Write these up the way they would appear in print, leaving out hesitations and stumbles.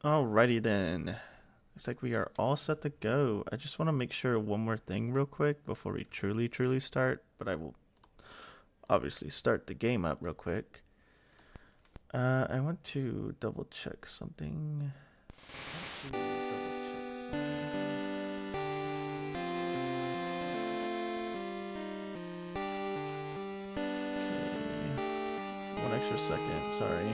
Alrighty then. Looks like we are all set to go. I just want to make sure one more thing real quick before we truly start, but I will obviously start the game up real quick. I want to double check something. Okay. One extra second, sorry.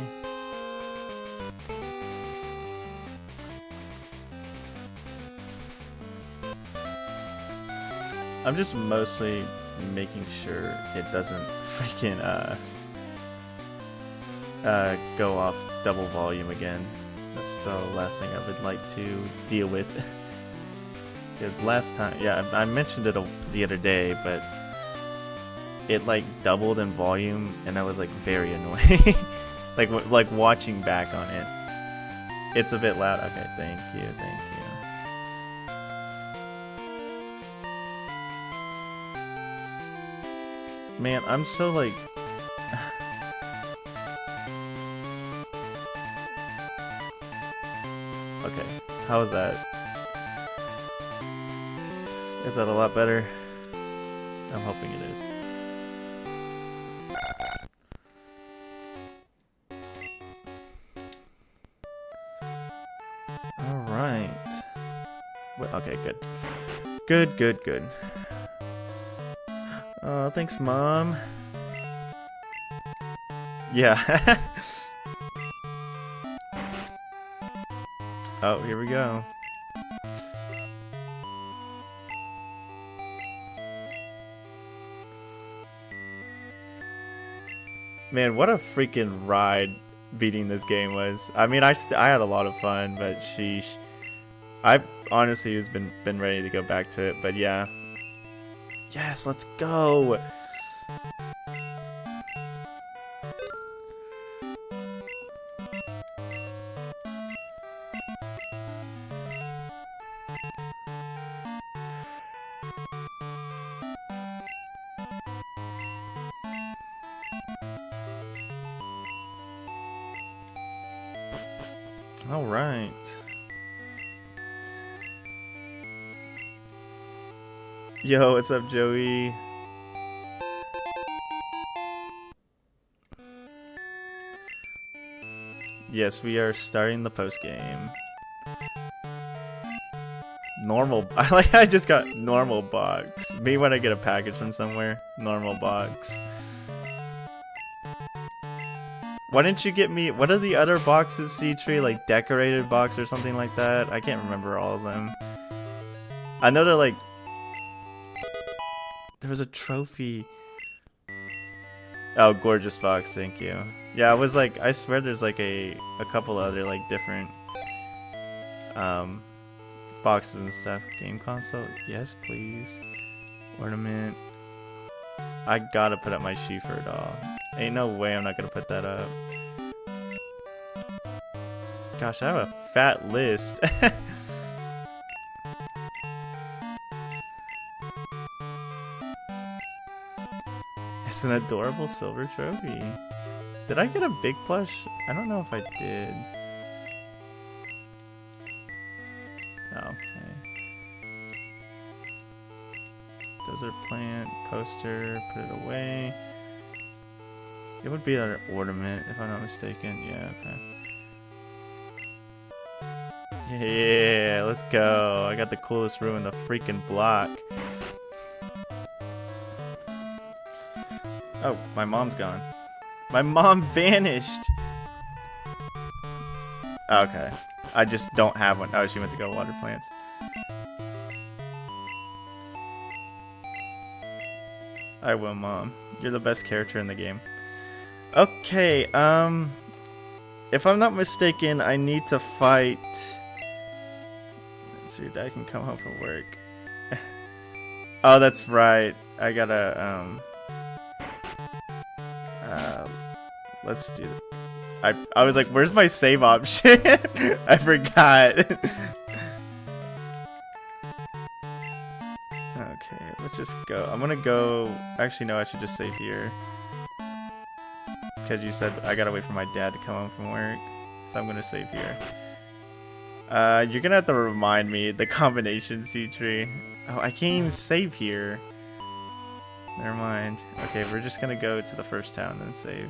I'm just mostly making sure it doesn't freaking go off double volume again. That's the last thing I would like to deal with. Because last time, yeah, I mentioned it the other day, but it like doubled in volume, and that was like very annoying. like watching back on it, it's a bit loud. Okay, thank you. Man, I'm so like... Okay, how is that? Is that a lot better? I'm hoping it is. Alright. Okay, good. Good. Oh, thanks, Mom. Yeah. Oh, here we go. Man, what a freaking ride beating this game was. I mean, I had a lot of fun, but sheesh. I honestly has been ready to go back to it, but yeah. Yes, let's go. All right. Yo, what's up, Joey? Yes, we are starting the post game. Normal. I just got normal box. Me when I get a package from somewhere. Normal box. Why didn't you get me? What are the other boxes, C-Tree? Like decorated box or something like that? I can't remember all of them. I know they're like... There was a trophy. Oh, gorgeous box, thank you. Yeah, I was like, I swear there's like a couple other like different boxes and stuff. Game console, yes please. Ornament. I gotta put up my Schiefer doll. Ain't no way I'm not gonna put that up. Gosh, I have a fat list. It's an adorable silver trophy. Did I get a big plush? I don't know if I did. Okay. Desert plant, poster, put it away. It would be an ornament if I'm not mistaken. Yeah, okay. Yeah, let's go. I got the coolest room in the freaking block. Oh, my mom's gone. My mom vanished! Okay. I just don't have one. Oh, she went to go water plants. I will, Mom. You're the best character in the game. Okay, if I'm not mistaken, I need to fight... So your dad can come home from work. Oh, that's right. I gotta, let's do it. I was like, where's my save option? I forgot. Okay, let's just go. I'm gonna go... Actually, no, I should just save here. Because you said I gotta wait for my dad to come home from work. So I'm gonna save here. You're gonna have to remind me the combination C-Tree. Oh, I can't even save here. Never mind. Okay, we're just gonna go to the first town and save.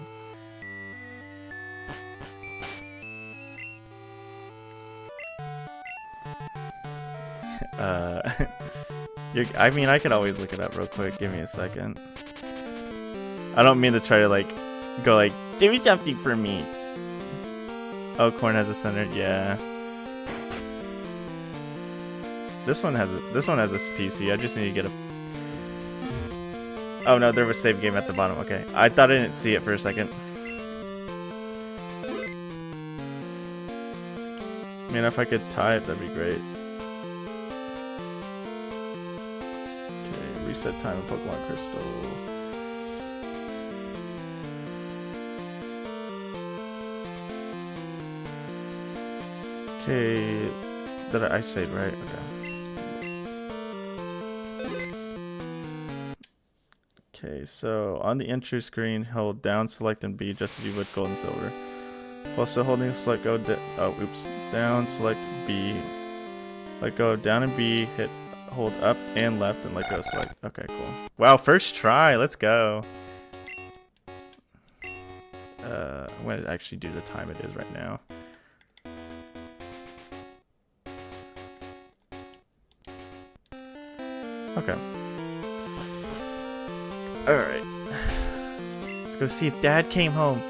I mean, I could always look it up real quick. Give me a second. I don't mean to try to like go like do something for me. Oh, corn has a center. Yeah. This one has a PC. I just need to get a. Oh no, there was save game at the bottom. Okay, I thought I didn't see it for a second. Man, if I could type, that'd be great. Okay, reset time of Pokemon Crystal. Okay, did I saved right? Okay. Okay, so on the entry screen, hold down, select, and B just as you would gold and silver. While still holding select go, down, select B, let go, down and B, hit, hold up and left, and let go, select. Okay, cool. Wow, first try, let's go. I'm gonna actually do the time it is right now. Okay. Alright. Let's go see if Dad came home.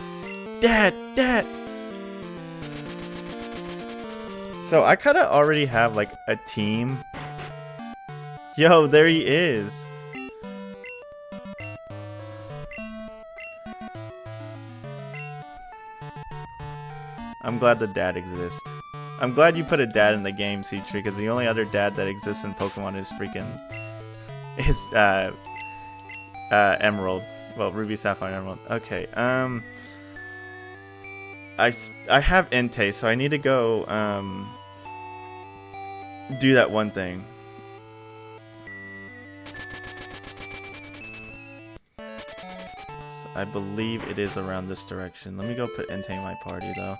Dad! Dad! So I kind of already have like a team. Yo, there he is. I'm glad the dad exists. I'm glad you put a dad in the game, C-Tree, because the only other dad that exists in Pokemon is freaking... is, Emerald. Well, Ruby, Sapphire, Emerald. Okay, I have Entei, so I need to go, do that one thing. So I believe it is around this direction. Let me go put Entei in my party, though.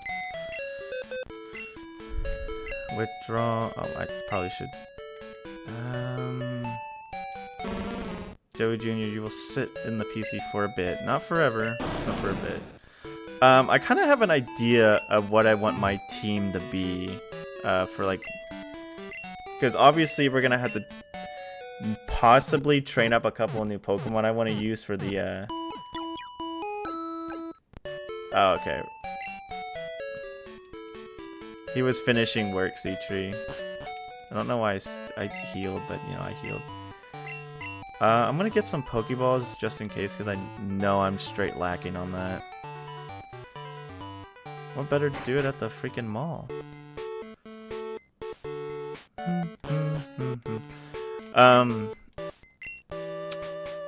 Withdraw. Oh, I probably should. Joey Jr., you will sit in the PC for a bit. Not forever, but for a bit. I kind of have an idea of what I want my team to be. For like... Because obviously we're going to have to possibly train up a couple of new Pokemon I want to use for the... Oh, okay. He was finishing work, C-Tree. I don't know why I healed, but, you know, I healed. I'm gonna get some Pokeballs just in case, because I know I'm straight lacking on that. What better to do it at the freaking mall?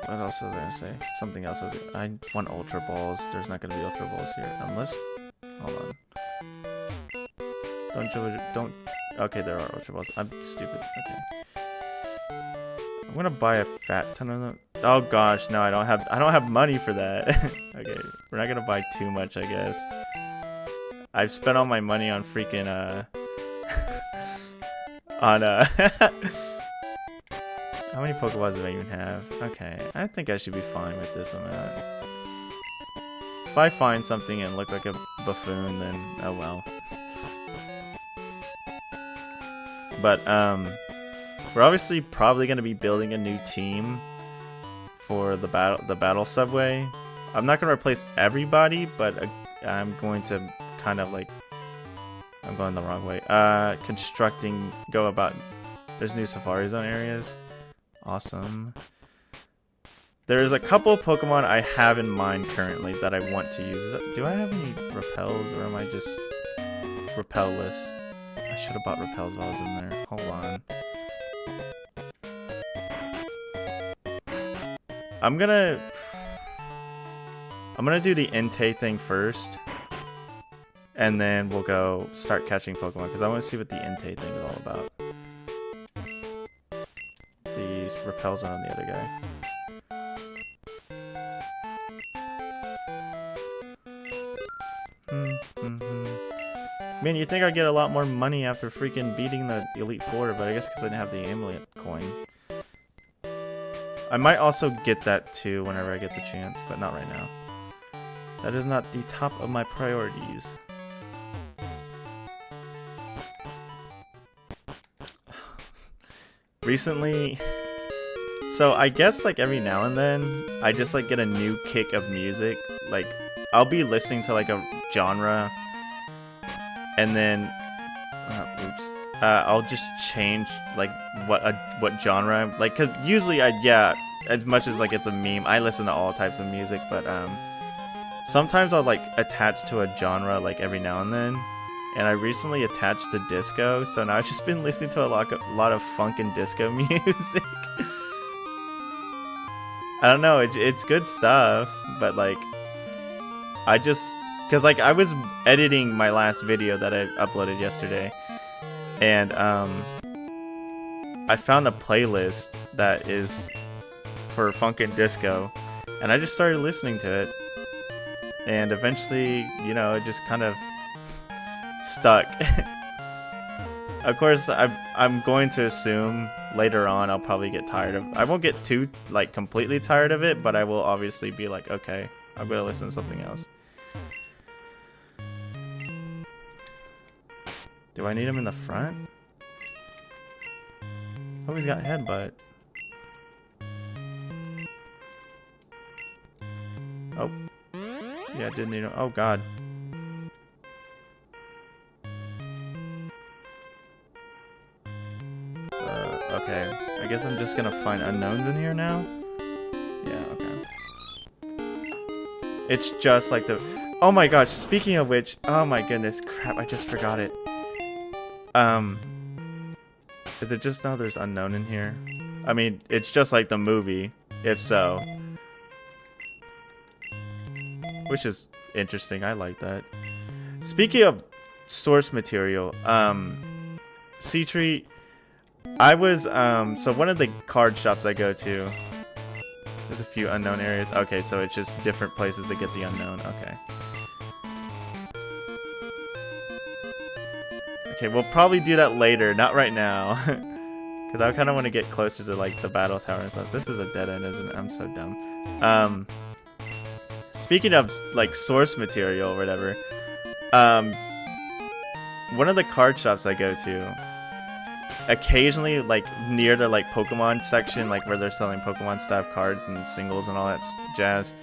What else was I gonna say? Something else. I want Ultra Balls. There's not gonna be Ultra Balls here. Unless... Hold on. Don't... Okay, there are Ultra Balls. I'm stupid. Okay. I'm gonna buy a fat ton of them. Oh gosh, no, I don't have money for that. Okay, we're not gonna buy too much, I guess. I've spent all my money on freaking on how many Pokeballs do I even have? Okay, I think I should be fine with this amount. If I find something and look like a buffoon, then oh well. But we're obviously probably going to be building a new team for the battle subway. I'm not going to replace everybody, but I'm going to kind of like... I'm going the wrong way. Go about... There's new Safari Zone areas. Awesome. There's a couple of Pokemon I have in mind currently that I want to use. Do I have any repels, or am I just repel-less? I should have bought repels while I was in there. Hold on. I'm gonna do the Entei thing first, and then we'll go start catching Pokemon, because I want to see what the Entei thing is all about. The repels on the other guy. Man, you'd think I'd get a lot more money after freaking beating the Elite Four, but I guess because I didn't have the amulet coin. I might also get that too whenever I get the chance, but not right now. That is not the top of my priorities. Recently, so I guess like every now and then, I just like get a new kick of music. Like, I'll be listening to like a genre, and then, I'll just change like what genre, like, cause usually yeah, as much as like it's a meme, I listen to all types of music, but sometimes I'll like attach to a genre like every now and then, and I recently attached to disco, so now I've just been listening to a lot of funk and disco music. I don't know, it's good stuff, but like, I just, cause like I was editing my last video that I uploaded yesterday, and I found a playlist that is for funk and disco, and I just started listening to it, and eventually, you know, it just kind of stuck. Of course, I'm going to assume later on I'll probably get tired of. I won't get too like completely tired of it, but I will obviously be like, okay, I'm gonna listen to something else. Do I need him in the front? Oh, he's got headbutt. Oh, yeah, I didn't need him. Oh God. Okay, I guess I'm just gonna find unknowns in here now. Yeah, okay. It's just like the... Oh my gosh, speaking of which... Oh my goodness, crap, I just forgot it. Is it just now there's unknown in here? I mean, it's just like the movie, if so. Which is interesting, I like that. Speaking of source material, C-Tree... I was, so one of the card shops I go to, there's a few unknown areas. Okay, so it's just different places to get the unknown. Okay. Okay, we'll probably do that later, not right now. Because I kind of want to get closer to, like, the battle tower and stuff. This is a dead end, isn't it? I'm so dumb. Speaking of, like, source material or whatever, one of the card shops I go to, occasionally, like, near the, like, Pokemon section, like, where they're selling Pokemon staff cards and singles and all that jazz,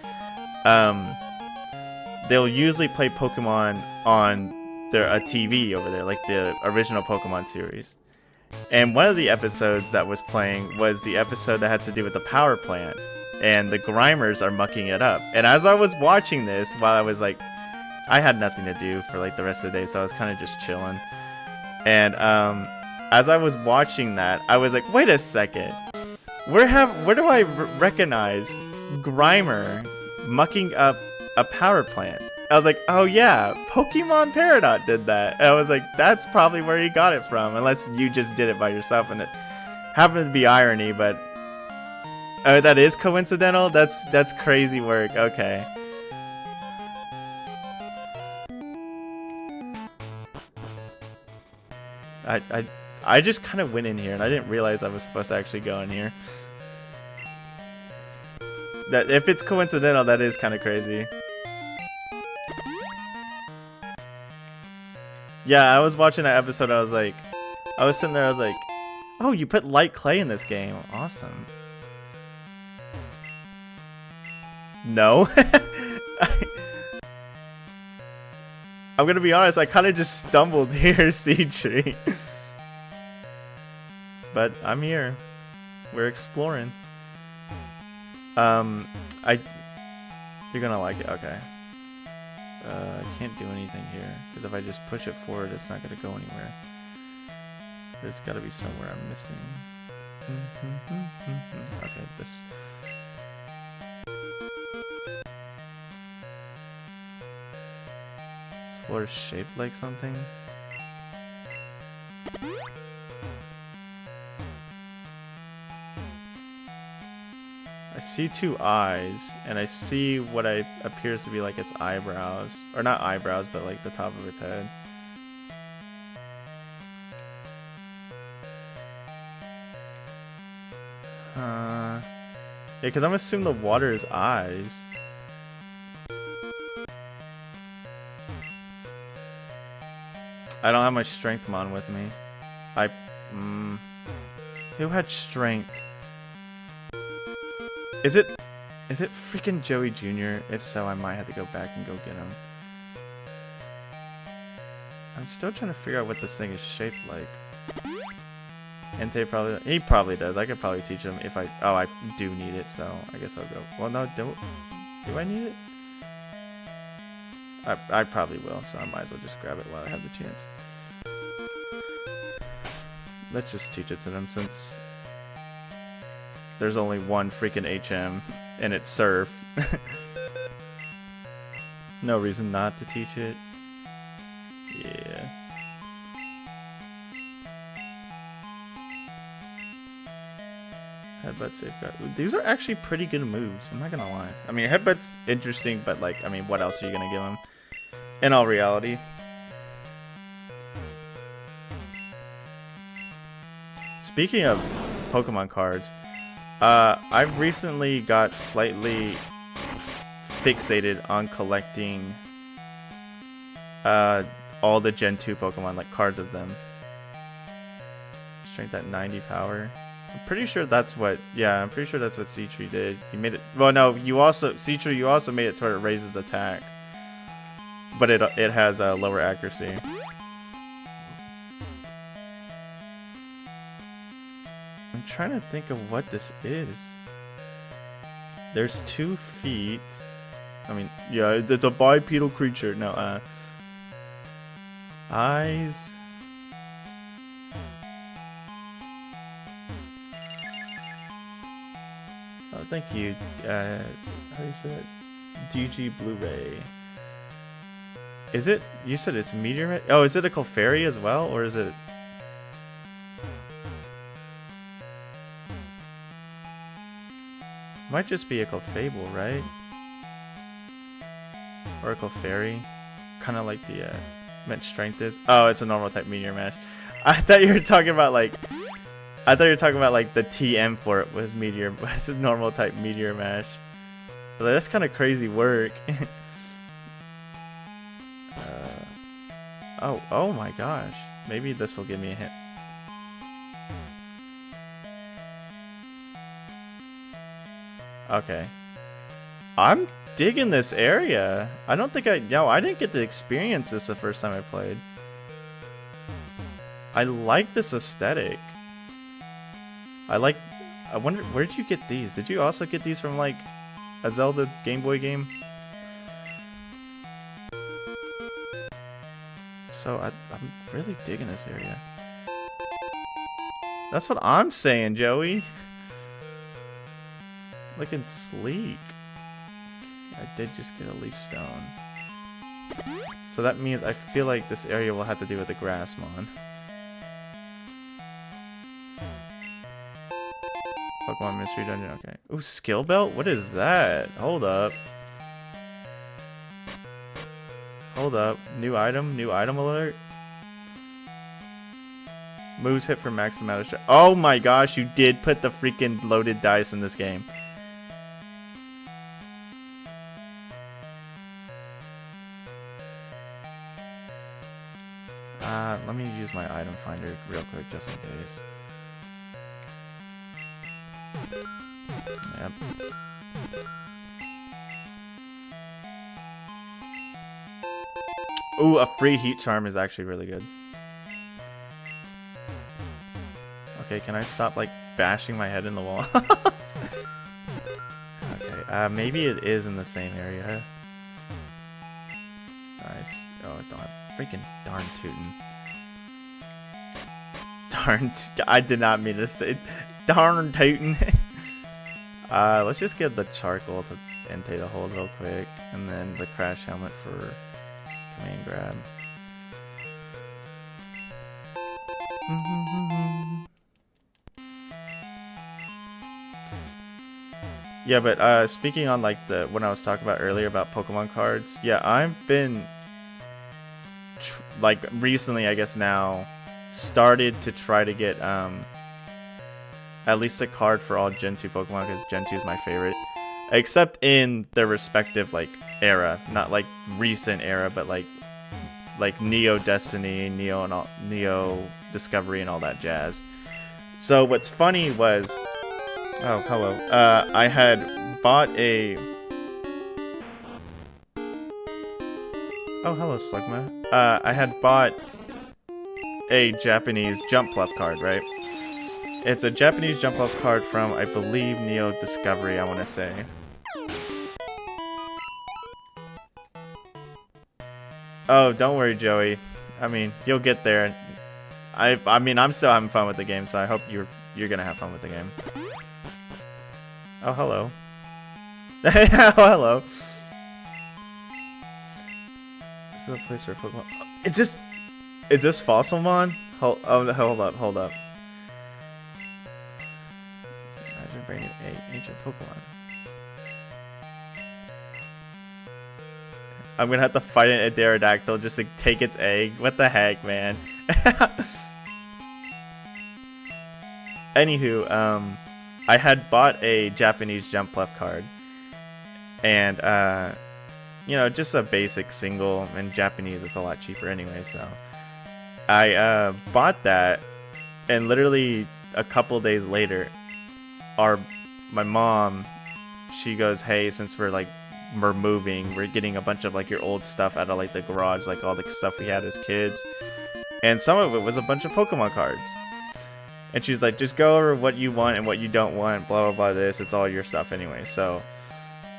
they'll usually play Pokemon on a TV over there, like the original Pokemon series. And one of the episodes that was playing was the episode that had to do with the power plant, and the Grimers are mucking it up. And as I was watching this, while I was, like, I had nothing to do for, like, the rest of the day, so I was kind of just chilling. And, as I was watching that, I was like, wait a second. Where do I recognize Grimer mucking up a power plant? I was like, oh yeah, Pokemon Peridot did that. And I was like, that's probably where he got it from, unless you just did it by yourself and it happened to be irony, but... Oh, that is coincidental? That's crazy work, okay. I just kind of went in here and I didn't realize I was supposed to actually go in here. That if it's coincidental, that is kind of crazy. Yeah, I was watching that episode, I was sitting there, I was like, oh, you put light clay in this game. Awesome. No. I'm gonna be honest, I kind of just stumbled here, C-Tree. But I'm here. We're exploring. You're gonna like it, okay. I can't do anything here, because if I just push it forward, it's not gonna go anywhere. There's gotta be somewhere I'm missing. Okay, this... This floor is shaped like something? I see two eyes, and I see what appears to be like its eyebrows. Or not eyebrows, but like the top of its head. Yeah, because I'm assuming the water is eyes. I don't have my strength mon with me. Who had strength? Is it freaking Joey Jr.? If so, I might have to go back and go get him. I'm still trying to figure out what this thing is shaped like. He probably does. I could probably teach him if I do need it, so I guess I'll go. Well, no, do I need it? I probably will, so I might as well just grab it while I have the chance. Let's just teach it to them since there's only one freaking HM and it's Surf. No reason not to teach it. Yeah. Headbutt, safeguard. These are actually pretty good moves. I'm not gonna lie. I mean, headbutt's interesting, but like, I mean, what else are you gonna give him? In all reality. Speaking of Pokemon cards, I've recently got slightly fixated on collecting all the Gen 2 Pokemon, like cards of them. Strength at 90 power. I'm pretty sure that's what, yeah, I'm pretty sure that's what C-Tree did. He made it, well no, C-Tree, you also made it to where it raises attack. But it has a lower accuracy. I'm trying to think of what this is. There's 2 feet. I mean, yeah, it's a bipedal creature. No, eyes. Oh, thank you. How do you say it? DG Blu-ray. Is it? You said it's meteorite? Oh, is it a Clefairy as well, or is it? Might just be a Clefable, right? Or a Clefairy, kind of like the meant strength is. Oh, it's a normal type meteor mash. I thought you were talking about like. I thought you were talking about like the TM for it was meteor. It's a normal type meteor mash. But that's kind of crazy work. Oh my gosh. Maybe this will give me a hint. Okay. I'm digging this area. I don't think I didn't get to experience this the first time I played. I like this aesthetic. I wonder, where did you get these? Did you also get these from like a Zelda Game Boy game? So I'm really digging this area. That's what I'm saying, Joey. Looking sleek. I did just get a leaf stone. So that means I feel like this area will have to do with the Grassmon. Pokemon Mystery Dungeon, okay. Ooh, Skill Belt? What is that? Hold up. Hold up. New item alert. Moves hit for max amount of strength. Oh my gosh, you did put the freaking loaded dice in this game. Let me use my item finder real quick just in case. Yep. Ooh, a free heat charm is actually really good. Okay, can I stop like bashing my head in the wall? Okay, maybe it is in the same area. Nice. Oh, freaking darn tootin'. I did not mean to say darn tootin'. Let's just get the charcoal to Entei to hold real quick, and then the crash helmet for command grab. Yeah, but speaking on like when I was talking about earlier about Pokemon cards, yeah, I've been like recently, I guess now, started to try to get at least a card for all Gen 2 Pokemon, because Gen 2 is my favorite. Except in their respective, like, era. Not, like, recent era, but, like Neo Destiny, Neo Discovery, and all that jazz. So what's funny was... Oh, hello. I had bought a... Oh, hello, Slugma. I had bought a Japanese Jumpluff card, right? It's a Japanese Jumpluff card from, I believe, Neo Discovery, I want to say. Oh, don't worry, Joey. I mean, you'll get there. I mean, I'm still having fun with the game, so I hope you're gonna have fun with the game. Oh, hello. Oh, hello. This is a place for Pokemon. Is this Fossilmon? Hold up. Imagine bringing an ancient Pokemon. I'm gonna have to fight a Pterodactyl just to take its egg. What the heck, man? Anywho, I had bought a Japanese Jumpluff card, and you know, just a basic single. In Japanese, it's a lot cheaper anyway. So I bought that, and literally a couple days later, my mom, she goes, "Hey, since we're moving, we're getting a bunch of like your old stuff out of like the garage, like all the stuff we had as kids, and some of it was a bunch of Pokemon cards." And she's like, "Just go over what you want and what you don't want, blah blah blah. It's all your stuff anyway." So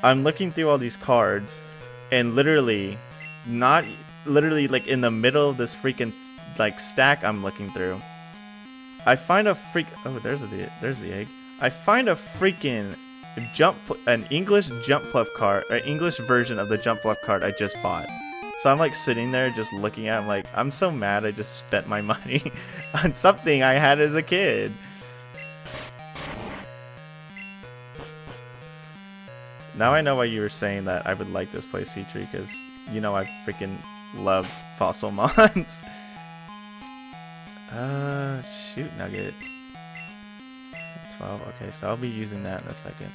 I'm looking through all these cards, and literally, like in the middle of this freaking like stack I'm looking through, I find a oh, there's the egg. I find a freaking an English Jumpluff card, an English version of the Jumpluff card I just bought. So I'm like sitting there just looking at it, like, I'm so mad I just spent my money on something I had as a kid. Now I know why you were saying that I would like this place, C-Tree, because you know I freaking love fossil mons. Shoot, Nugget. 12. Okay, so I'll be using that in a second.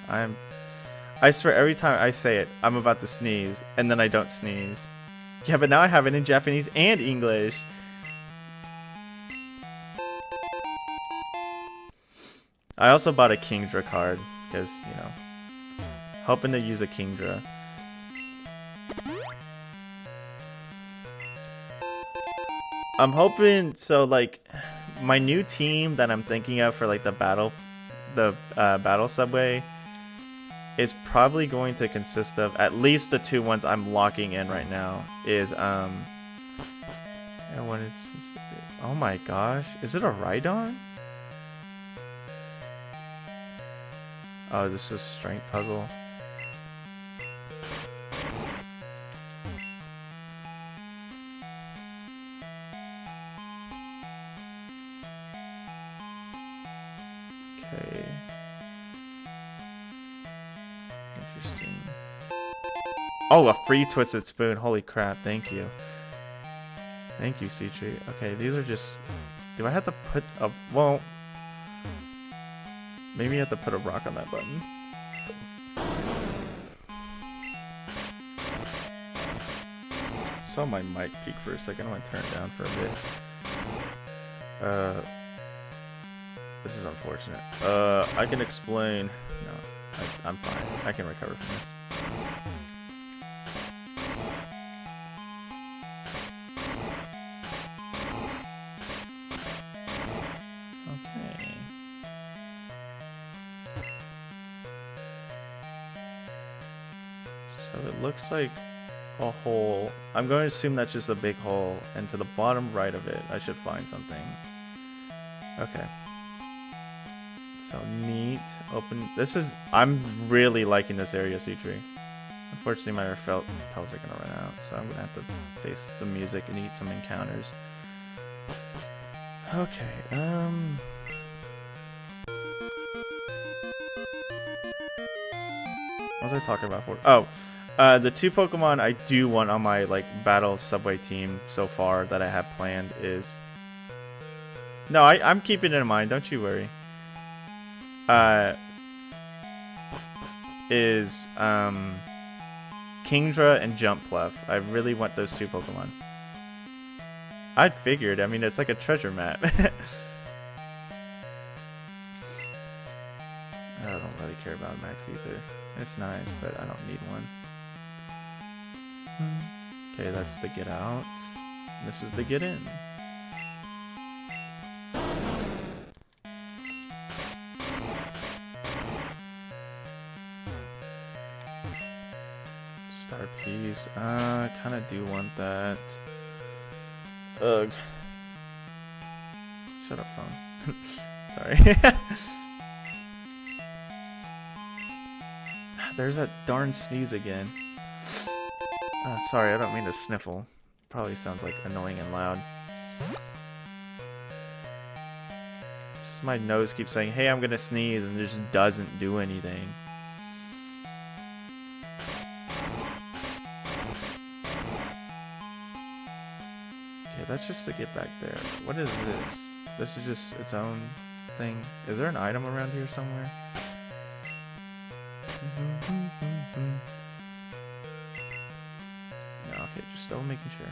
I swear every time I say it, I'm about to sneeze, and then I don't sneeze. Yeah, but now I have it in Japanese and English. I also bought a Kingdra card, because, you know, hoping to use a Kingdra. I'm hoping, so like, my new team that I'm thinking of for like the battle subway is probably going to consist of at least the two ones I'm locking in right now. Is oh my gosh, is it a Rhydon? Oh, this is a strength puzzle. Okay. Interesting. Oh, a free Twisted Spoon. Holy crap, thank you. Thank you, C-Tree. Okay, these are just... Do I have to put a... Well... Maybe I have to put a rock on that button. Saw my mic peak for a second. I'm gonna turn it down for a bit. This is unfortunate. I can explain. No, I'm fine. I can recover from this. Okay. So it looks like a hole. I'm going to assume that's just a big hole, and to the bottom right of it, I should find something. Okay. So neat. Open. This is... I'm really liking this area, C-Tree. Unfortunately, my repels are going to run out, so I'm going to have to face the music and eat some encounters. Okay, what was I talking about for? Oh, the two Pokemon I do want on my, like, battle subway team so far that I have planned is... No, I'm keeping it in mind, don't you worry. is Kingdra and Jumpluff. I really want those two Pokemon. I'd figured. I mean, it's like a treasure map. I don't really care about Max Ether. It's nice, but I don't need one. Okay, that's the get out. This is the get in. Star piece. Kind of do want that. Ugh. Shut up, phone. Sorry. There's that darn sneeze again. Sorry, I don't mean to sniffle. Probably sounds like annoying and loud. It's just my nose keeps saying, hey, I'm gonna sneeze, and it just doesn't do anything. Okay, that's just to get back there. What is this? This is just its own thing. Is there an item around here somewhere? No, okay, just double making sure.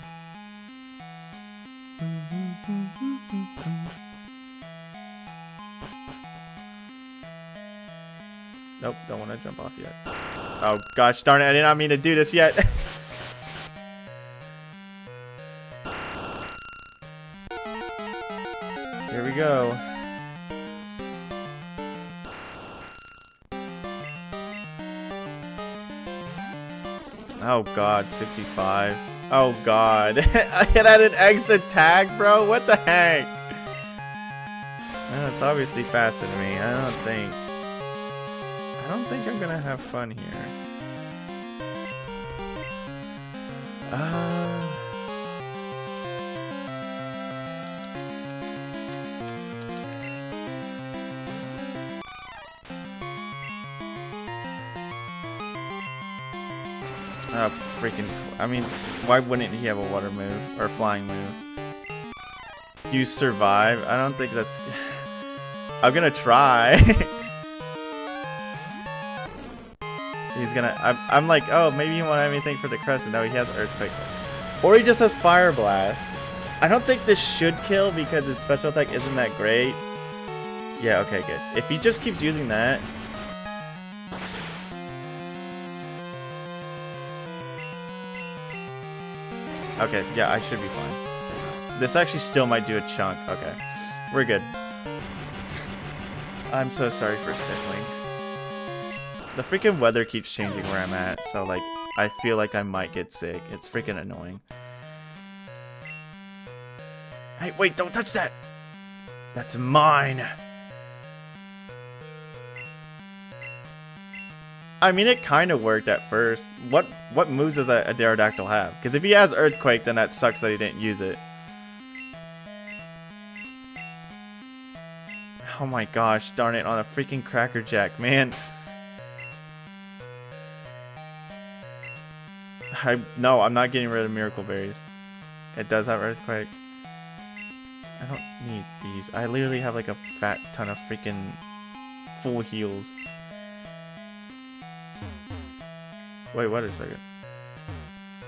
Nope, don't want to jump off yet. Oh gosh darn it, I did not mean to do this yet. Here we go. Oh god, 65. Oh god. I hit at an X attack, bro. What the heck? Well, it's obviously faster than me. I don't think I'm gonna have fun here. Oh, freaking... I mean, why wouldn't he have a water move? Or a flying move? You survive? I don't think that's... I'm gonna try. He's gonna... I'm like, oh, maybe he won't have anything for the crest, and now he has Earthquake. Or he just has Fire Blast. I don't think this should kill because his special attack isn't that great. Yeah, okay, good. If he just keeps using that... Okay, yeah, I should be fine. This actually still might do a chunk. Okay, we're good. I'm so sorry for sniffling. The freaking weather keeps changing where I'm at, so like, I feel like I might get sick. It's freaking annoying. Hey, wait, don't touch that! That's mine! I mean, it kind of worked at first. What moves does a Aerodactyl have? Because if he has Earthquake, then that sucks that he didn't use it. Oh my gosh, darn it, on a freaking Cracker Jack, man. No, I'm not getting rid of Miracle Berries. It does have Earthquake. I don't need these. I literally have like a fat ton of freaking full heals. Wait, wait a second.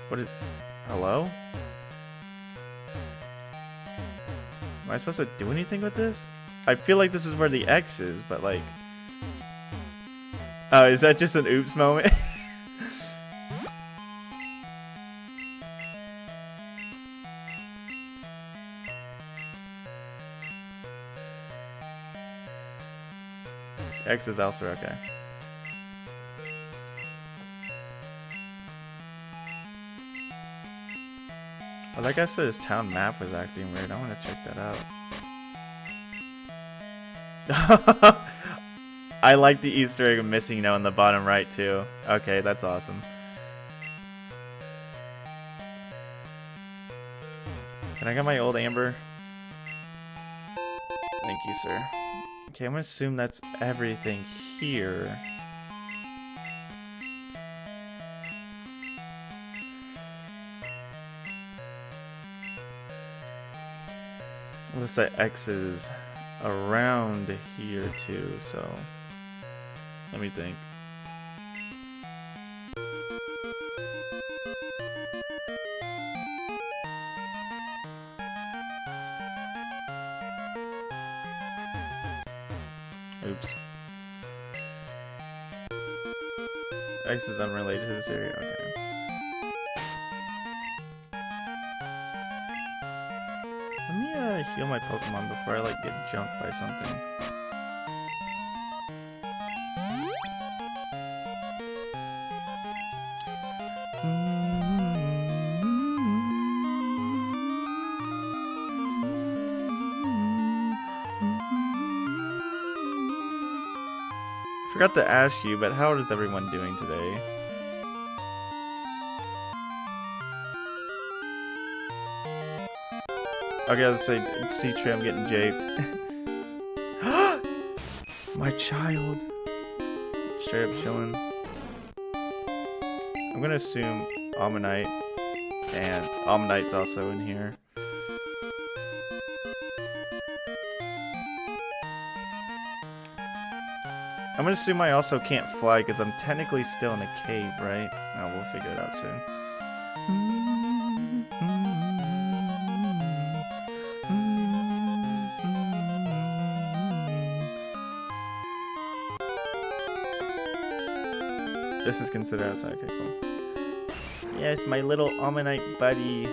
What is... Hello? Am I supposed to do anything with this? I feel like this is where the X is, but like... Oh, is that just an oops moment? X is elsewhere, okay. Well, like I said, his town map was acting weird. I want to check that out. I like the Easter egg of missing no in the bottom right too. Okay, that's awesome. Can I get my old Amber? Thank you, sir. Okay, I'm gonna assume that's everything here. Looks like X is around here too, so Let me think. Oops. Ice is unrelated to this area. Okay. Let me heal my Pokemon before I like get jumped by something. Forgot to ask you, but how is everyone doing today? Okay, I was gonna say, C-Tree, I'm getting japed. My child. Straight up chilling. I'm gonna assume Ammonite, and Ammonite's also in here. I'm gonna assume I also can't fly because I'm technically still in a cave, right? Oh, we'll figure it out soon. This is considered outside. Okay, cool. Yes, my little Ammonite buddy.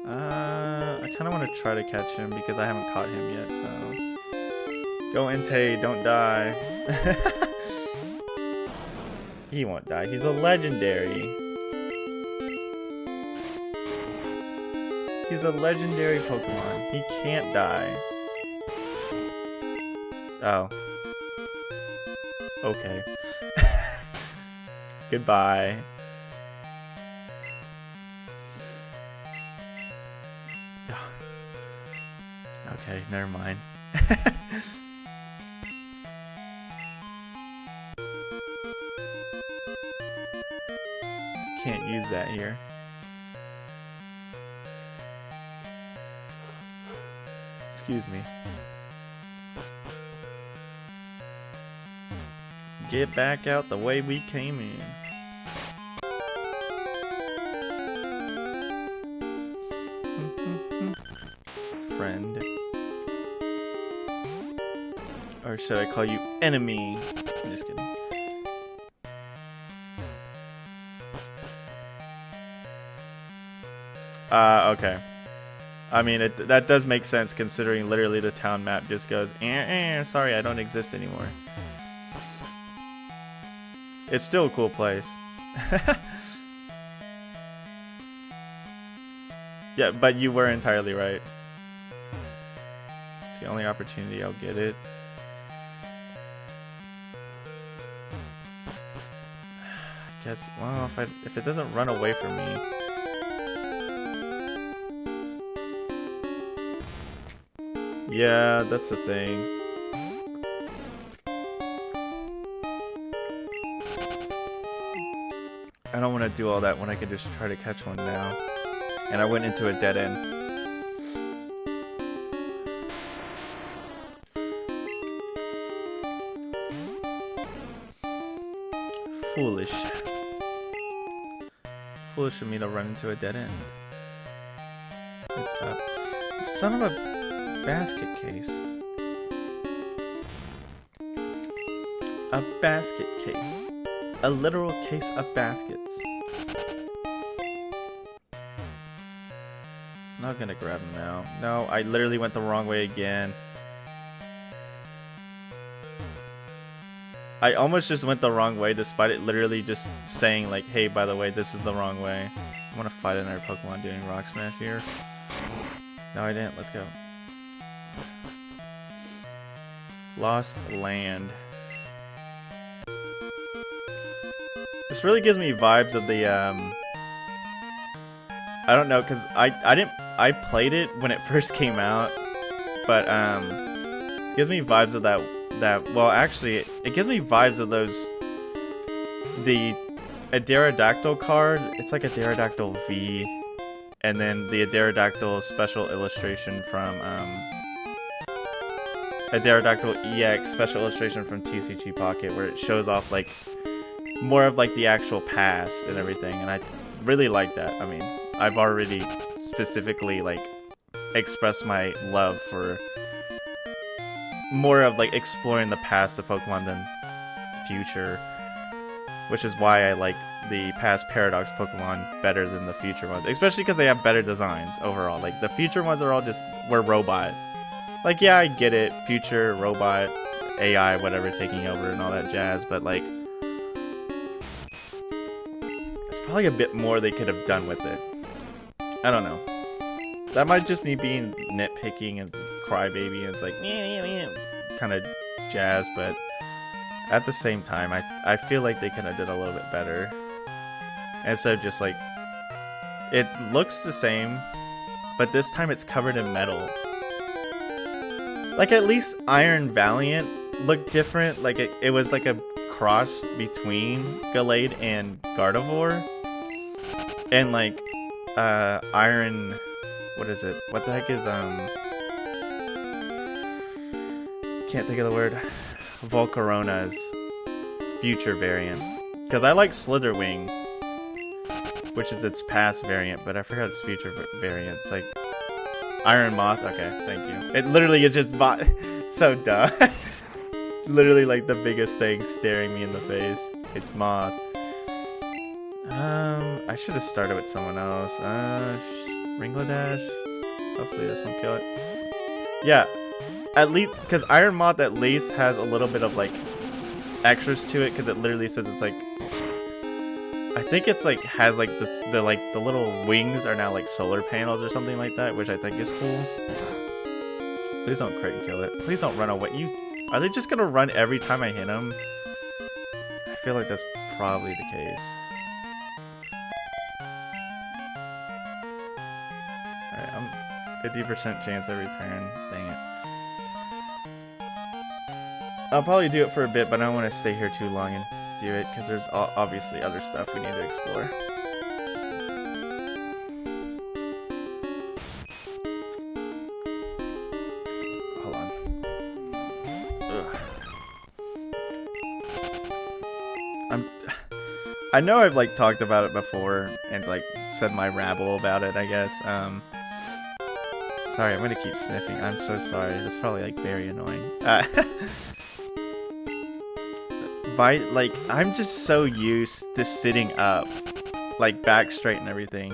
I kind of want to try to catch him because I haven't caught him yet, so... Go Entei, don't die. He won't die. He's a legendary. He's a legendary Pokemon. He can't die. Oh. Okay. Goodbye. Okay, never mind. Can't use that here. Excuse me. Get back out the way we came in. Friend. Or should I call you enemy? I'm just kidding. Okay. I mean, that does make sense considering literally the town map just goes, sorry, I don't exist anymore. It's still a cool place. Yeah, but you were entirely right. It's the only opportunity I'll get it. I guess, well, if it doesn't run away from me. Yeah, that's the thing. I don't want to do all that when I can just try to catch one now. And I went into a dead end. Foolish. Foolish of me to run into a dead end. It's up. Son of a basket case. A basket case. A literal case of baskets. I'm not gonna grab him now. No, I literally went the wrong way again. I almost just went the wrong way despite it literally just saying like, hey, by the way, this is the wrong way. I want to fight another Pokemon doing Rock Smash here. No, I didn't. Let's go. Lost Land. This really gives me vibes of the I don't know, cause I played it when it first came out, but it gives me vibes of that well actually it gives me vibes of the Aerodactyl card. It's like a Aerodactyl V, and then the Aerodactyl special illustration from a Pterodactyl EX special illustration from TCG Pocket where it shows off like more of like the actual past and everything, and I really like that. I mean, I've already specifically like expressed my love for more of like exploring the past of Pokemon than future, which is why I like the past Paradox Pokemon better than the future ones, especially because they have better designs overall. Like the future ones are all just were robot. Like yeah, I get it, future robot, AI, whatever, taking over and all that jazz, but like there's probably a bit more they could have done with it. I don't know. That might just me being nitpicking and crybaby, and it's like kind of jazz, but at the same time, I feel like they could have did a little bit better. Instead of just like, it looks the same, but this time it's covered in metal. Like at least Iron Valiant looked different. Like it was like a cross between Gallade and Gardevoir. And like Iron, what is it? What the heck is can't think of the word. Volcarona's future variant. Because I like Slitherwing, which is its past variant, but I forgot its future variant. It's like Iron Moth. Okay, thank you. It literally is just so dumb. Literally like the biggest thing staring me in the face. It's Moth. I should have started with someone else. Ringladash. Hopefully this won't kill it. Yeah, at least because Iron Moth at least has a little bit of like extras to it, because it literally says it's like, I think it's like has like this the little wings are now like solar panels or something like that, which I think is cool. Please don't crit and kill it. Please don't run away. Are they just gonna run every time I hit them? I feel like that's probably the case. Alright, I'm 50% chance every turn. Dang it. I'll probably do it for a bit, but I don't want to stay here too long and do it, because there's obviously other stuff we need to explore. Hold on. Ugh. I know I've like talked about it before and like said my rabble about it, I guess. Sorry, I'm gonna keep sniffing. I'm so sorry. That's probably like very annoying. Like, I'm just so used to sitting up, like back straight and everything,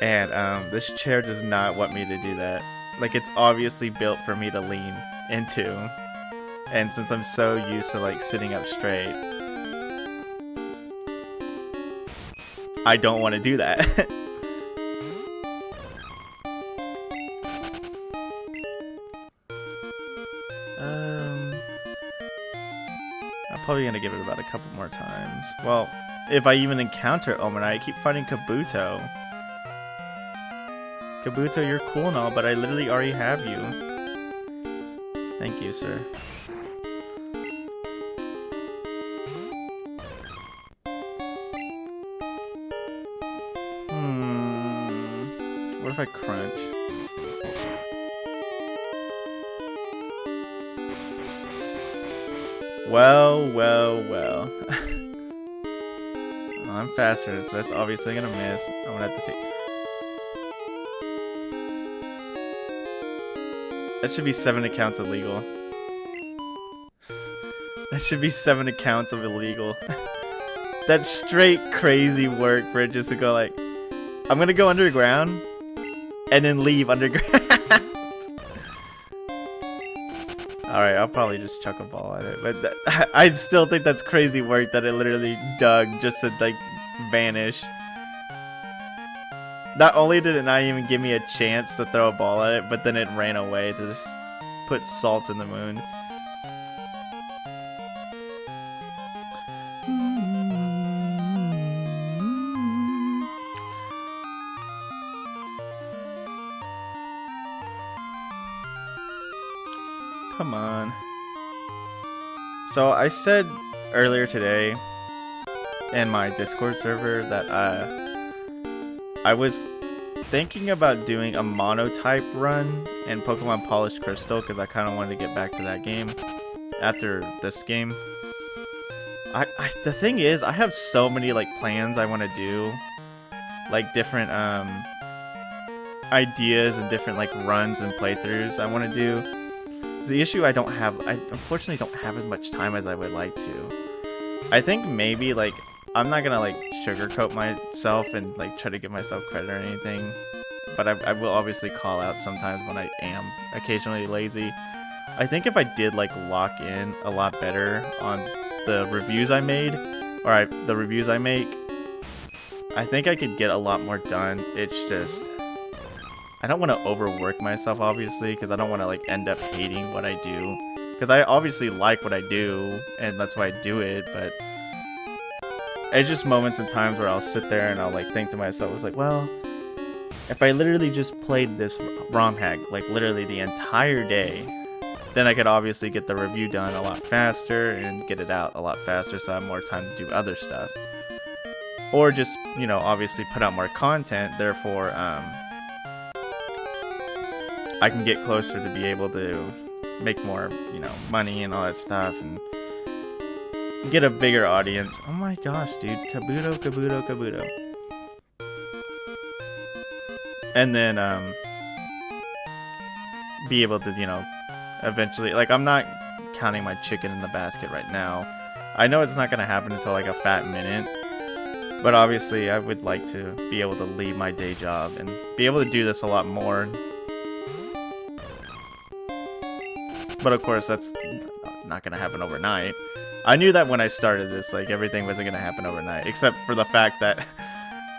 and this chair does not want me to do that. Like, it's obviously built for me to lean into, and since I'm so used to like sitting up straight, I don't want to do that. Probably gonna give it about a couple more times. Well, if I even encounter Omanite, I keep fighting Kabuto. Kabuto, you're cool and all, but I literally already have you. Thank you, sir. What if I crunch? Well. Well, I'm faster, so that's obviously gonna miss. I'm gonna have to take... That should be 7 accounts illegal. That should be 7 accounts of illegal. That's straight crazy work for it just to go like, I'm gonna go underground, and then leave underground. Alright, I'll probably just chuck a ball at it, but I still think that's crazy work that it literally dug just to, like, vanish. Not only did it not even give me a chance to throw a ball at it, but then it ran away to just put salt in the wound. Come on. So I said earlier today in my Discord server that I was thinking about doing a monotype run in Pokemon Polished Crystal because I kind of wanted to get back to that game after this game. The thing is, I have so many like plans I want to do, like different ideas and different like runs and playthroughs I want to do. The issue I unfortunately don't have as much time as I would like to. I think maybe like I'm not gonna like sugarcoat myself and like try to give myself credit or anything, but I will obviously call out sometimes when I am occasionally lazy. I think if I did like lock in a lot better on the reviews I made, or the reviews I make, I think I could get a lot more done. It's just I don't want to overwork myself, obviously, because I don't want to like end up hating what I do. Because I obviously like what I do, and that's why I do it, but it's just moments and times where I'll sit there and I'll like think to myself, it's like, well, if I literally just played this ROM hack, like literally the entire day, then I could obviously get the review done a lot faster and get it out a lot faster so I have more time to do other stuff. Or just, you know, obviously put out more content, therefore, I can get closer to be able to make more, you know, money and all that stuff and get a bigger audience. Oh my gosh, dude. Kabuto, Kabuto, Kabuto. And then, be able to, you know, eventually, like, I'm not counting my chicken in the basket right now. I know it's not going to happen until like a fat minute, but obviously I would like to be able to leave my day job and be able to do this a lot more. But of course, that's not going to happen overnight. I knew that when I started this, like, everything wasn't going to happen overnight, except for the fact that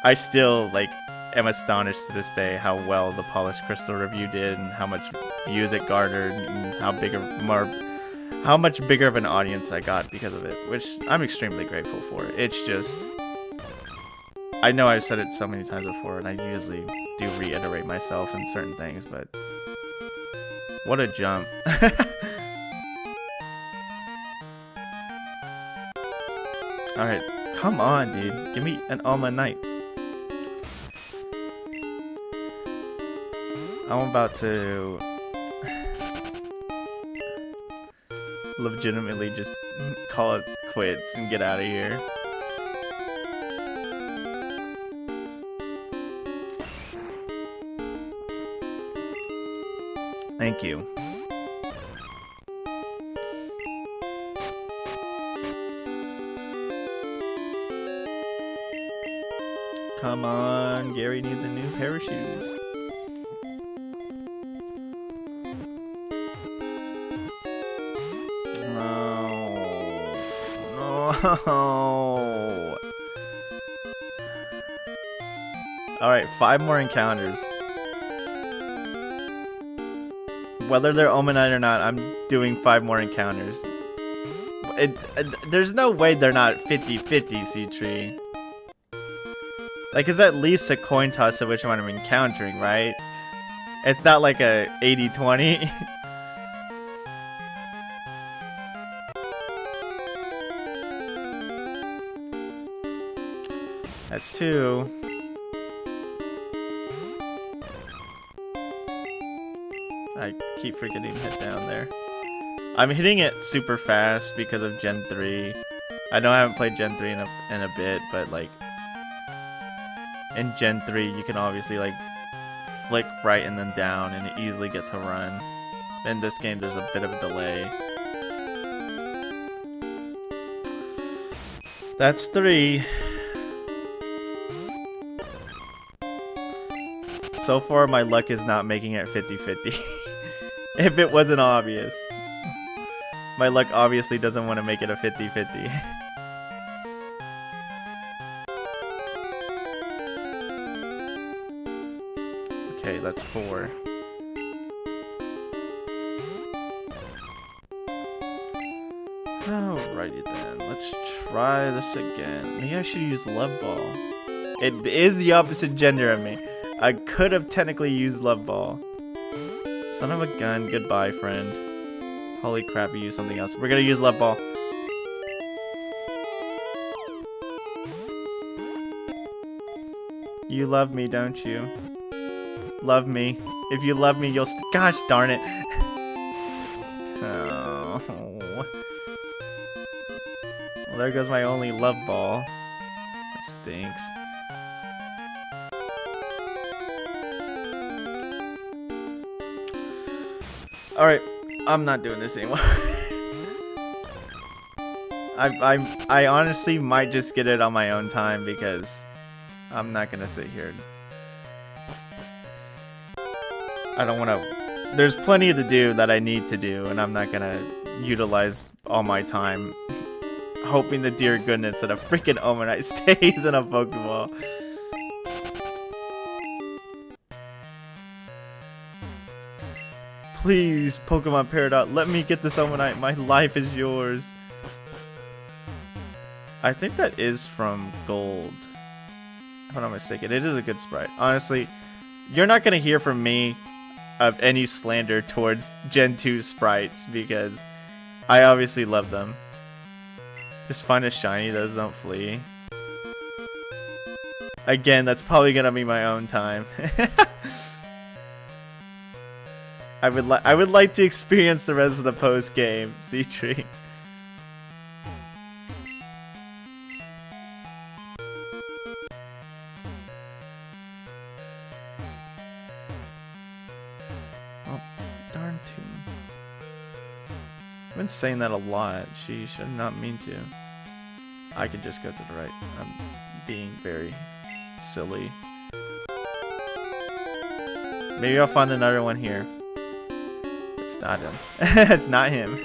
I still, like, am astonished to this day how well the Polished Crystal review did and how much views it garnered and how much bigger of an audience I got because of it, which I'm extremely grateful for. It's just, I know I've said it so many times before, and I usually do reiterate myself in certain things, but what a jump. Alright, come on, dude. Give me an Alma Knight. I'm about to legitimately just call it quits and get out of here. Thank you. Come on, Gary needs a new pair of shoes. No. Alright, 5 more encounters. Whether they're Omanite or not, I'm doing 5 more encounters. There's no way they're not 50-50, C-Tree. Like, it's at least a coin toss of which one I'm encountering, right? It's not like a 80-20. That's 2. I keep forgetting to hit down there. I'm hitting it super fast because of Gen 3. I know I haven't played Gen 3 in a bit, but like in Gen 3 you can obviously like flick right and then down and it easily gets a run. In this game there's a bit of a delay. That's 3. So far my luck is not making it 50-50. If it wasn't obvious. My luck obviously doesn't want to make it a 50-50. Okay, that's 4. Alrighty then, let's try this again. Maybe I should use Love Ball. It is the opposite gender of me. I could have technically used Love Ball. Son of a gun, goodbye, friend. Holy crap, you used something else. We're gonna use Love Ball. You love me, don't you? Love me. If you love me, you'll gosh darn it. Oh. Well, there goes my only love ball. That stinks. Alright, I'm not doing this anymore. I honestly might just get it on my own time because I'm not gonna sit here. I don't want to. There's plenty to do that I need to do, and I'm not gonna utilize all my time hoping to dear goodness that a freaking Omanite stays in a Pokeball. Please, Pokemon Peridot, let me get this Omanite. My life is yours. I think that is from Gold. If I'm not mistaken, it is a good sprite. Honestly, you're not going to hear from me of any slander towards Gen 2 sprites because I obviously love them. Just find a shiny, those don't flee. Again, that's probably going to be my own time. I would like to experience the rest of the post game, C-Tree. Oh, darn tune. I've been saying that a lot. She should not mean to. I could just go to the right. I'm being very silly. Maybe I'll find another one here. It's not him. It's not him.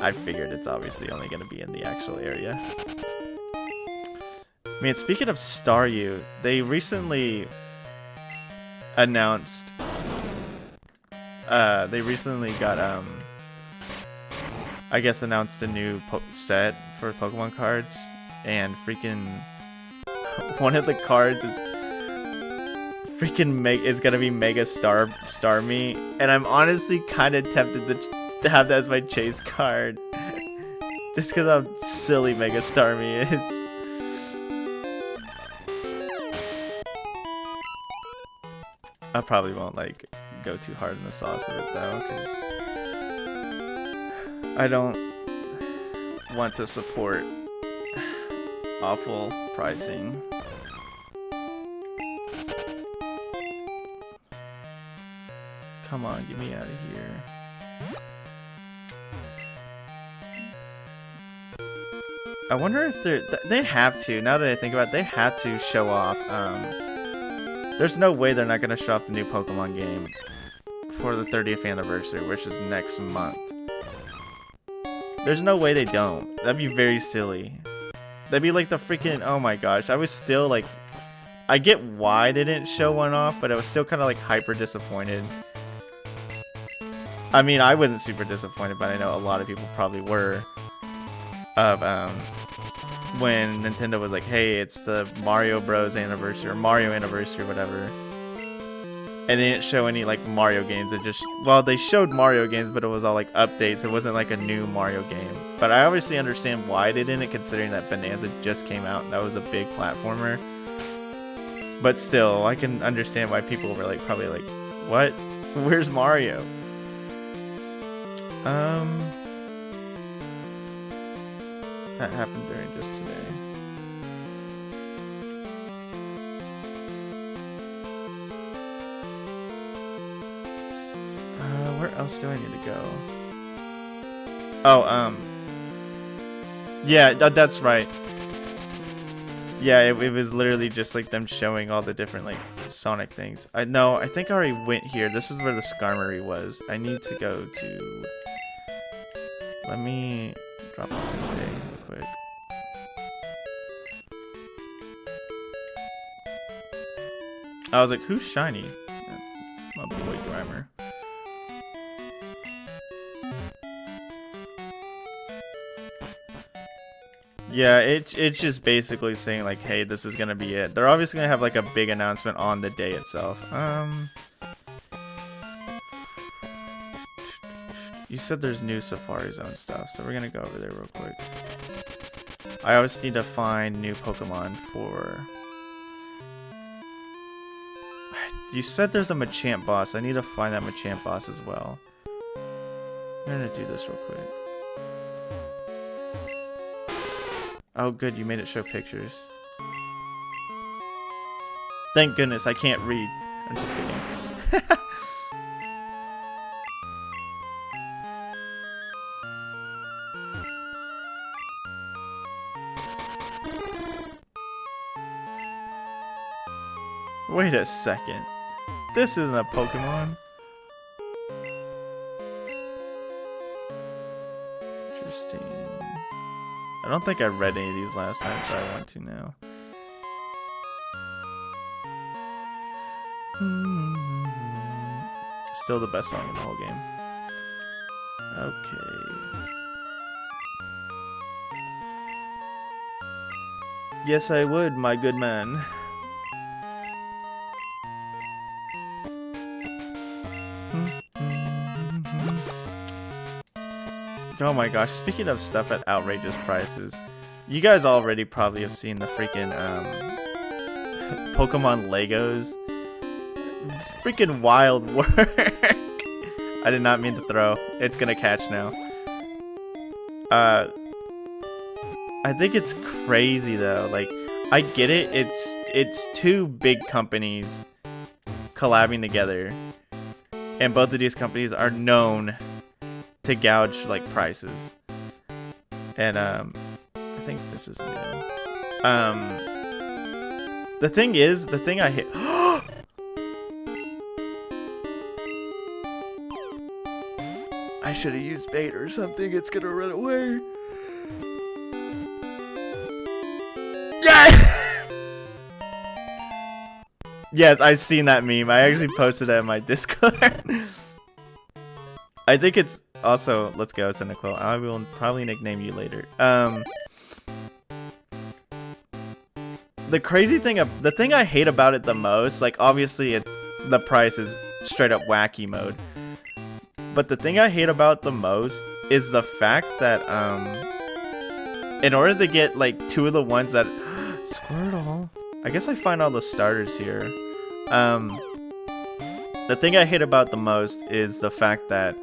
I figured it's obviously only going to be in the actual area. Man, speaking of Staryu, they recently announced... they recently got, I guess announced a new set for Pokemon cards. And freaking... one of the cards is... freaking is gonna be Mega Starmie, and I'm honestly kind of tempted to have that as my chase card, just because how silly Mega Starmie is. I probably won't like go too hard in the sauce of it though, because I don't want to support awful pricing. Come on, get me out of here. I wonder if they have to, now that I think about it, they have to show off. There's no way they're not going to show off the new Pokemon game for the 30th anniversary, which is next month. There's no way they don't. That'd be very silly. That'd be like the freaking, oh my gosh, I was still like, I get why they didn't show one off, but I was still kind of like hyper disappointed. I mean, I wasn't super disappointed, but I know a lot of people probably were. Of when Nintendo was like, "Hey, it's the Mario Bros. Anniversary or Mario Anniversary, or whatever," and they didn't show any like Mario games. It just, well, they showed Mario games, but it was all like updates. It wasn't like a new Mario game. But I obviously understand why they didn't, considering that Bonanza just came out and that was a big platformer. But still, I can understand why people were like, probably like, "What? Where's Mario?" That happened during just today. Where else do I need to go? Oh, yeah, that's right. Yeah, it was literally just like them showing all the different like Sonic things. I think I already went here. This is where the Skarmory was. I need to go to... Let me drop off today real quick. I was like, who's shiny? My boy Grimer. Yeah, it's just basically saying like, hey, this is gonna be it. They're obviously gonna have like a big announcement on the day itself. You said there's new Safari Zone stuff, so we're gonna go over there real quick. I always need to find new Pokemon for... You said there's a Machamp boss. I need to find that Machamp boss as well. I'm gonna do this real quick. Oh, good. You made it show pictures. Thank goodness I can't read. I'm just kidding. Wait a second. This isn't a Pokemon. Interesting. I don't think I read any of these last time, so I want to now. Still the best song in the whole game. Okay. Yes, I would, my good man. Oh my gosh, speaking of stuff at outrageous prices, you guys already probably have seen the freaking Pokemon Legos. It's freaking wild work. I did not mean to throw. It's gonna catch now. I think it's crazy though. Like, I get it. It's two big companies collabing together, and both of these companies are known to gouge like prices. And I think this is new. The thing I hate. I should have used bait or something. It's gonna run away. Yeah. Yes, I've seen that meme. I actually posted it in my Discord. I think it's also, let's go, Cynical. I will probably nickname you later. The crazy thing, the thing I hate about it the most, like obviously the price is straight up wacky mode. But the thing I hate about the most is the fact that in order to get like two of the ones that Squirtle. I guess I find all the starters here. The thing I hate about the most is the fact that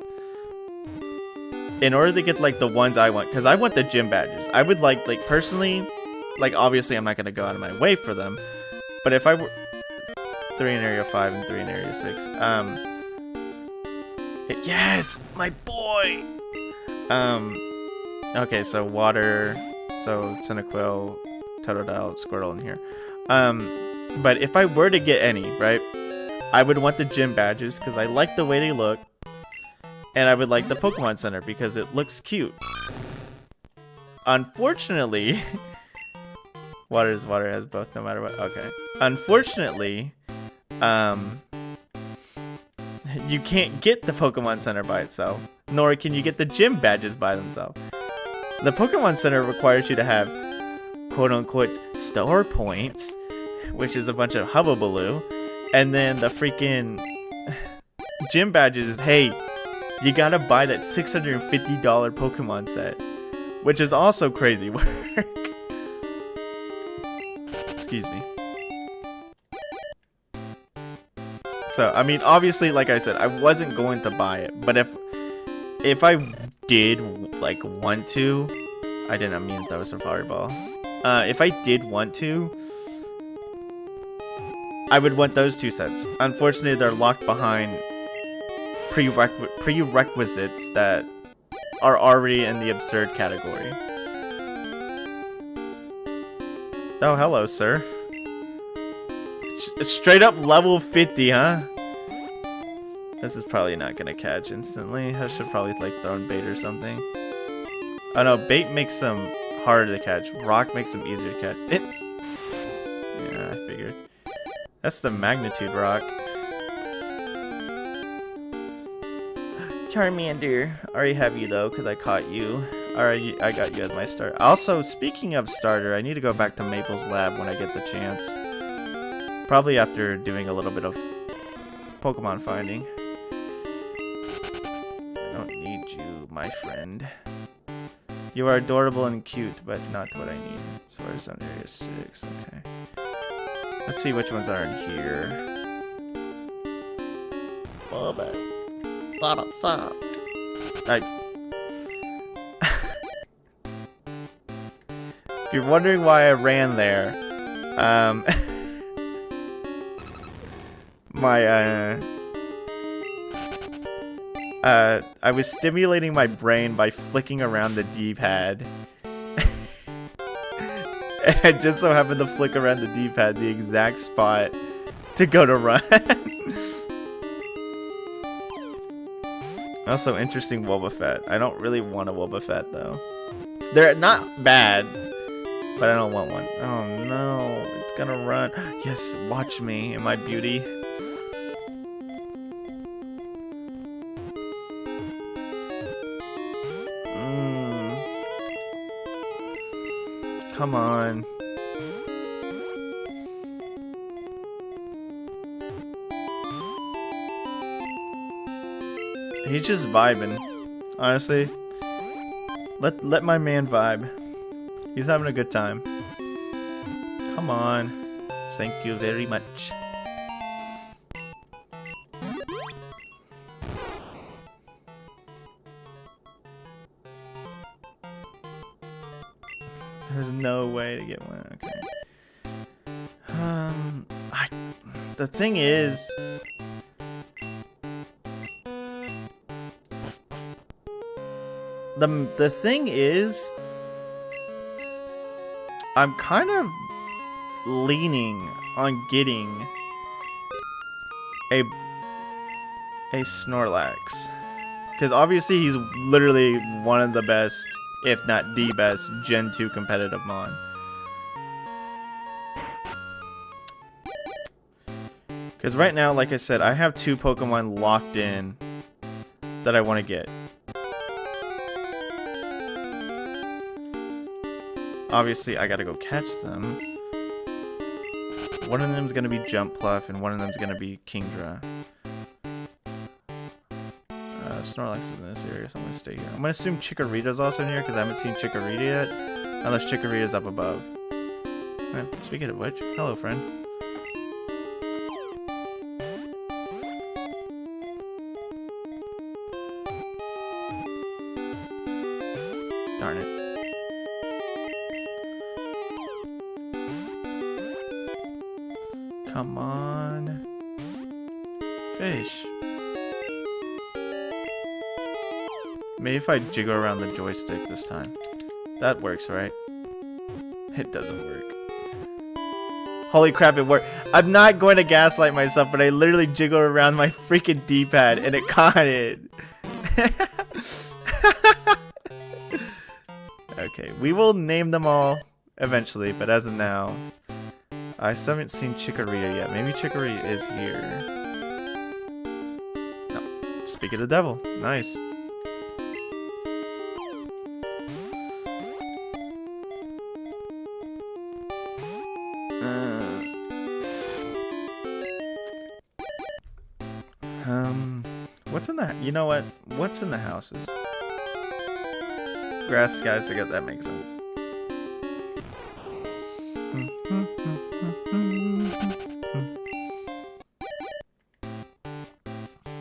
in order to get like the ones I want, because I want the gym badges. I would like personally, like obviously I'm not gonna go out of my way for them, but if I were 3 in area 5 and 3 in area 6, yes, my boy. Okay, so water, so Cyndaquil, Totodile, Squirtle in here. But if I were to get any, right, I would want the gym badges because I like the way they look. And I would like the Pokemon Center because it looks cute. Unfortunately, water has both no matter what. Okay. Unfortunately, you can't get the Pokemon Center by itself, nor can you get the gym badges by themselves. The Pokemon Center requires you to have quote-unquote star points, which is a bunch of hubbubaloo, and then the freaking gym badges is, hey, you gotta buy that $650 Pokemon set, which is also crazy work. Excuse me. So, I mean, obviously, like I said, I wasn't going to buy it, but if I did, like, want to, I didn't mean to throw some fireball. If I did want to, I would want those two sets. Unfortunately, they're locked behind prerequisites that are already in the absurd category. Oh, hello, sir. Straight up level 50, huh? This is probably not gonna catch instantly. I should probably like throw in bait or something. Oh no, bait makes them harder to catch. Rock makes them easier to catch. Yeah, I figured. That's the magnitude rock. Charmander. I already have you though, because I caught you. Alright, I got you as my starter. Also, speaking of starter, I need to go back to Maple's lab when I get the chance. Probably after doing a little bit of Pokemon finding. I don't need you, my friend. You are adorable and cute, but not what I need. As far as under area 6, okay. Let's see which ones are in here. If you're wondering why I ran there, I was stimulating my brain by flicking around the D-pad. And I just so happened to flick around the D-pad the exact spot to go to run. Also, interesting Wobbuffet. I don't really want a Wobbuffet though. They're not bad, but I don't want one. Oh no, it's gonna run. Yes, watch me in my beauty. Come on. He's just vibing, honestly. Let my man vibe. He's having a good time. Come on. Thank you very much. There's no way to get one. Okay. The thing is, the thing is, I'm kind of leaning on getting a Snorlax, because obviously he's literally one of the best, if not the best, Gen 2 competitive Mon. Because right now, like I said, I have 2 Pokemon locked in that I want to get. Obviously, I gotta go catch them. One of them's gonna be Jumpluff, and one of them's gonna be Kingdra. Snorlax is in this area, so I'm gonna stay here. I'm gonna assume Chikorita's also in here, because I haven't seen Chikorita yet. Unless Chikorita's up above. Speaking of which, hello, friend. Darn it. Come on. Fish. Maybe if I jiggle around the joystick this time. That works, right? It doesn't work. Holy crap, it worked. I'm not going to gaslight myself, but I literally jiggled around my freaking D-pad and it caught it. Okay, we will name them all eventually, but as of now, I still haven't seen Chikorita yet. Maybe Chikorita is here. No. Speak of the devil. Nice. What's in the... You know what? What's in the houses? Grass guys, I guess that makes sense.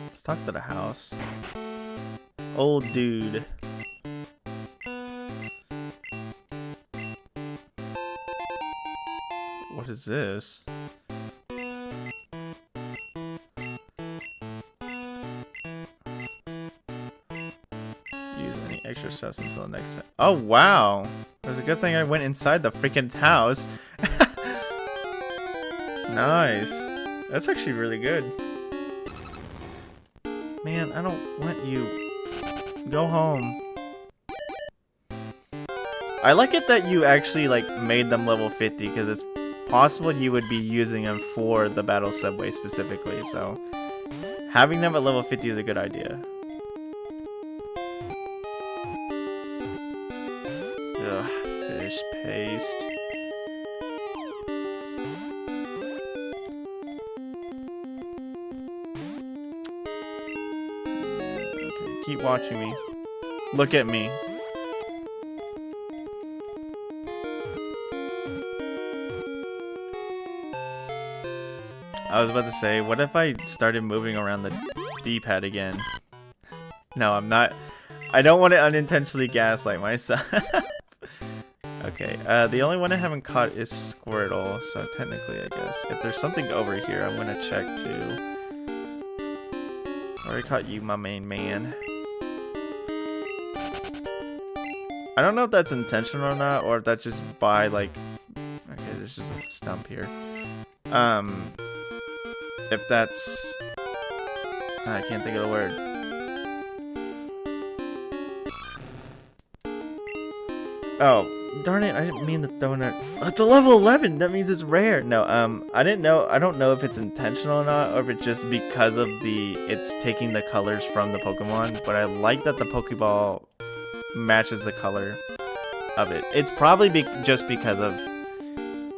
Let's talk to the house. Old dude. What is this? Extra steps until the next time. Oh wow! It was a good thing I went inside the freaking house. Nice. That's actually really good. Man, I don't want you. Go home. I like it that you actually like made them level 50 because it's possible you would be using them for the battle subway specifically. So having them at level 50 is a good idea. Fish paste. Okay, keep watching me. Look at me. I was about to say, what if I started moving around the D-pad again. No, I'm not. I don't want to unintentionally gaslight myself. Okay, the only one I haven't caught is Squirtle, so technically, I guess. If there's something over here, I'm gonna check too. Already caught you, my main man. I don't know if that's intentional or not, or if that's just by, like... Okay, there's just a stump here. If that's... I can't think of the word. Oh, darn it, I didn't mean to throw in it. It's a level 11, that means it's rare. No, I don't know if it's intentional or not, or if it's just because of it's taking the colors from the Pokemon, but I like that the Pokeball matches the color of it. It's probably just because of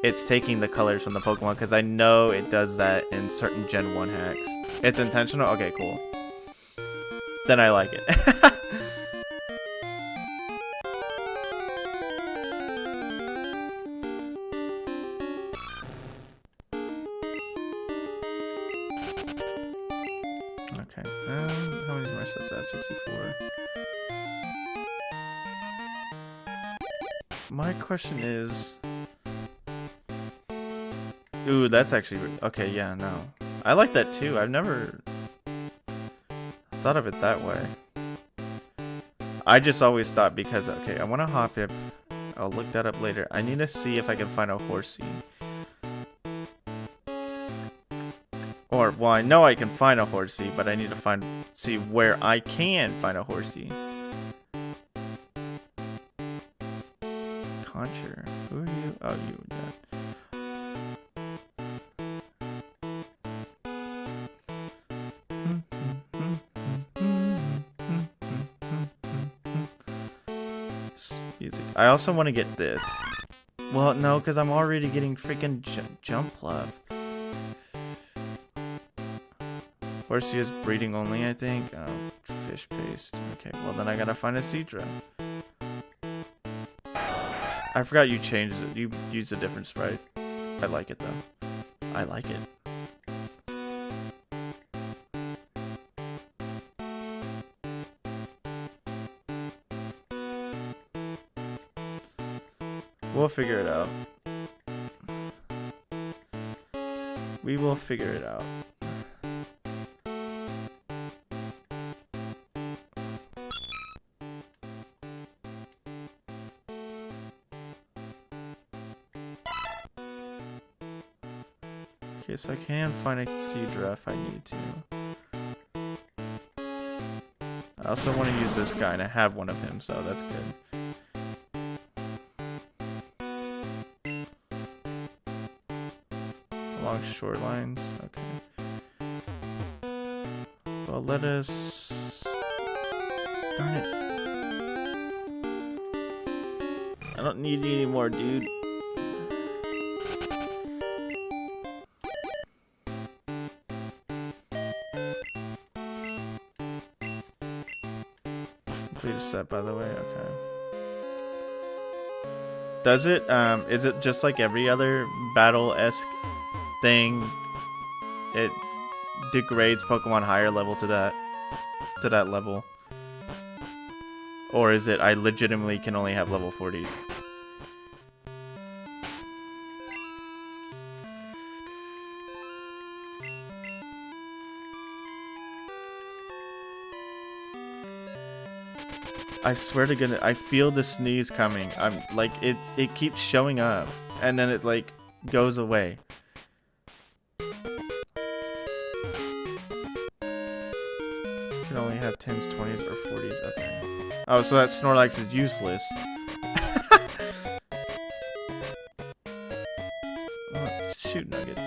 it's taking the colors from the Pokemon, because I know it does that in certain Gen 1 hacks. It's intentional? Okay, cool. Then I like it. Okay, how many more steps do I have? 64. My question is... Ooh, that's actually... Okay, yeah, no. I like that too. I've never thought of it that way. I just always thought because... Okay, I want a Hoppip. I'll look that up later. I need to see if I can find a Horsey. Or, well, I know I can find a Horsey, but I need to see where I can find a Horsey. Concher. Who are you? Oh, you. Music. I also want to get this. Well, no, because I'm already getting freaking jump love. Horsey is breeding only, I think. Oh, fish paste. Okay, well then I gotta find a Seadra. I forgot you changed it. You used a different sprite. I like it though. I like it. We'll figure it out. We will figure it out. Okay, so I can find a Seadra if I need to. I also want to use this guy, and I have one of him, so that's good. Along shorelines, okay. Well, let us... Darn it. I don't need you anymore, dude. Complete a set, by the way, okay. Does it, is it just like every other battle-esque thing? It degrades Pokemon higher level to that level? Or is it I legitimately can only have level 40s? I swear to goodness, I feel the sneeze coming. I'm like, it keeps showing up, and then it like goes away. You can only have 10s, 20s, or 40s. Okay. Oh, so that Snorlax is useless. Oh, shoot, Nugget.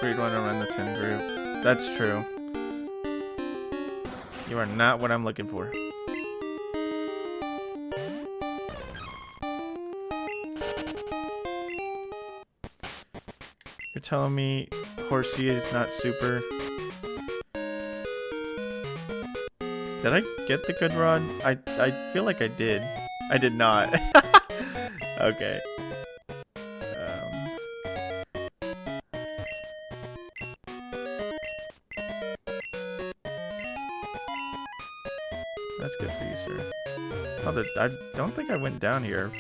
Breed one to run the 10 group. That's true. You are not what I'm looking for. You're telling me Horsey is not super? Did I get the good rod? I feel like I did. I did not. Okay. That's good for you, sir. Oh, I don't think I went down here.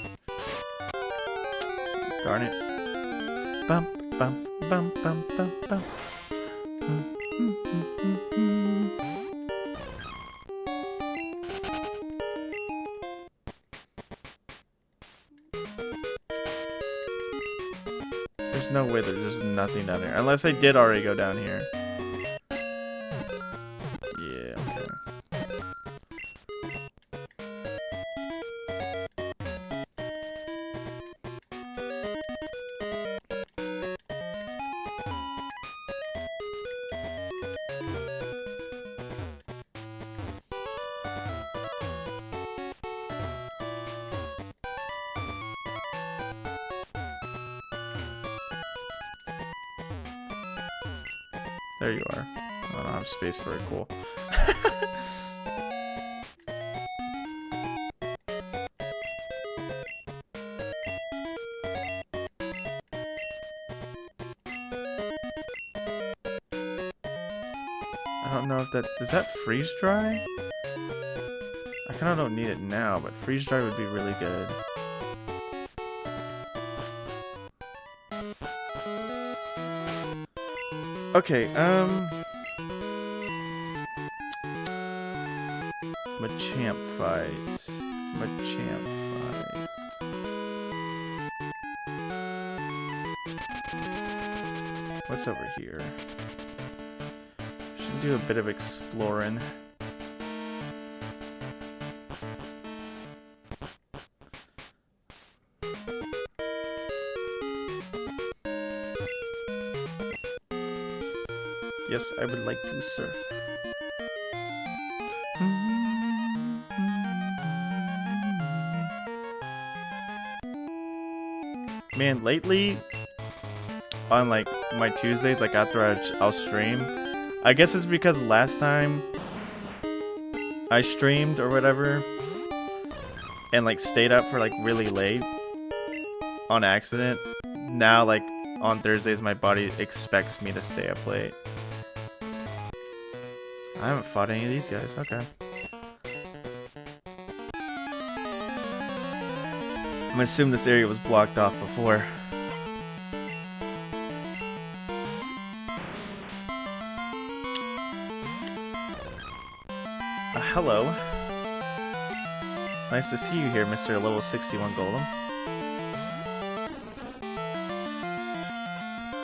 Darn it. Bum, bum, bum, bum, bum, bum. There's no way there's just nothing down here. Unless I did already go down here. Yeah, okay. There you are. I don't have space for it. Cool. I don't know if that... Does that freeze dry? I kind of don't need it now, but freeze dry would be really good. Okay, Machamp fight. Machamp fight. What's over here? Should do a bit of exploring. Yes, I would like to surf. Man, lately, on like my Tuesdays, like after I'll stream, I guess it's because last time I streamed or whatever, and like stayed up for like really late on accident. Now, like on Thursdays, my body expects me to stay up late. I haven't fought any of these guys. Okay. I'm gonna assume this area was blocked off before. Hello. Nice to see you here, Mr. Level 61 Golem.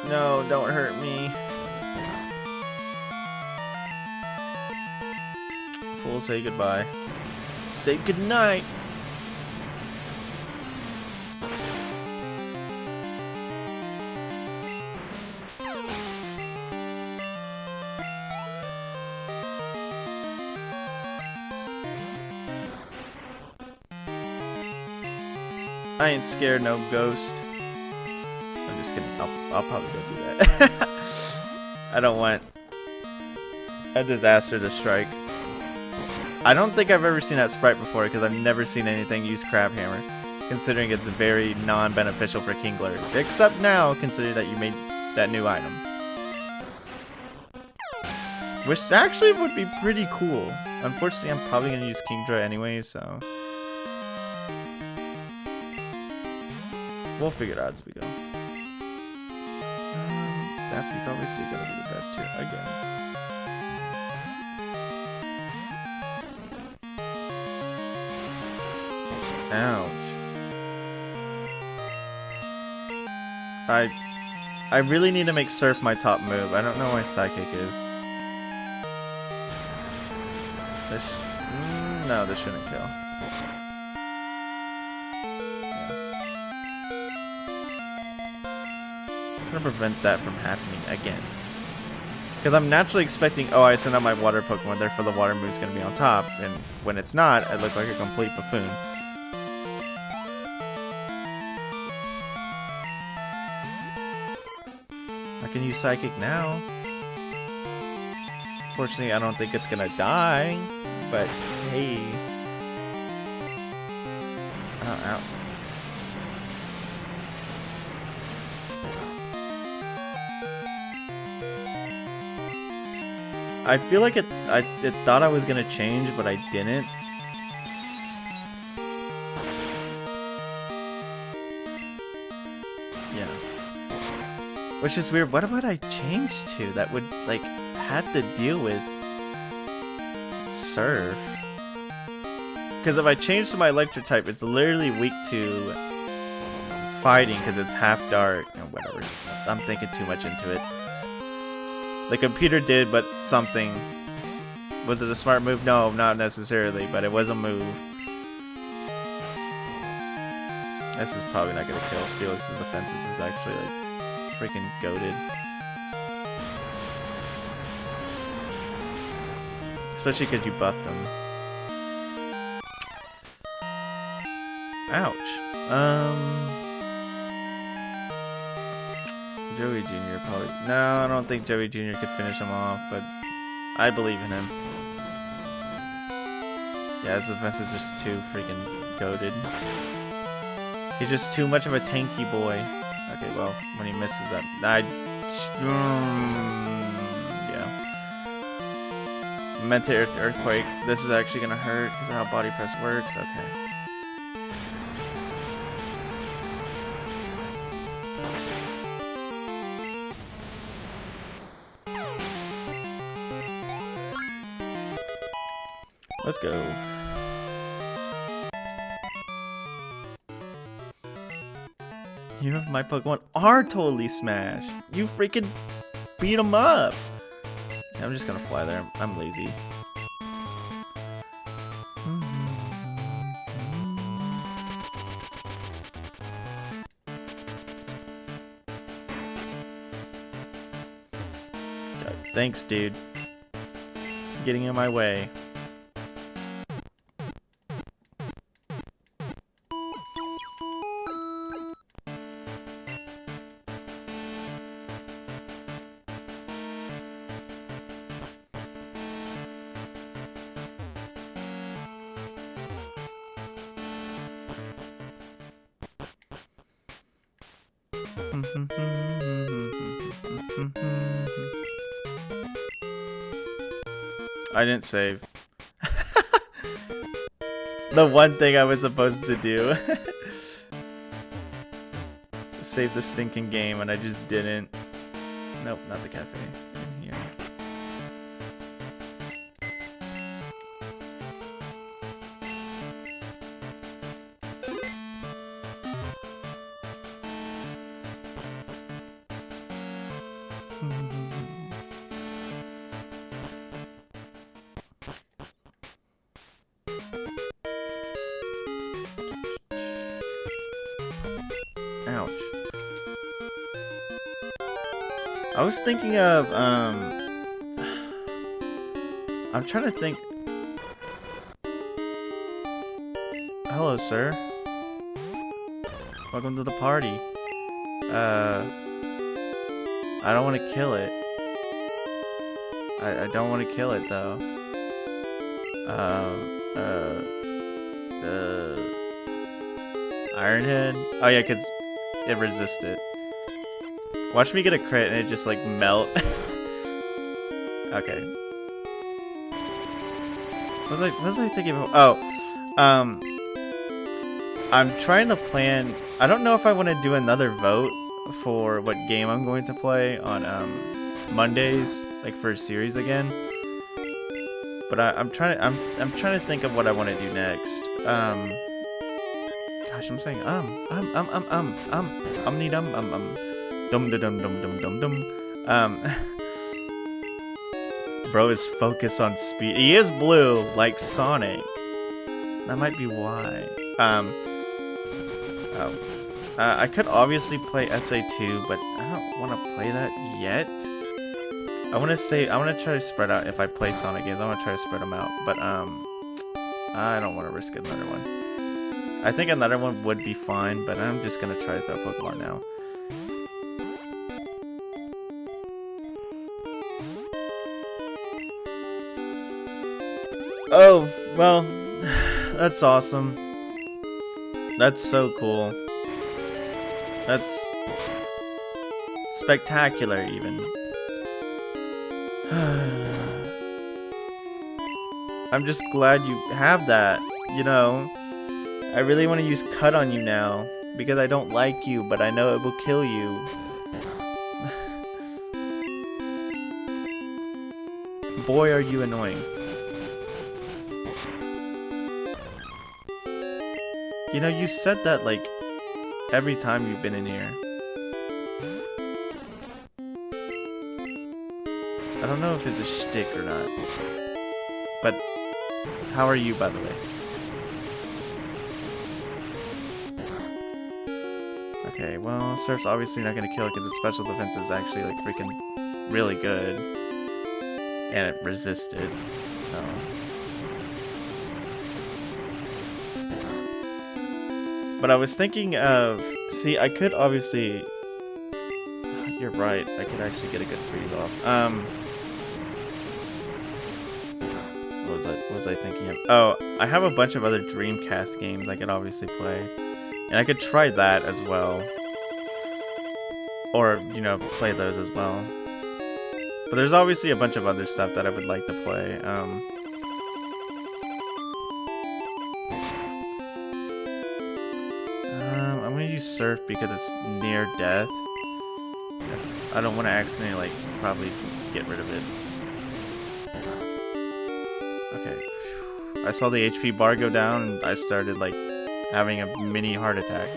No, don't hurt me. Fool, say goodbye. Say goodnight. I ain't scared no ghost. I'm just kidding. I'll probably go do that. I don't want a disaster to strike. I don't think I've ever seen that sprite before because I've never seen anything use Crab Hammer, considering it's very non-beneficial for Kingler. Except now, considering that you made that new item. Which actually would be pretty cool. Unfortunately, I'm probably going to use Kingdra anyway, so... We'll figure it out as we go. Daffy's obviously going to be the best here, again. Ouch. I really need to make Surf my top move. I don't know why Psychic is. No, this shouldn't kill. I'm gonna prevent that from happening again. Because I'm naturally expecting, oh, I sent out my water Pokemon, therefore the water move's gonna be on top, and when it's not, I look like a complete buffoon. I can use Psychic now. Fortunately, I don't think it's gonna die, but hey. Ow, ow. I feel like it thought I was gonna change, but I didn't. Yeah. Which is weird. What would I change to that would, like, had to deal with Surf? Because if I change to my electric type, it's literally weak to fighting because it's half dark. Oh, whatever. I'm thinking too much into it. The computer did, but something. Was it a smart move? No, not necessarily, but it was a move. This is probably not going to kill. Steelix's defenses is actually, like, freaking goated. Especially because you buffed them. Ouch. Joey Jr. probably... No, I don't think Joey Jr. could finish him off, but I believe in him. Yeah, his defense is just too freaking goated. He's just too much of a tanky boy. Okay, well, when he misses that... yeah. Menta Earthquake. This is actually gonna hurt because of how body press works. Okay. Let's go. You know, my Pokemon are totally smashed. You freaking beat them up. I'm just gonna fly there. I'm lazy. God, thanks, dude. Getting in my way. I didn't save. The one thing I was supposed to do. Save the stinking game, and I just didn't. Nope, not the cafe. In here. Ouch. I was thinking of, I'm trying to think. Hello, sir. Welcome to the party. I don't want to kill it. I don't want to kill it, though. Ironhead? Oh, yeah, because it resists it. Watch me get a crit and it just, like, melt. Okay. What was I thinking about? Oh, I'm trying to plan... I don't know if I want to do another vote for what game I'm going to play on, Mondays, like, for a series again. But I'm trying to think of what I want to do next. Gosh, I'm saying Bro is focused on speed. He is blue, like Sonic. That might be why. I could obviously play SA2, but I don't want to play that yet. I want to try to spread out. If I play Sonic games, I want to try to spread them out. But I don't want to risk another one. I think another one would be fine, but I'm just gonna try to throw Pokemon now. Oh, well, that's awesome. That's so cool. That's spectacular, even. I'm just glad you have that, you know. I really want to use cut on you now, because I don't like you, but I know it will kill you. Boy, are you annoying. You know, you said that, like, every time you've been in here. I don't know if it's a shtick or not. But, how are you, by the way? Okay, well, Surf's obviously not gonna kill it because its special defense is actually, like, freaking really good. And it resisted, so... But I was thinking of... See, I could obviously... You're right, I could actually get a good freeze off. What was I thinking of? Oh, I have a bunch of other Dreamcast games I could obviously play. And I could try that as well. Or, you know, play those as well. But there's obviously a bunch of other stuff that I would like to play. I'm gonna use Surf because it's near death. I don't want to accidentally, like, probably get rid of it. Okay. I saw the HP bar go down and I started, like, having a mini heart attack.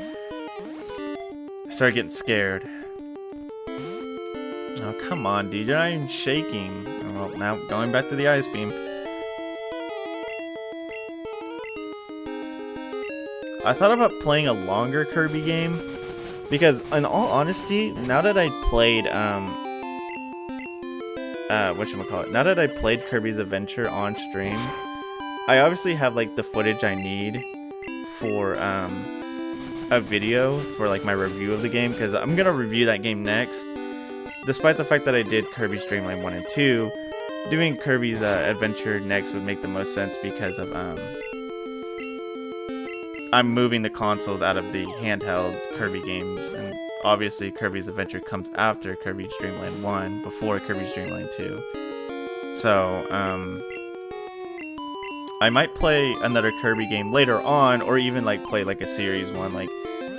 I started getting scared. Oh, come on, dude. You're not even shaking. Oh, well, now, going back to the ice beam. I thought about playing a longer Kirby game. Because, in all honesty, now that I played, whatchamacallit? Now that I played Kirby's Adventure on stream, I obviously have, like, the footage I need for, a video for, like, my review of the game. Because I'm gonna review that game next. Despite the fact that I did Kirby's Dream Land 1 and 2, doing Kirby's Adventure next would make the most sense because of, I'm moving the consoles out of the handheld Kirby games, and obviously Kirby's Adventure comes after Kirby's Dream Land 1, before Kirby's Dream Land 2. So, I might play another Kirby game later on, or even, like, play, like, a series one, like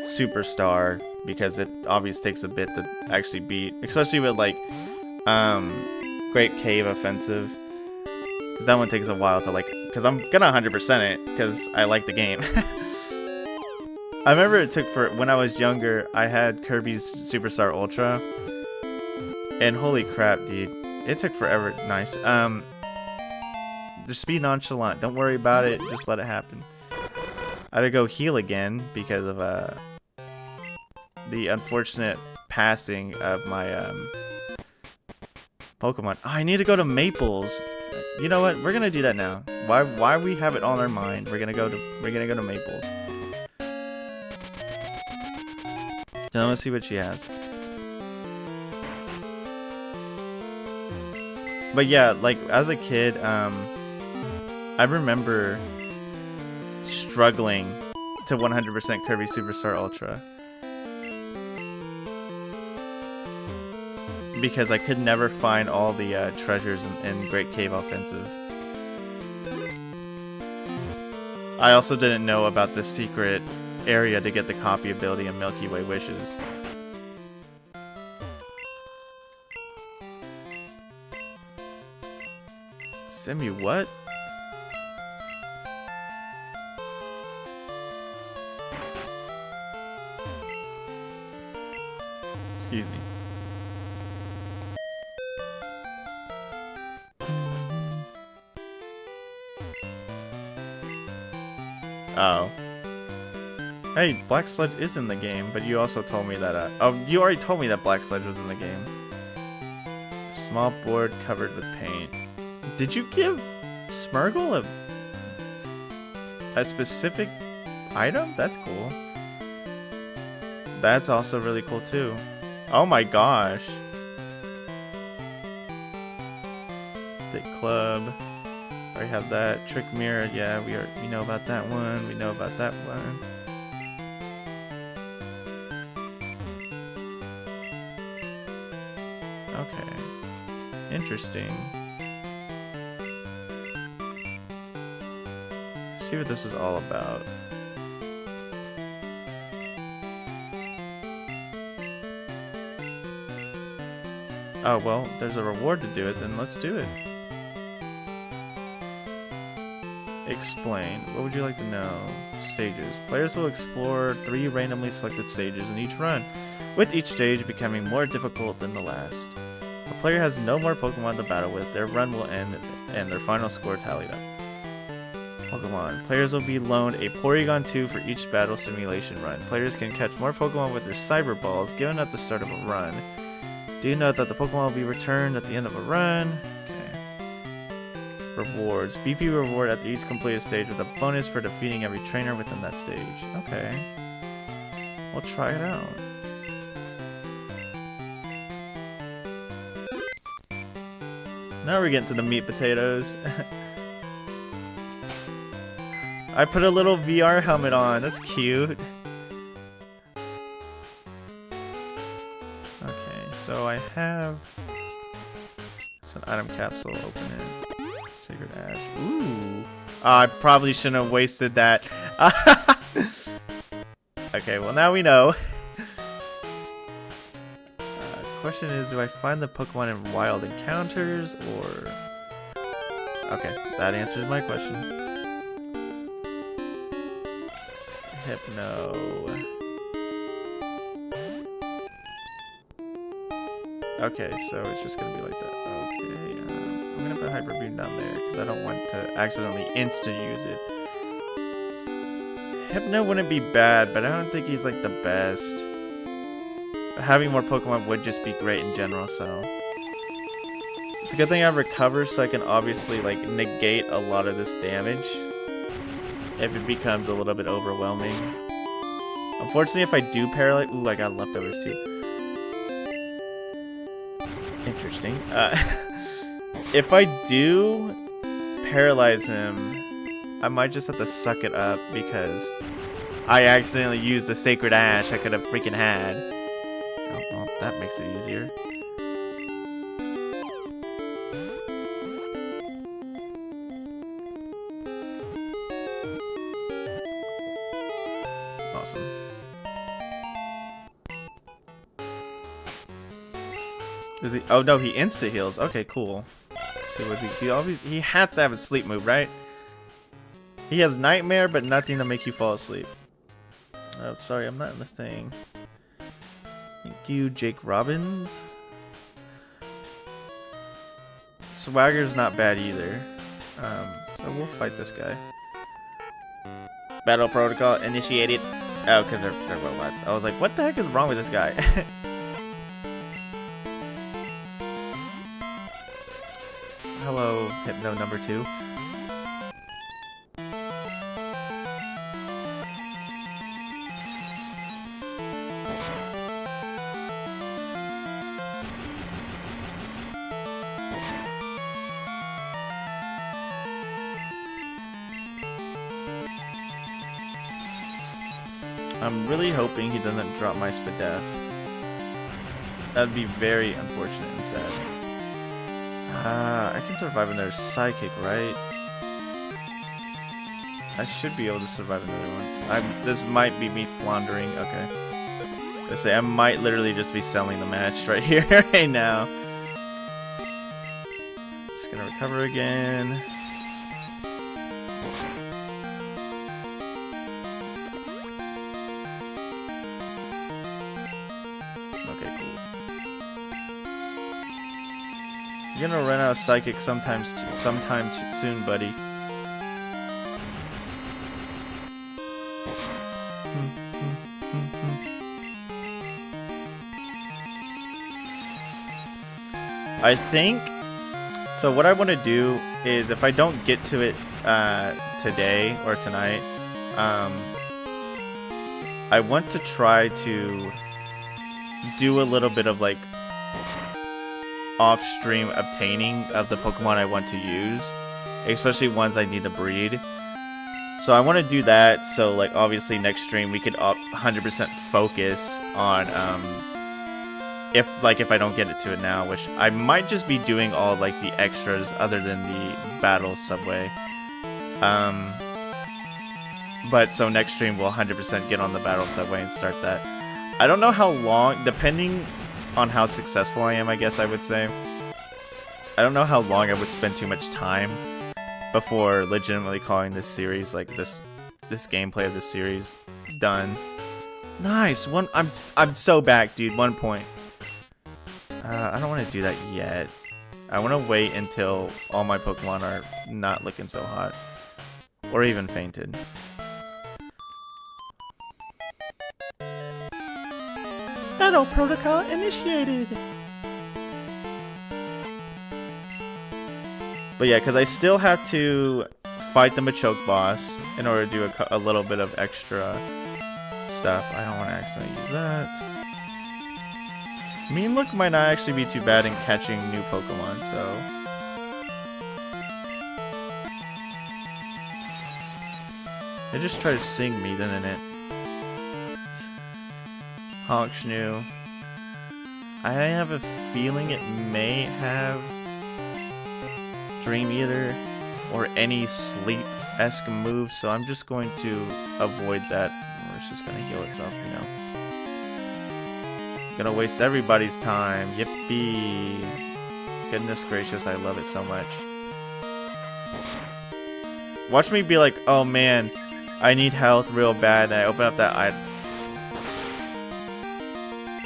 Superstar, because it obviously takes a bit to actually beat, especially with, like, Great Cave Offensive, because that one takes a while to, like, because I'm gonna 100% it, because I like the game. I remember it took for, when I was younger, I had Kirby's Superstar Ultra, and holy crap, dude, it took forever. Nice. Just be nonchalant, don't worry about it, just let it happen. I had to go heal again because of, the unfortunate passing of my, Pokemon. Oh, I need to go to Maples. You know what? We're gonna do that now. Why we have it on our mind? We're gonna go to Maples. Now let's see what she has. But yeah, like as a kid, I remember struggling to 100% Kirby Superstar Ultra. Because I could never find all the treasures in Great Cave Offensive. I also didn't know about the secret area to get the copy ability in Milky Way Wishes. Simi, what? Excuse me. Oh. Hey, Black Sludge is in the game, but you also told me that, oh, you already told me that Black Sludge was in the game. Small board covered with paint. Did you give Smeargle a specific item? That's cool. That's also really cool too. Oh my gosh. Thick club. I have that. Trick Mirror, yeah, we know about that one. We know about that one. Okay. Interesting. Let's see what this is all about. Oh, well, there's a reward to do it, then let's do it. Explain. What would you like to know? Stages. Players will explore 3 randomly selected stages in each run, with each stage becoming more difficult than the last. A player has no more Pokemon to battle with, their run will end and their final score tallied up. Pokemon. Players will be loaned a Porygon 2 for each battle simulation run. Players can catch more Pokemon with their Cyber Balls given at the start of a run. Do you note that the Pokemon will be returned at the end of a run? Okay. Rewards. BP reward after each completed stage with a bonus for defeating every trainer within that stage. Okay. We'll try it out. Now we're getting to the meat potatoes. I put a little VR helmet on. That's cute. So I have... It's an item capsule, open it. Sacred Ash. Ooh. I probably shouldn't have wasted that. Okay, well now we know. Question is, do I find the Pokemon in wild encounters, or... Okay, that answers my question. Hypno... Okay, so it's just gonna be like that. Okay, I'm gonna put Hyper Beam down there because I don't want to accidentally insta-use it. Hypno wouldn't be bad, but I don't think he's like the best. Having more Pokemon would just be great in general, so... It's a good thing I have Recover, so I can obviously like negate a lot of this damage if it becomes a little bit overwhelming. Unfortunately, if I do Paralyze... Ooh, I got leftovers too. Interesting. If I do paralyze him, I might just have to suck it up because I accidentally used the Sacred Ash I could have freaking had. Oh, well, that makes it easier. Awesome. Is he? Oh no, he insta heals. Okay, cool. So was he has to have a sleep move, right? He has Nightmare, but nothing to make you fall asleep. Oh, sorry, I'm not in the thing. Thank you, Jake Robbins. Swagger's not bad either. So we'll fight this guy. Battle protocol initiated. Oh, because they're robots. I was like, what the heck is wrong with this guy? Hello, Hypno number 2. I'm really hoping he doesn't drop my Spadef. That'd be very unfortunate and sad. I can survive another Psychic, right? I should be able to survive another one. This might be me floundering. Okay. I say I might literally just be selling the match right here, right now. Just gonna recover again. You're gonna run out of Psychic sometime soon, buddy. I think so. What I want to do is, if I don't get to it today or tonight, I want to try to do a little bit of like off-stream obtaining of the Pokemon I want to use, especially ones I need to breed. So I want to do that. So like obviously next stream we could 100% focus on if I don't get it to it now, which I might just be doing all like the extras other than the battle subway. But so next stream we'll 100% get on the battle subway and start that. I don't know how long, depending on how successful I am, I guess I would say. I don't know how long I would spend too much time before legitimately calling this series, like this gameplay of this series, done. Nice! I'm so back, dude. 1 point. I don't want to do that yet. I want to wait until all my Pokemon are not looking so hot. Or even fainted. Battle protocol initiated! But yeah, because I still have to fight the Machoke boss in order to do a little bit of extra stuff. I don't want to accidentally use that. Mean Look might not actually be too bad in catching new Pokemon, so... It just tried to sing me, didn't it? Honkshnoo. I have a feeling it may have Dream Eater or any sleep-esque move, so I'm just going to avoid that. Or it's just gonna heal itself, you know. Gonna waste everybody's time. Yippee! Goodness gracious, I love it so much. Watch me be like, oh man, I need health real bad, and I open up that item.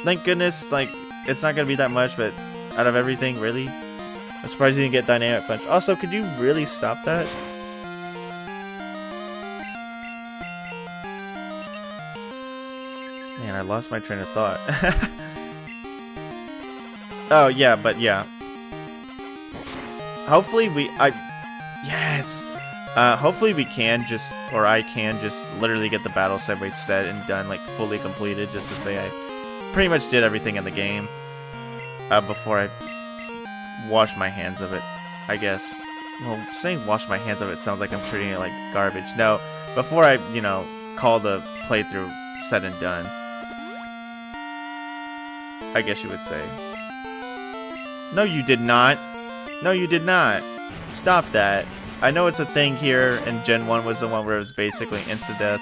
Thank goodness, like, it's not gonna be that much, but out of everything, really? I'm surprised you didn't get Dynamic Punch. Also, could you really stop that? Man, I lost my train of thought. Oh, yeah, but yeah. Hopefully yes! Hopefully we can just, or I can just literally get the battle subway set and done, like, fully completed, just to say I pretty much did everything in the game before I wash my hands of it, I guess. Well, saying wash my hands of it sounds like I'm treating it like garbage. No, before I, you know, call the playthrough said and done, I guess you would say. No, you did not. No, you did not. Stop that. I know it's a thing here, and Gen 1 was the one where it was basically insta-death.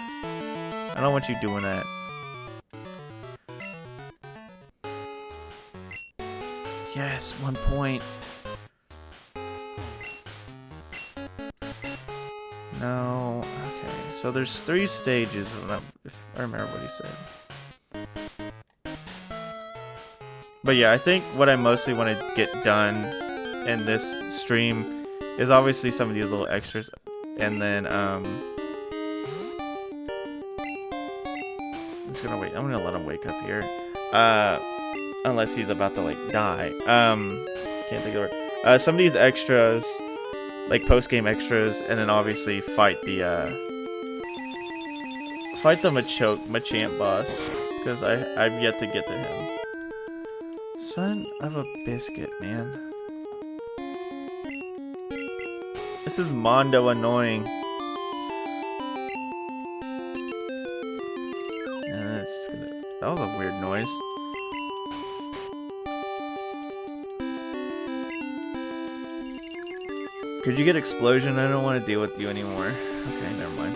I don't want you doing that. Yes, 1 point. No, okay. So there's 3 stages, if I remember what he said. But yeah, I think what I mostly want to get done in this stream is obviously some of these little extras, and then I'm just gonna wait. I'm gonna let him wake up here, unless he's about to like die. Can't think of it. Some of these extras, like post-game extras, and then obviously fight the Machamp boss, because I've yet to get to him. Son of a biscuit, man. This is Mondo annoying. It's just gonna... That was a weird noise. Could you get explosion? I don't want to deal with you anymore. Okay, never mind.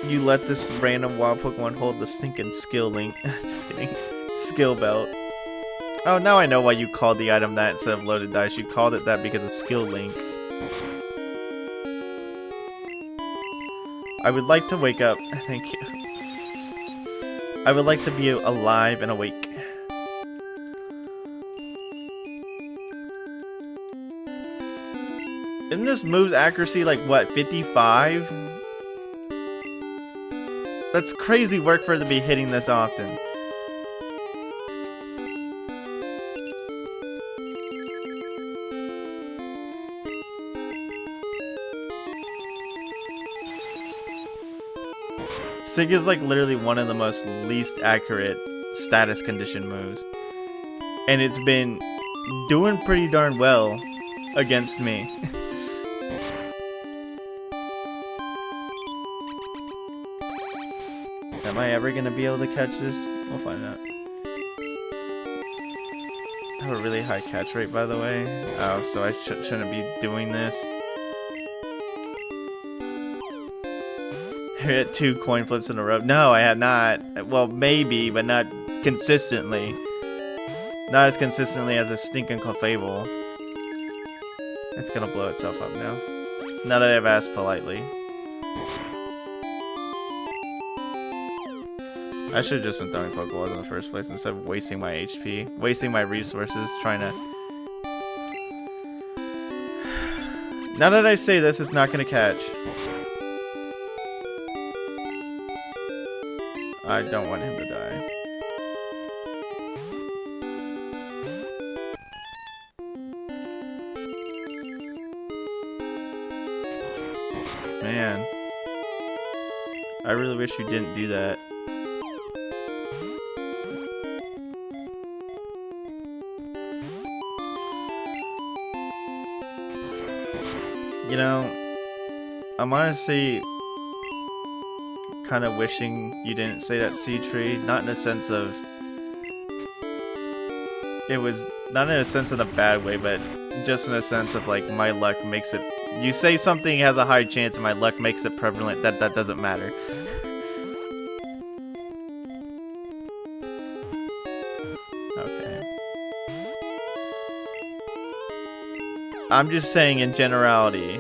You let this random wild Pokemon hold the stinking skill link. Just kidding. Skill belt. Oh, now I know why you called the item that instead of loaded dice. You called it that because of skill link. I would like to wake up. Thank you. I would like to be alive and awake. Isn't this move's accuracy like, what, 55? That's crazy work for it to be hitting this often. Sig is like literally one of the most least accurate status condition moves. And it's been doing pretty darn well against me. Am I ever gonna be able to catch this? We'll find out. I have a really high catch rate, by the way. Oh, so I shouldn't be doing this. I hit 2 coin flips in a row. No, I have not. Well, maybe, but not consistently. Not as consistently as a stinking Clefable. It's gonna blow itself up now. Now that I've asked politely. I should have just been throwing Pokeballs in the first place instead of wasting my HP. Wasting my resources trying to... Now that I say this, it's not gonna catch. I don't want him to die. Man. I really wish you didn't do that. You know, I'm honestly kind of wishing you didn't say that C-Tree, not in a sense of... It was not in a sense in a bad way, but just in a sense of like my luck makes it... You say something has a high chance and my luck makes it prevalent, that doesn't matter. Okay. I'm just saying in generality.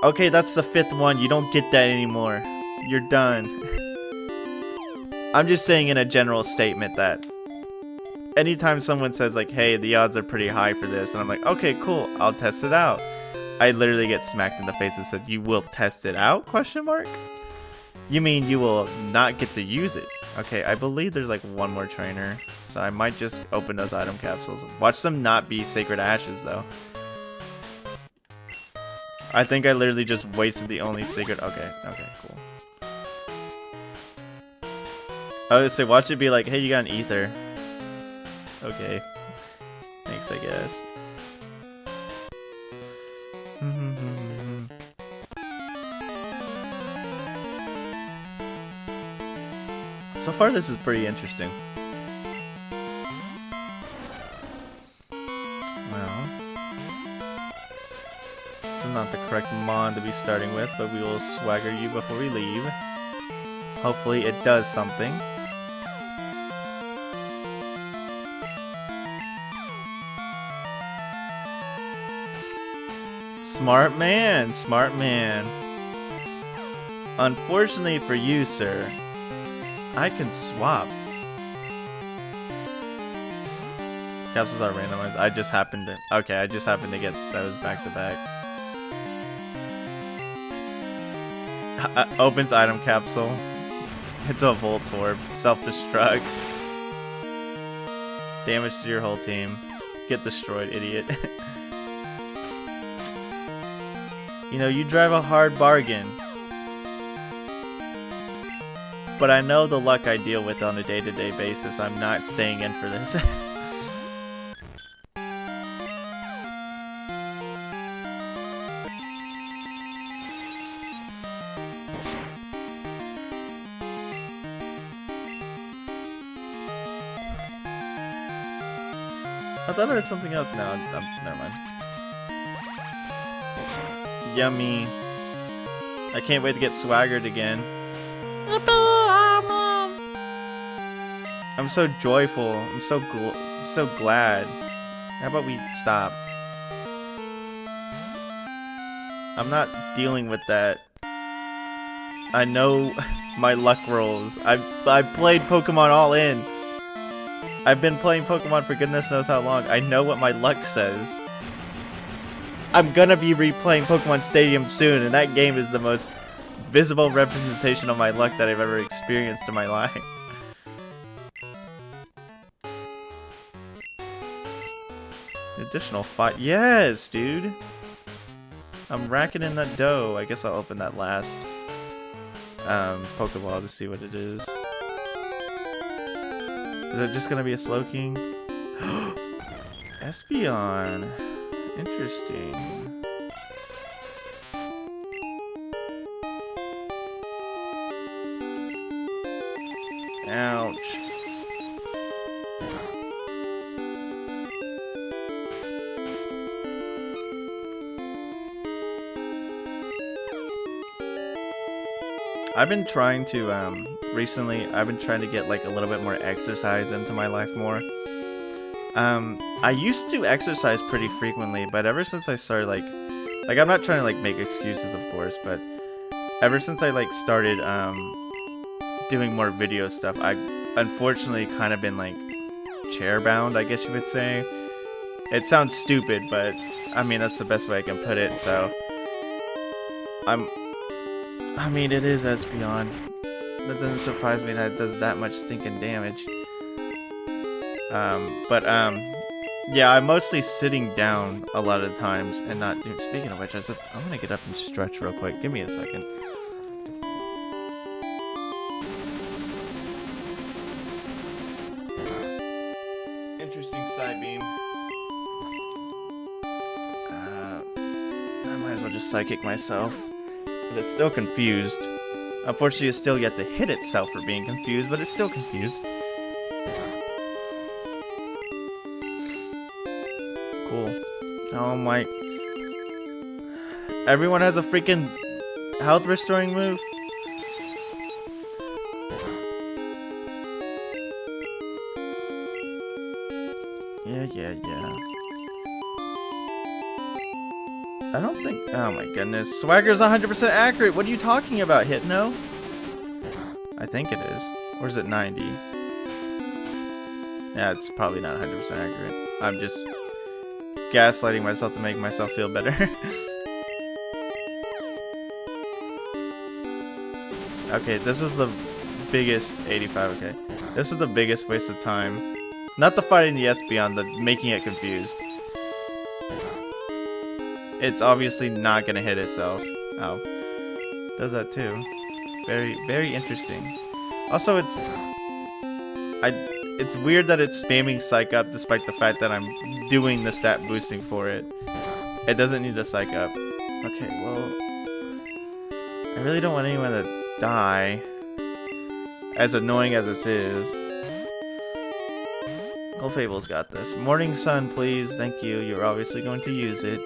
Okay, that's the 5th one. You don't get that anymore. You're done. I'm just saying in a general statement that anytime someone says like, hey, the odds are pretty high for this, and I'm like, okay, cool, I'll test it out. I literally get smacked in the face and said, you will test it out? Question mark? You mean you will not get to use it? Okay, I believe there's like one more trainer, so I might just open those item capsules. Watch them not be Sacred Ashes though. I think I literally just wasted the only sacred... Okay, cool. I would say, watch it be like, hey, you got an ether. Okay. Thanks, I guess. So far, this is pretty interesting. Well... This is not the correct mon to be starting with, but we will swagger you before we leave. Hopefully it does something. Smart man, smart man. Unfortunately for you, sir, I can swap. Capsules are randomized. I just happened to... Okay, I just happened to get those back to back. Opens item capsule. Hits a Voltorb. Self-destruct. Damage to your whole team. Get destroyed, idiot. You know, you drive a hard bargain. But I know the luck I deal with on a day-to-day basis. I'm not staying in for this. I thought I had something else. No, never mind. Yummy. I can't wait to get swaggered again. I'm so joyful. I'm so glad. How about we stop? I'm not dealing with that. I know my luck rolls. I've played Pokemon all in. I've been playing Pokemon for goodness knows how long. I know what my luck says. I'm gonna be replaying Pokemon Stadium soon, and that game is the most visible representation of my luck that I've ever experienced in my life. Additional 5. Yes, dude. I'm racking in that dough. I guess I'll open that last Pokeball to see what it is. Is it just gonna be a Slowking? Espeon. Interesting. Ouch. I've been trying to, recently, I've been trying to get, like, a little bit more exercise into my life more. I used to exercise pretty frequently, but ever since I started, like, I'm not trying to, like, make excuses, of course, but ever since I, like, started, doing more video stuff, I've unfortunately kind of been, like, chair-bound, I guess you would say. It sounds stupid, but, I mean, that's the best way I can put it, so... I mean, it is Espeon. That doesn't surprise me that it does that much stinking damage. Yeah, I'm mostly sitting down a lot of times and not doing... Speaking of which, I'm gonna get up and stretch real quick. Give me a second. Interesting side beam. I might as well just psychic myself. But it's still confused. Unfortunately, it's still yet to hit itself for being confused, but it's still confused. Cool. Oh my... Everyone has a freaking health restoring move? Yeah. I don't think... Oh my goodness. Swagger's 100% accurate. What are you talking about, Hypno? I think it is. Or is it 90? Yeah, it's probably not 100% accurate. I'm just gaslighting myself to make myself feel better. Okay, this is the biggest... 85, okay. This is the biggest waste of time. Not the fighting the Espeon, the making it confused. It's obviously not gonna hit itself. Oh. Does that too. Very, very interesting. Also, it's weird that it's spamming Psych Up despite the fact that I'm doing the stat boosting for it. It doesn't need a Psych Up. Okay, well... I really don't want anyone to die. As annoying as this is. Clefable's got this. Morning Sun, please. Thank you. You're obviously going to use it.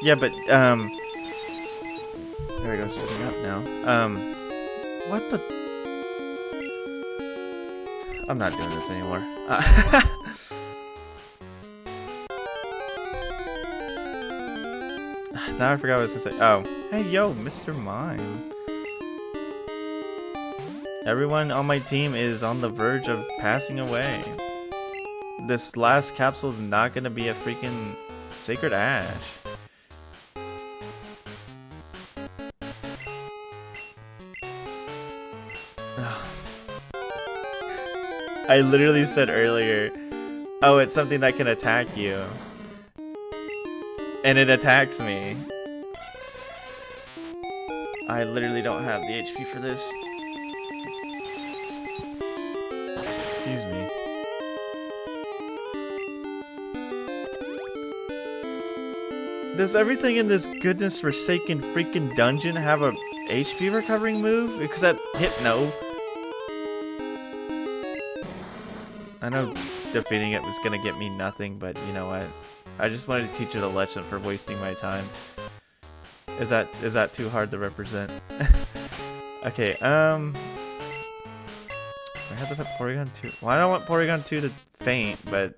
Yeah, but, there we go, sitting up now. What the... I'm not doing this anymore. Now I forgot what I was gonna say. Oh. Hey, yo, Mr. Mime. Everyone on my team is on the verge of passing away. This last capsule is not gonna be a freaking Sacred Ash. I literally said earlier, oh, it's something that can attack you. And it attacks me. I literally don't have the HP for this. Excuse me. Does everything in this goodness forsaken freaking dungeon have a HP recovering move? Except Hypno. I know defeating it was gonna get me nothing, but you know what? I just wanted to teach it a lesson for wasting my time. Is that too hard to represent? Okay, I have to put Porygon 2. Well, I don't want Porygon 2 to faint, but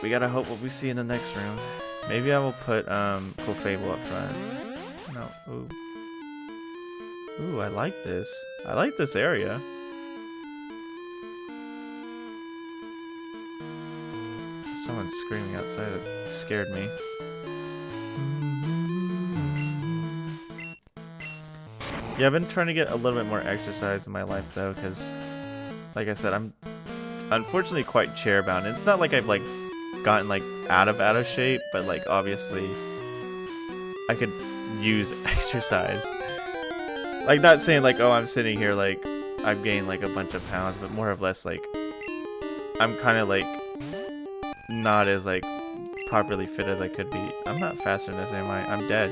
we gotta hope what we see in the next room. Maybe I will put Clefable up front. No, ooh, I like this. I like this area. Someone's screaming outside. It scared me. Yeah, I've been trying to get a little bit more exercise in my life though, because, like I said, I'm unfortunately quite chair-bound. It's not like I've like gotten like out of shape, but like obviously I could use exercise. Like, not saying like, oh, I'm sitting here like I've gained like a bunch of pounds, but more or less like I'm kind of like not as like properly fit as I could be. I'm not faster than this, am I? I'm dead.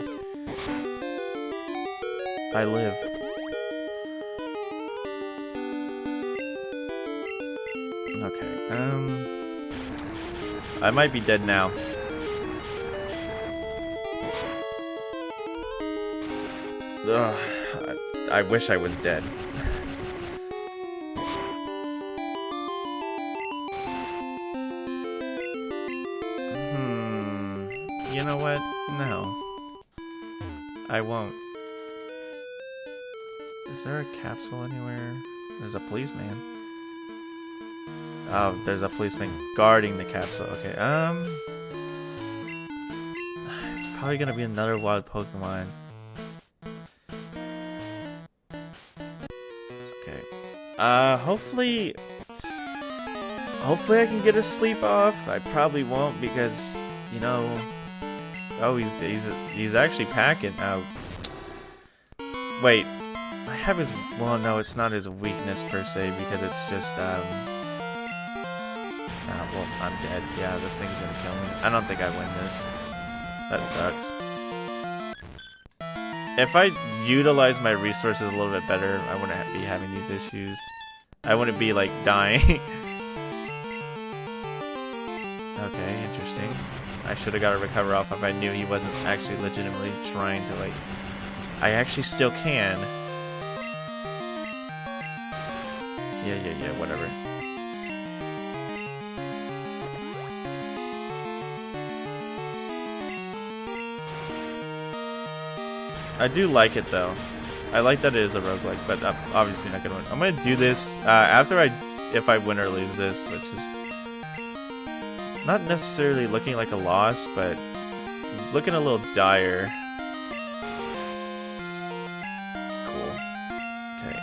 I live. Okay, I might be dead now. Ugh, I wish I was dead. You know what? No. I won't. Is there a capsule anywhere? There's a policeman. Oh, there's a policeman guarding the capsule. Okay, it's probably gonna be another wild Pokemon. Okay. Hopefully I can get a sleep off. I probably won't because, you know. Oh, he's actually packing. Oh. Wait. I have his. Well, no, it's not his weakness per se because it's just well, I'm dead. Yeah, this thing's gonna kill me. I don't think I win this. That sucks. If I utilize my resources a little bit better, I wouldn't be having these issues. I wouldn't be like dying. Okay, interesting. I should have got a recover off if I knew he wasn't actually legitimately trying to like. I actually still can. Yeah, whatever. I do like it though. I like that it is a roguelike, but I'm obviously not gonna win. I'm gonna do this after if I win or lose this, which is not necessarily looking like a loss, but looking a little dire. Cool. Okay.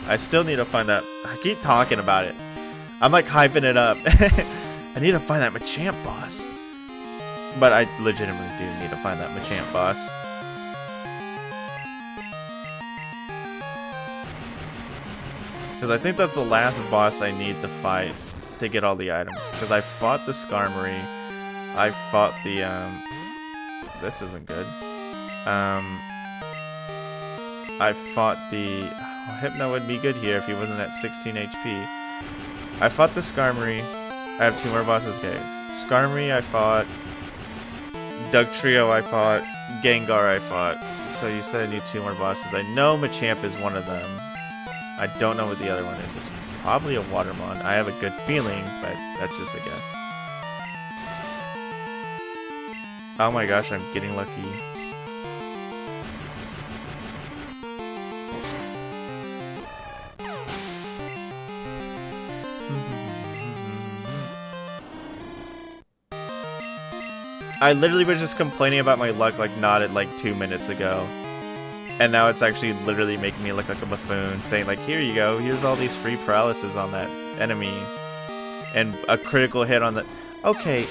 I still need to find that. I keep talking about it. I'm like hyping it up. I need to find that Machamp boss. But I legitimately do need to find that Machamp boss. Because I think that's the last boss I need to fight to get all the items. Because I fought the Skarmory. I fought the, this isn't good. I fought the... Oh, Hypno would be good here if he wasn't at 16 HP. I fought the Skarmory. I have 2 more bosses, guys. Skarmory I fought. Dugtrio I fought. Gengar I fought. So you said I need 2 more bosses. I know Machamp is one of them. I don't know what the other one is. It's probably a Watermon. I have a good feeling, but that's just a guess. Oh my gosh, I'm getting lucky. I literally was just complaining about my luck like not at like 2 minutes ago. And now it's actually literally making me look like a buffoon, saying like, here you go, here's all these free paralysis on that enemy. And a critical hit on the... Okay,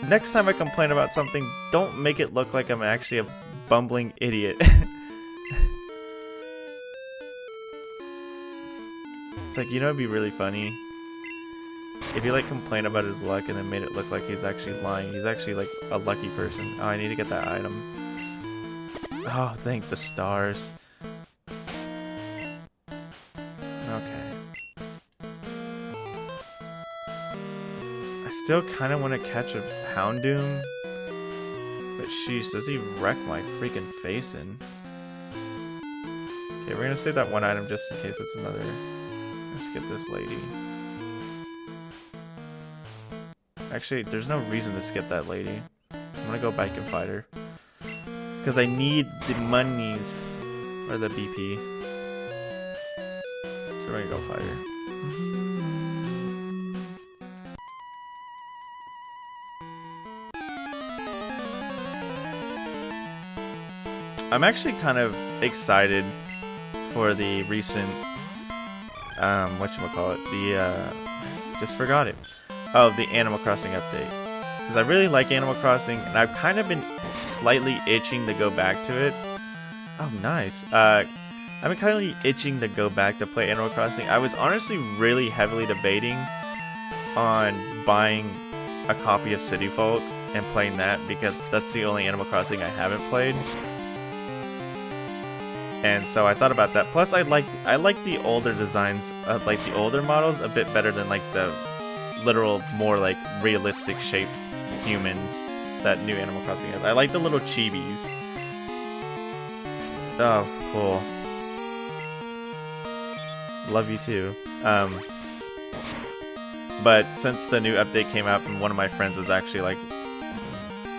next time I complain about something, don't make it look like I'm actually a bumbling idiot. It's like, you know, it'd be really funny if he like complained about his luck and then made it look like he's actually lying. He's actually like a lucky person. Oh, I need to get that item. Oh, thank the stars. Okay. I still kind of want to catch a Houndoom. But sheesh, does he wreck my freaking face in? Okay, we're going to save that one item just in case it's another. Let's get this lady. Actually, there's no reason to skip that lady. I'm gonna go back and fight her. Because I need the monies. Or the BP. So we're gonna go fight her. I'm actually kind of excited for the recent whatchamacallit, the just forgot it. Oh, the Animal Crossing update. Because I really like Animal Crossing, and I've kind of been slightly itching to go back to it. Oh, nice. I've been kind of itching to go back to play Animal Crossing. I was honestly really heavily debating on buying a copy of City Folk and playing that because that's the only Animal Crossing I haven't played. And so I thought about that. Plus, I like the older designs, like the older models, a bit better than like the literal, more like realistic shaped humans that new Animal Crossing has. I like the little chibis. Oh, cool. Love you too. But since the new update came out, and one of my friends was actually like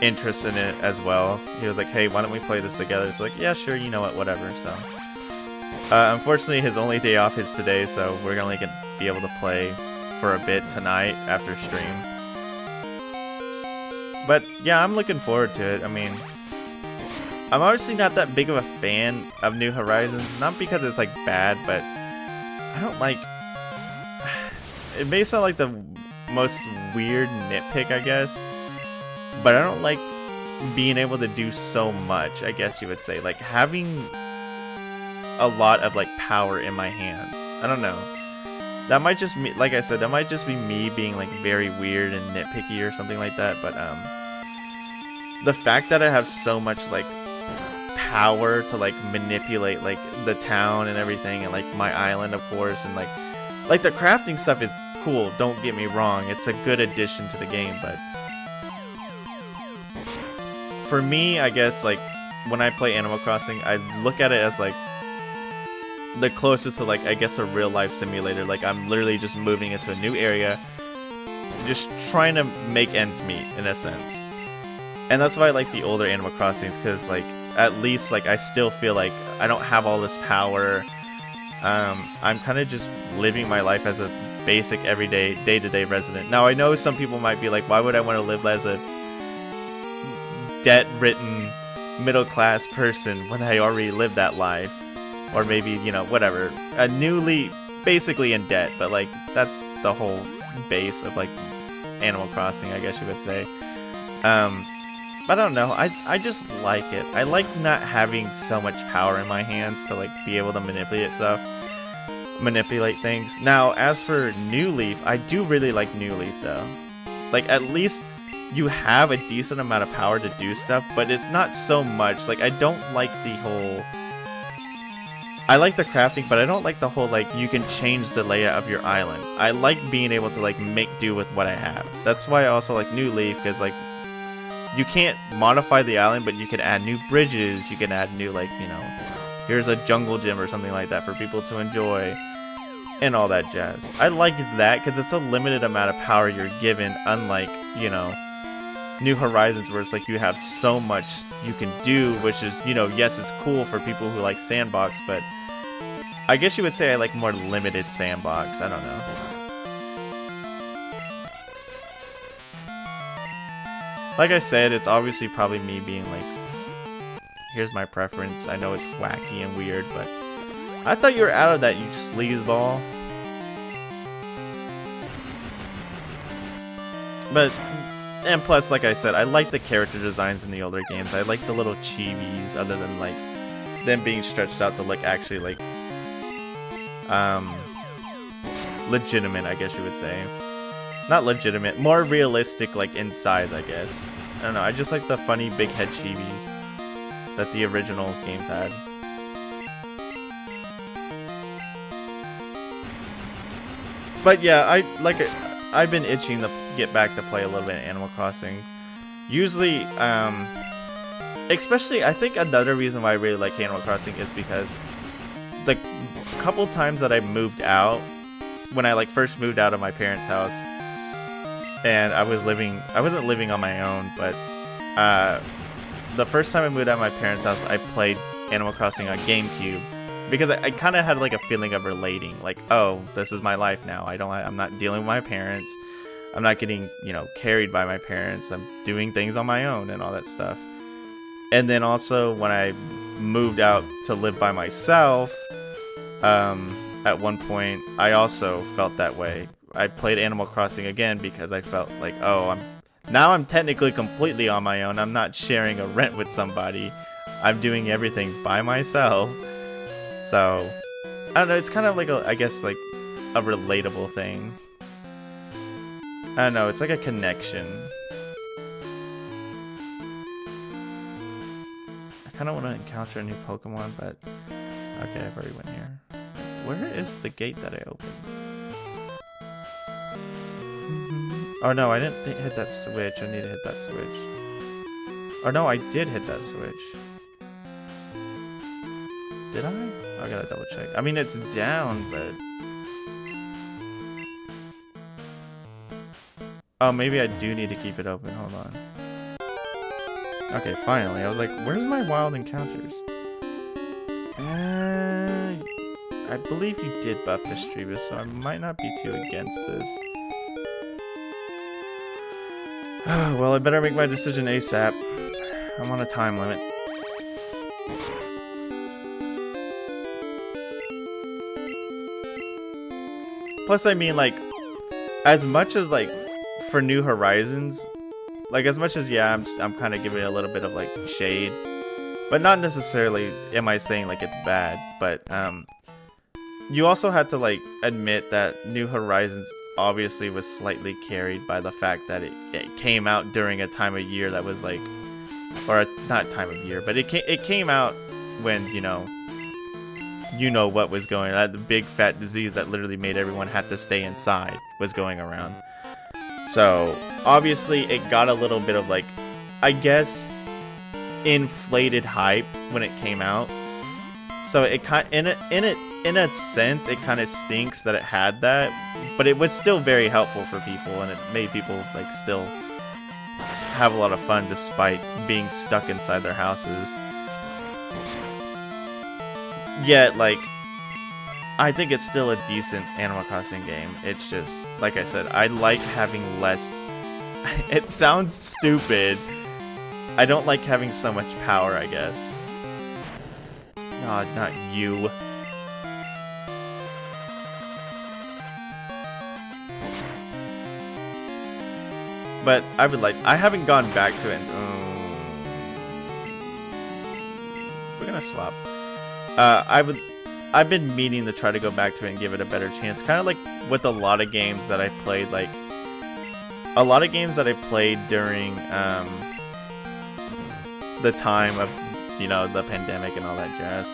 interested in it as well, he was like, "Hey, why don't we play this together?" So like, yeah, sure, you know what, whatever. So, unfortunately, his only day off is today, so we're only gonna be able to play for a bit tonight after stream. But yeah, I'm looking forward to it. I mean, I'm obviously not that big of a fan of New Horizons, not because it's like bad, but I don't like. It may sound like the most weird nitpick, I guess, but I don't like being able to do so much, I guess you would say. Like having a lot of like power in my hands. I don't know. That might just me, like I said, that might just be me being like very weird and nitpicky or something like that, but the fact that I have so much like power to like manipulate like the town and everything, and like my island of course, and like the crafting stuff is cool, don't get me wrong, it's a good addition to the game, but for me, I guess like when I play Animal Crossing, I look at it as like the closest to like, I guess, a real life simulator. Like I'm literally just moving into a new area, just trying to make ends meet in a sense. And that's why I like the older Animal Crossings, because like at least like I still feel like I don't have all this power. I'm kind of just living my life as a basic everyday day-to-day resident. Now I know some people might be like, why would I want to live as a debt-ridden middle-class person when I already lived that life? Or maybe, you know, whatever, a newly basically in debt, but like that's the whole base of like Animal Crossing, I guess you would say. But I don't know, I just like it. I like not having so much power in my hands to like be able to manipulate things. Now, as for New Leaf, I do really like New Leaf though. Like at least you have a decent amount of power to do stuff, but it's not so much. Like I don't like the whole, I like the crafting, but I don't like the whole like you can change the layout of your island. I like being able to like make do with what I have. That's why I also like New Leaf, because like you can't modify the island, but you can add new bridges, you can add new, like, you know, here's a jungle gym or something like that for people to enjoy, and all that jazz. I like that because it's a limited amount of power you're given, unlike, you know, New Horizons, where it's like you have so much you can do, which is, you know, yes, it's cool for people who like sandbox, but I guess you would say I like more limited sandbox. I don't know. Like I said, it's obviously probably me being like, here's my preference. I know it's wacky and weird, but I thought you were out of that, you sleazeball. But, and plus, like I said, I like the character designs in the older games. I like the little chibis, other than like them being stretched out to look actually like legitimate, I guess you would say. Not legitimate, more realistic, like in size, I guess. I don't know, I just like the funny big head chibis that the original games had. But yeah, I've been itching to get back to play a little bit of Animal Crossing. Usually, especially, I think another reason why I really like Animal Crossing is because the couple times that I moved out, when I like first moved out of my parents' house, and I wasn't living on my own, but the first time I moved out of my parents' house, I played Animal Crossing on GameCube, because I kind of had like a feeling of relating, like, oh, this is my life now. I'm not dealing with my parents. I'm not getting, you know, carried by my parents. I'm doing things on my own and all that stuff. And then also when I moved out to live by myself, at one point I also felt that way. I played Animal Crossing again because I felt like, oh, I'm technically completely on my own. I'm not sharing a rent with somebody. I'm doing everything by myself. So, I don't know, it's kind of like I guess like a relatable thing. I don't know, it's like a connection. I kind of want to encounter a new Pokemon, but okay, I've already went here. Where is the gate that I opened? Oh no, I didn't hit that switch. I need to hit that switch. Or no, I did hit that switch. Did I? I gotta double check. I mean, it's down, but... Oh, maybe I do need to keep it open. Hold on. Okay, finally. I was like, where's my wild encounters? I believe you did buff Mischievous, so I might not be too against this. Well, I better make my decision ASAP. I'm on a time limit. Plus, I mean, like, as much as, like, for New Horizons, like, as much as, yeah, I'm kind of giving it a little bit of, like, shade, but not necessarily am I saying, like, it's bad, but, you also had to, like, admit that New Horizons obviously was slightly carried by the fact that it came out during a time of year that was, like, or not time of year, but it came out when, you know what was going on. The big fat disease that literally made everyone have to stay inside was going around. So obviously it got a little bit of, like, I guess, inflated hype when it came out. So it in a sense it kind of stinks that it had that, but it was still very helpful for people, and it made people, like, still have a lot of fun despite being stuck inside their houses. Yet, like, I think it's still a decent Animal Crossing game. It's just, like I said, I like having less... It sounds stupid. I don't like having so much power, I guess. God, not you. But I would like... I haven't gone back to it. We're gonna swap. I've been meaning to try to go back to it and give it a better chance. Kind of like with a lot of games that I played, like... A lot of games that I played during, the time of, you know, the pandemic and all that jazz.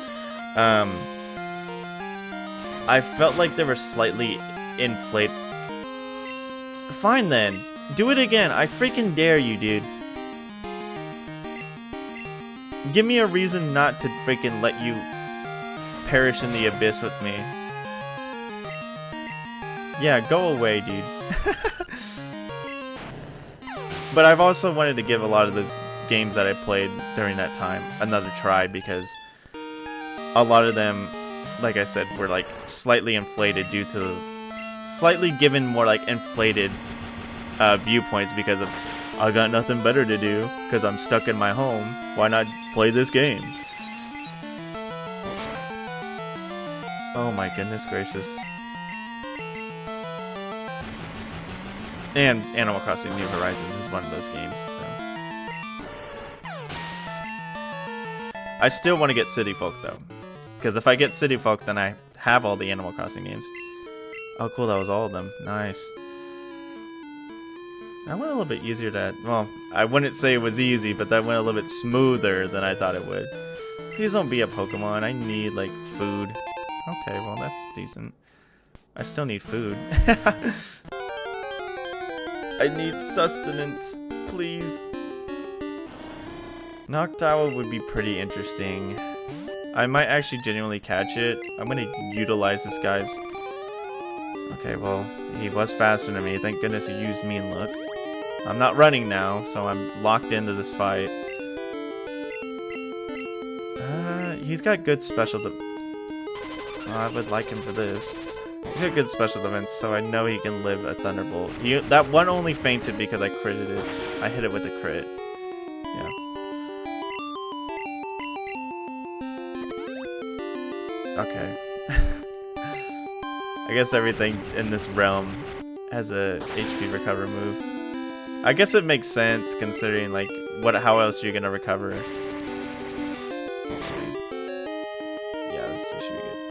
I felt like they were slightly inflated. Fine then. Do it again. I freaking dare you, dude. Give me a reason not to freaking let you perish in the abyss with me. Yeah, go away, dude. But I've also wanted to give a lot of those games that I played during that time another try, because a lot of them, like I said, were, like, slightly inflated due to slightly given more, like, inflated viewpoints because of, I got nothing better to do because I'm stuck in my home. Why not play this game? Oh my goodness gracious. And Animal Crossing New Horizons is one of those games. So. I still want to get City Folk though, because if I get City Folk, then I have all the Animal Crossing games. Oh cool, that was all of them. Nice. That went a little bit easier to... Well, I wouldn't say it was easy, but that went a little bit smoother than I thought it would. Please don't be a Pokemon. I need, like, food. Okay, well, that's decent. I still need food. I need sustenance, please. Noctowl would be pretty interesting. I might actually genuinely catch it. I'm gonna utilize this guy's... Okay, well, he was faster than me. Thank goodness he used me and look. I'm not running now, so I'm locked into this fight. He's got good special... I would like him for this. He's got good special defense, so I know he can live a Thunderbolt. That one only fainted because I critted it. I hit it with a crit. Yeah. Okay. I guess everything in this realm has a HP recover move. I guess it makes sense considering, like, how else you're gonna recover.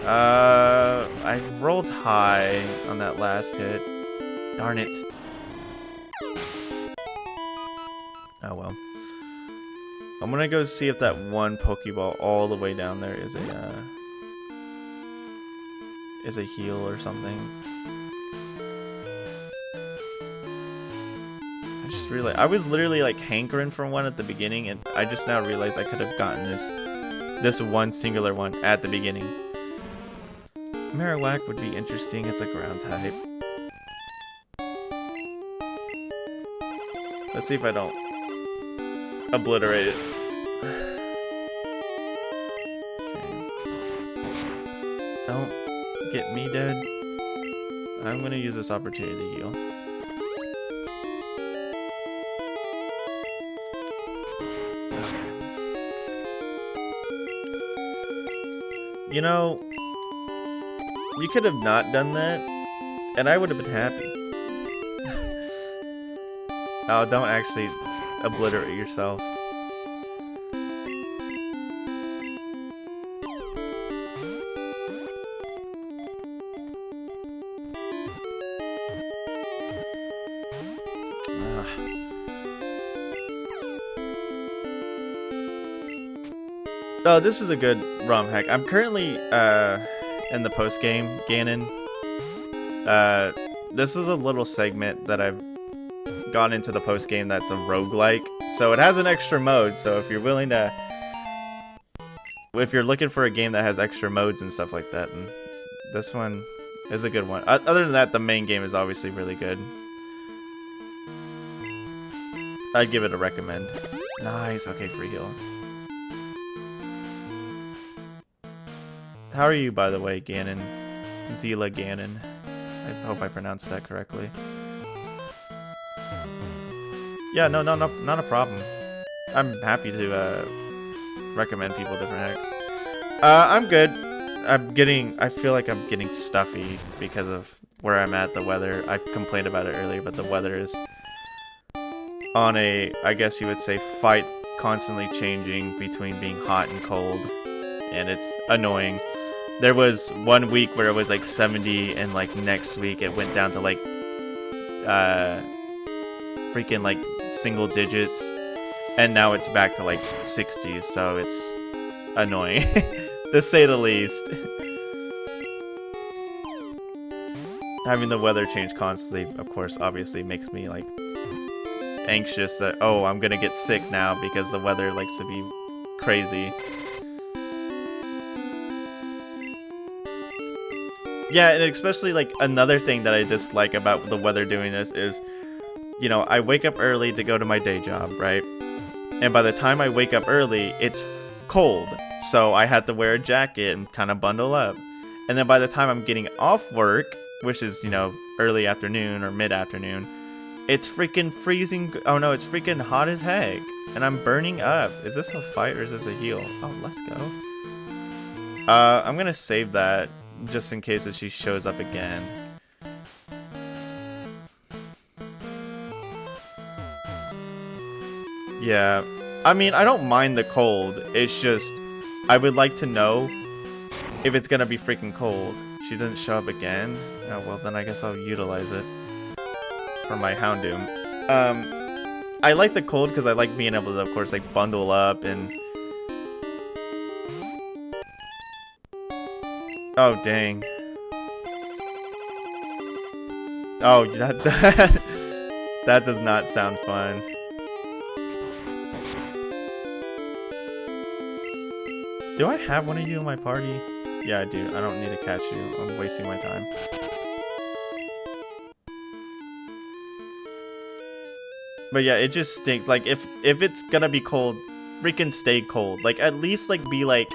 I rolled high on that last hit. Darn it. Oh well. I'm gonna go see if that one Pokeball all the way down there is a heal or something. I just realized I was literally like hankering for one at the beginning, and I just now realized I could have gotten this one singular one at the beginning. Marowak would be interesting. It's a ground type. Let's see if I don't obliterate it. Okay. Don't get me dead. I'm gonna use this opportunity to heal. Okay. You know, you could have not done that, and I would have been happy. Oh, don't actually obliterate yourself. Oh, this is a good ROM hack. I'm currently in the post-game Ganon. This is a little segment that I've gone into the post-game that's a roguelike. So it has an extra mode, so if you're willing to... If you're looking for a game that has extra modes and stuff like that, and this one is a good one. Other than that, the main game is obviously really good. I'd give it a recommend. Nice, okay, free heal. How are you, by the way, Ganon? Zila Ganon. I hope I pronounced that correctly. Yeah, no, not a problem. I'm happy to recommend people different hacks. I'm good. I feel like I'm getting stuffy because of where I'm at, the weather. I complained about it earlier, but the weather is on a, I guess you would say, fight constantly changing between being hot and cold, and it's annoying. There was 1 week where it was like 70, and like next week it went down to like freaking like single digits, and now it's back to like 60s, so it's annoying to say the least. Having the weather change constantly, of course, obviously makes me like anxious that, oh, I'm gonna get sick now because the weather likes to be crazy. Yeah, and especially like another thing that I dislike about the weather doing this is, you know, I wake up early to go to my day job, right? And by the time I wake up early, it's cold. So I had to wear a jacket and kind of bundle up. And then by the time I'm getting off work, which is, you know, early afternoon or mid-afternoon, it's freaking freezing. Oh no, it's freaking hot as heck. And I'm burning up. Is this a fight or is this a heal? Oh, let's go. I'm gonna save that just in case if she shows up again. Yeah, I mean, I don't mind the cold. It's just, I would like to know if it's gonna be freaking cold. She didn't show up again. Oh, well, then I guess I'll utilize it for my Houndoom. I like the cold because I like being able to, of course, like bundle up and... Oh, dang. Oh, that does not sound fun. Do I have one of you in my party? Yeah, I do. I don't need to catch you. I'm wasting my time. But yeah, it just stinks. Like, if it's gonna be cold, freaking stay cold. Like, at least, like, be like...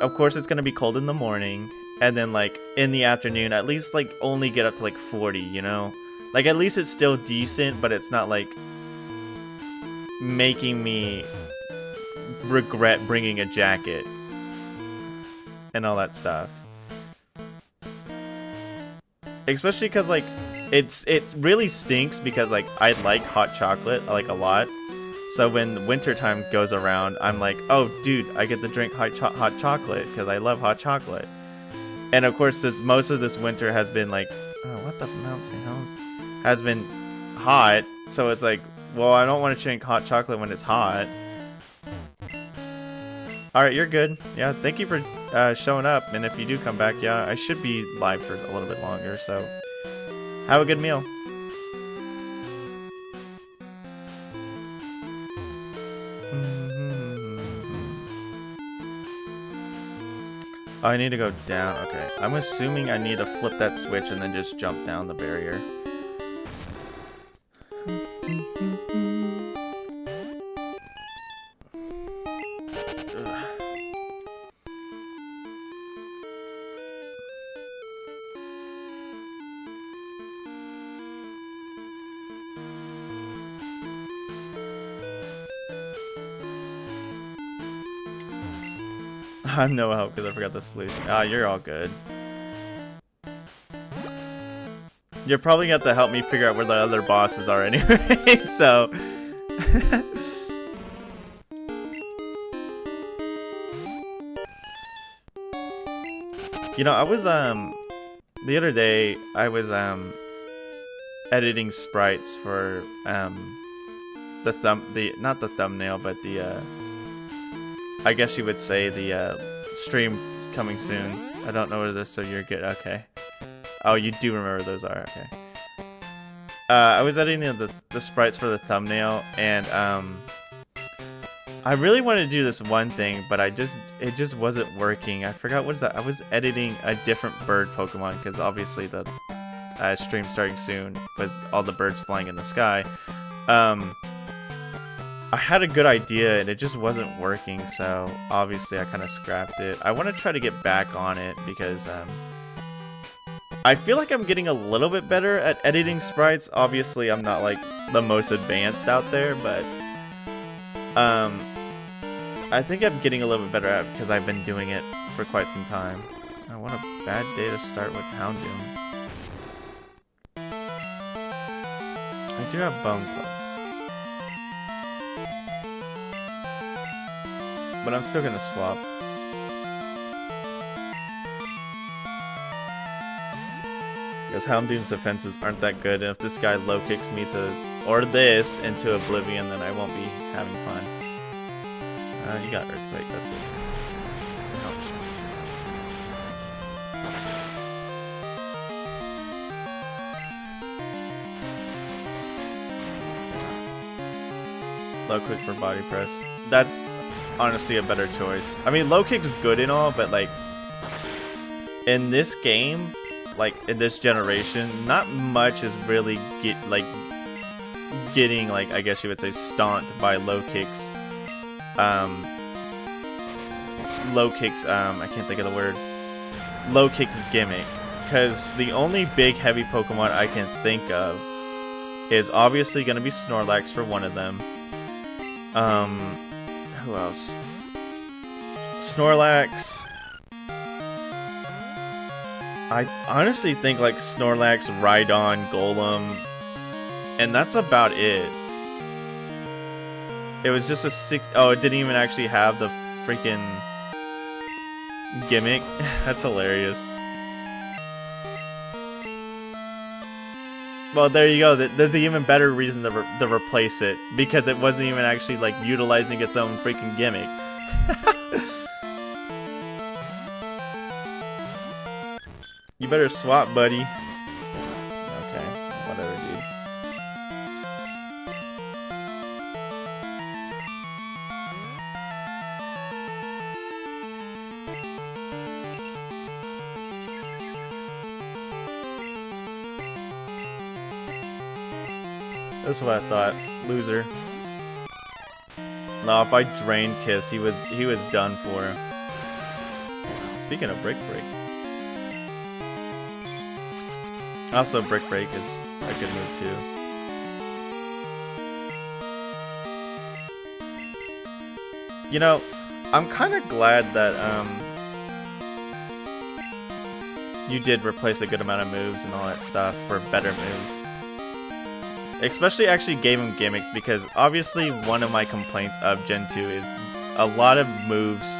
Of course, it's gonna be cold in the morning. And then, like, in the afternoon, at least, like, only get up to, like, 40, you know? Like, at least it's still decent, but it's not, like, making me regret bringing a jacket and all that stuff. Especially because, like, it really stinks because, like, I like hot chocolate, like, a lot. So when wintertime goes around, I'm like, oh, dude, I get to drink hot chocolate because I love hot chocolate. And of course, most of this winter has been like, oh, what the Mount St. Helens? Has been hot. So it's like, well, I don't want to drink hot chocolate when it's hot. Alright, you're good. Yeah, thank you for showing up. And if you do come back, yeah, I should be live for a little bit longer. So have a good meal. Oh, I need to go down. Okay. I'm assuming I need to flip that switch and then just jump down the barrier. I'm no help because I forgot the solution. Ah, you're all good. You're probably going to have to help me figure out where the other bosses are anyway, so... You know, I was, the other day, I was, editing sprites for, not the thumbnail, but the, I guess you would say the stream coming soon. I don't know what it is, so you're good. Okay. Oh, you do remember those are. Okay. I was editing the sprites for the thumbnail, and I really wanted to do this one thing, but it just wasn't working. I forgot what is that. I was editing a different bird Pokemon because obviously the stream starting soon was all the birds flying in the sky. I had a good idea and it just wasn't working, so obviously I kind of scrapped it. I want to try to get back on it because I feel like I'm getting a little bit better at editing sprites. Obviously I'm not like the most advanced out there, but I think I'm getting a little bit better at it because I've been doing it for quite some time. I want a bad day to start with Houndoom. I do have Bone Club. But I'm still gonna swap. Because Houndoom's defenses aren't that good, and if this guy low kicks me or this into oblivion, then I won't be having fun. You got Earthquake, that's good. Ouch. Low kick for body press. That's honestly a better choice. I mean, low kick's good and all, but like in this game, like in this generation, not much is really getting like, I guess you would say, stomped by low kicks. I can't think of the word. Low kicks gimmick, because the only big heavy Pokemon I can think of is obviously going to be Snorlax for one of them. Who else? Snorlax. I honestly think like Snorlax, Rhydon, Golem, and that's about it. It was just a 6. Oh, it didn't even actually have the freaking gimmick. That's hilarious. Well, there you go. There's an even better reason to replace it, because it wasn't even actually like utilizing its own freaking gimmick. You better swap, buddy. Okay, whatever, dude. That's what I thought. Loser. No, if I Drain Kiss, he was done for. Speaking of Brick Break. Also, Brick Break is a good move too. You know, I'm kind of glad that you did replace a good amount of moves and all that stuff for better moves. Especially actually gave him gimmicks, because obviously one of my complaints of Gen 2 is a lot of moves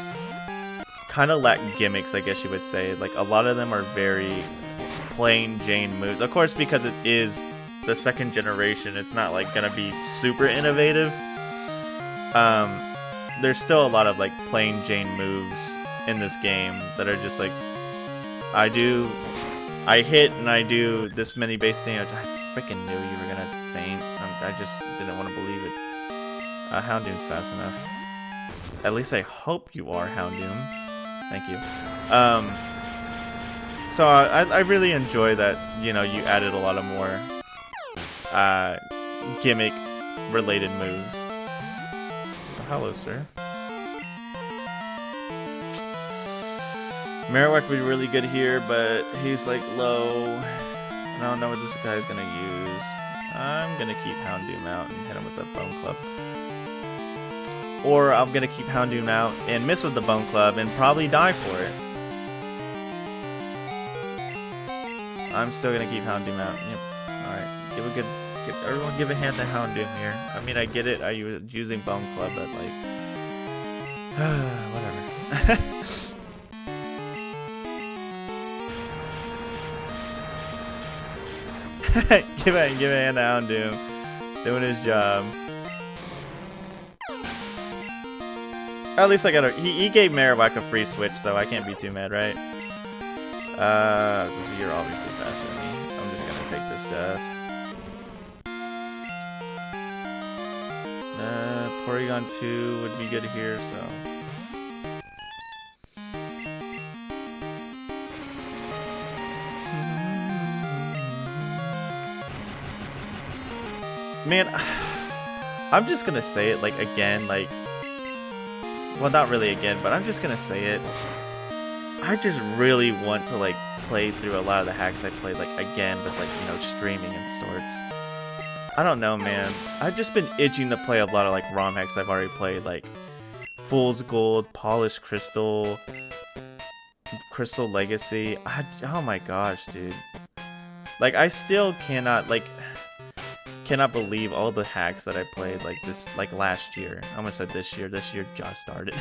kind of lack gimmicks, I guess you would say. Like, a lot of them are very plain Jane moves. Of course, because it is the second generation, it's not like gonna be super innovative. There's still a lot of like plain Jane moves in this game that are just like, I hit and I do this many base damage. I freaking knew you were gonna faint. I just didn't want to believe it. Houndoom's fast enough. At least I hope you are, Houndoom. Thank you. So I really enjoy that, you know, you added a lot of more gimmick-related moves. Oh, hello, sir. Marowak would be really good here, but he's like low. I don't know what this guy's gonna use. I'm gonna keep Houndoom out and hit him with the Bone Club. Or I'm gonna keep Houndoom out and miss with the Bone Club and probably die for it. I'm still gonna keep Houndoom out. Yep. Alright. Everyone give a hand to Houndoom here. I mean, I get it. I was using Bone Club, but like, whatever. give a hand to Houndoom. Doing his job. At least I got a. He gave Marowak a free switch, so I can't be too mad, right? So you're obviously faster than me. I'm just gonna take this death. Porygon 2 would be good here, so. Man, I'm just gonna say it like again, like. Well, not really again, but I'm just gonna say it. I just really want to like play through a lot of the hacks I played like again with like, you know, streaming and sorts. I don't know, man. I've just been itching to play a lot of like ROM hacks I've already played, like Fool's Gold, Polished Crystal, Crystal Legacy. Oh my gosh, dude. Like I still cannot believe all the hacks that I played like last year. I almost said this year. This year just started.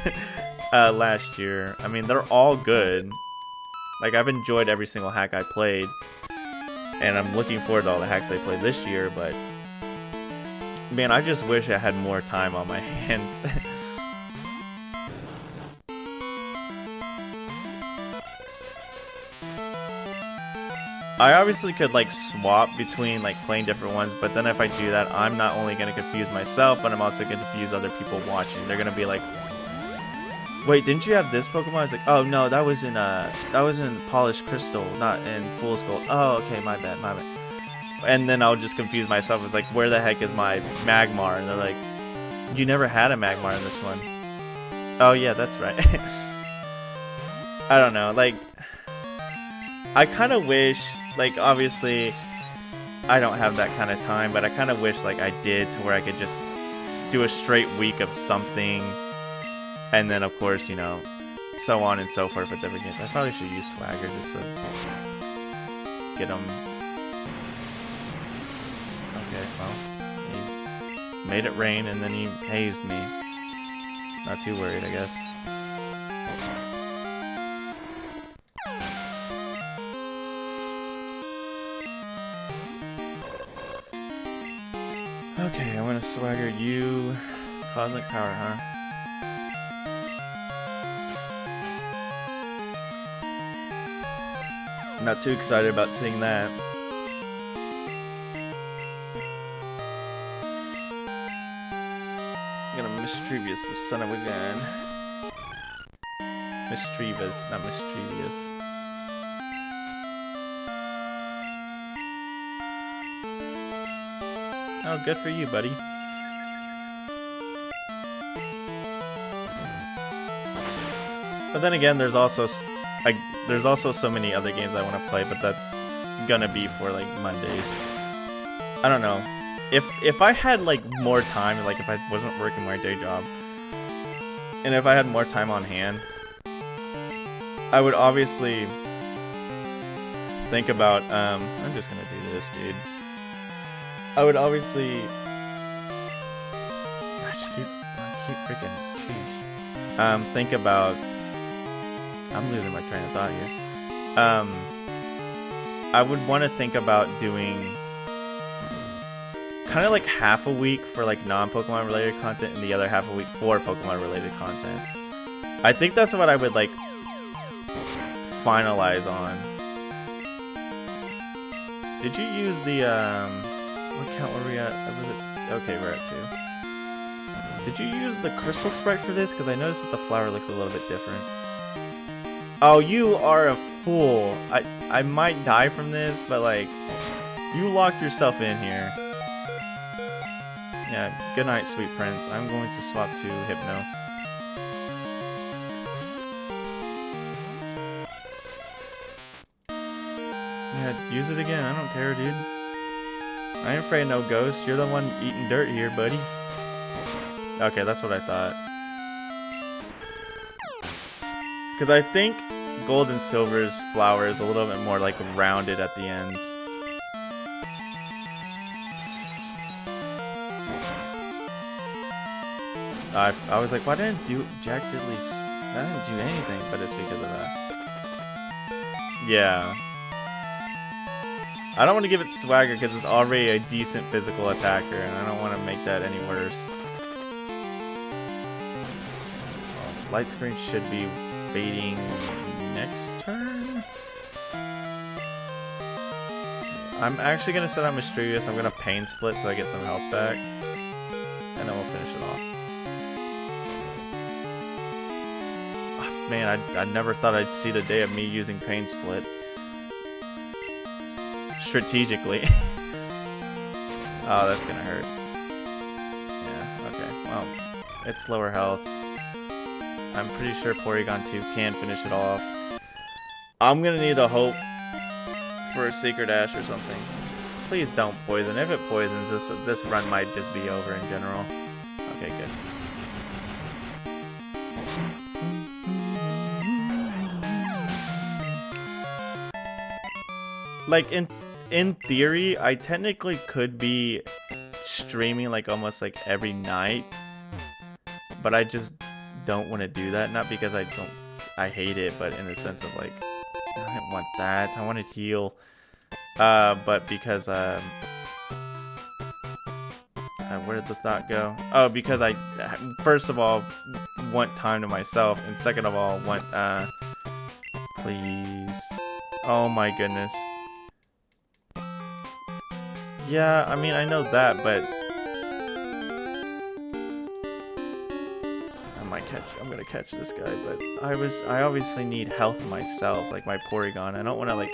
Last year. I mean, they're all good. Like I've enjoyed every single hack I played, and I'm looking forward to all the hacks I played this year. But man, I just wish I had more time on my hands. I obviously could like swap between like playing different ones, but then if I do that, I'm not only going to confuse myself, but I'm also going to confuse other people watching. They're going to be like, wait, didn't you have this Pokemon? It's like, oh no, that was in Polished Crystal, not in Fool's Gold. Oh, okay, my bad. And then I'll just confuse myself. It's like, where the heck is my Magmar? And they're like, you never had a Magmar in this one. Oh yeah, that's right. I don't know, like, I kind of wish, like, obviously, I don't have that kind of time, but I kind of wish, like, I did, to where I could just do a straight week of something, and then, of course, you know, so on and so forth with different games. I probably should use Swagger just to get them. Okay, well, he made it rain, and then he hazed me. Not too worried, I guess. Okay, I'm gonna Swagger you. Cosmic Power, huh? I'm not too excited about seeing that. I'm gonna Mischievous the son of a gun. Mischievous, not mischievous. Oh, good for you, buddy. But then again, there's also so many other games I want to play, but that's gonna be for like Mondays. I don't know. If I had like more time, like if I wasn't working my day job, and if I had more time on hand, I would obviously think about. I'm just gonna do this, dude. I would obviously. I keep freaking. Sheesh. Think about I'm losing my train of thought here. I would want to think about doing kind of like half a week for like non-Pokemon related content and the other half a week for Pokemon related content. I think that's what I would like finalize on. Did you use the what count were we at? Was it okay? We're at 2. Did you use the crystal sprite for this? Because I noticed that the flower looks a little bit different. Oh, you are a fool. I might die from this, but like, you locked yourself in here. Yeah, good night, sweet prince. I'm going to swap to Hypno. Yeah, use it again. I don't care, dude. I ain't afraid of no ghost. You're the one eating dirt here, buddy. Okay, that's what I thought. Because I think gold and silver's flower is a little bit more like rounded at the ends. I was like, why didn't Jack Diddley? I didn't do anything, but it's because of that. Yeah. I don't want to give it swagger because it's already a decent physical attacker, and I don't want to make that any worse. Light screen should be fading next turn. I'm actually going to set out Mysterious. I'm going to Pain Split so I get some health back. And then we'll finish it off. Oh, man, I never thought I'd see the day of me using Pain Split. Strategically. Oh, that's going to hurt. Yeah, okay. Well, it's lower health. I'm pretty sure Porygon 2 can finish it off. I'm gonna need a hope for a Secret Dash or something. Please don't poison. If it poisons, this run might just be over in general. Okay, good. Like in theory, I technically could be streaming like almost like every night, but I just don't want to do that. Not because I hate it, but in the sense of like, I don't want that. I want to heal. But because where did the thought go? Oh, because I first of all want time to myself, and second of all want please. Oh my goodness. Yeah, I mean I know that, but I'm gonna catch this guy, but I obviously need health myself, like my Porygon. I don't want to like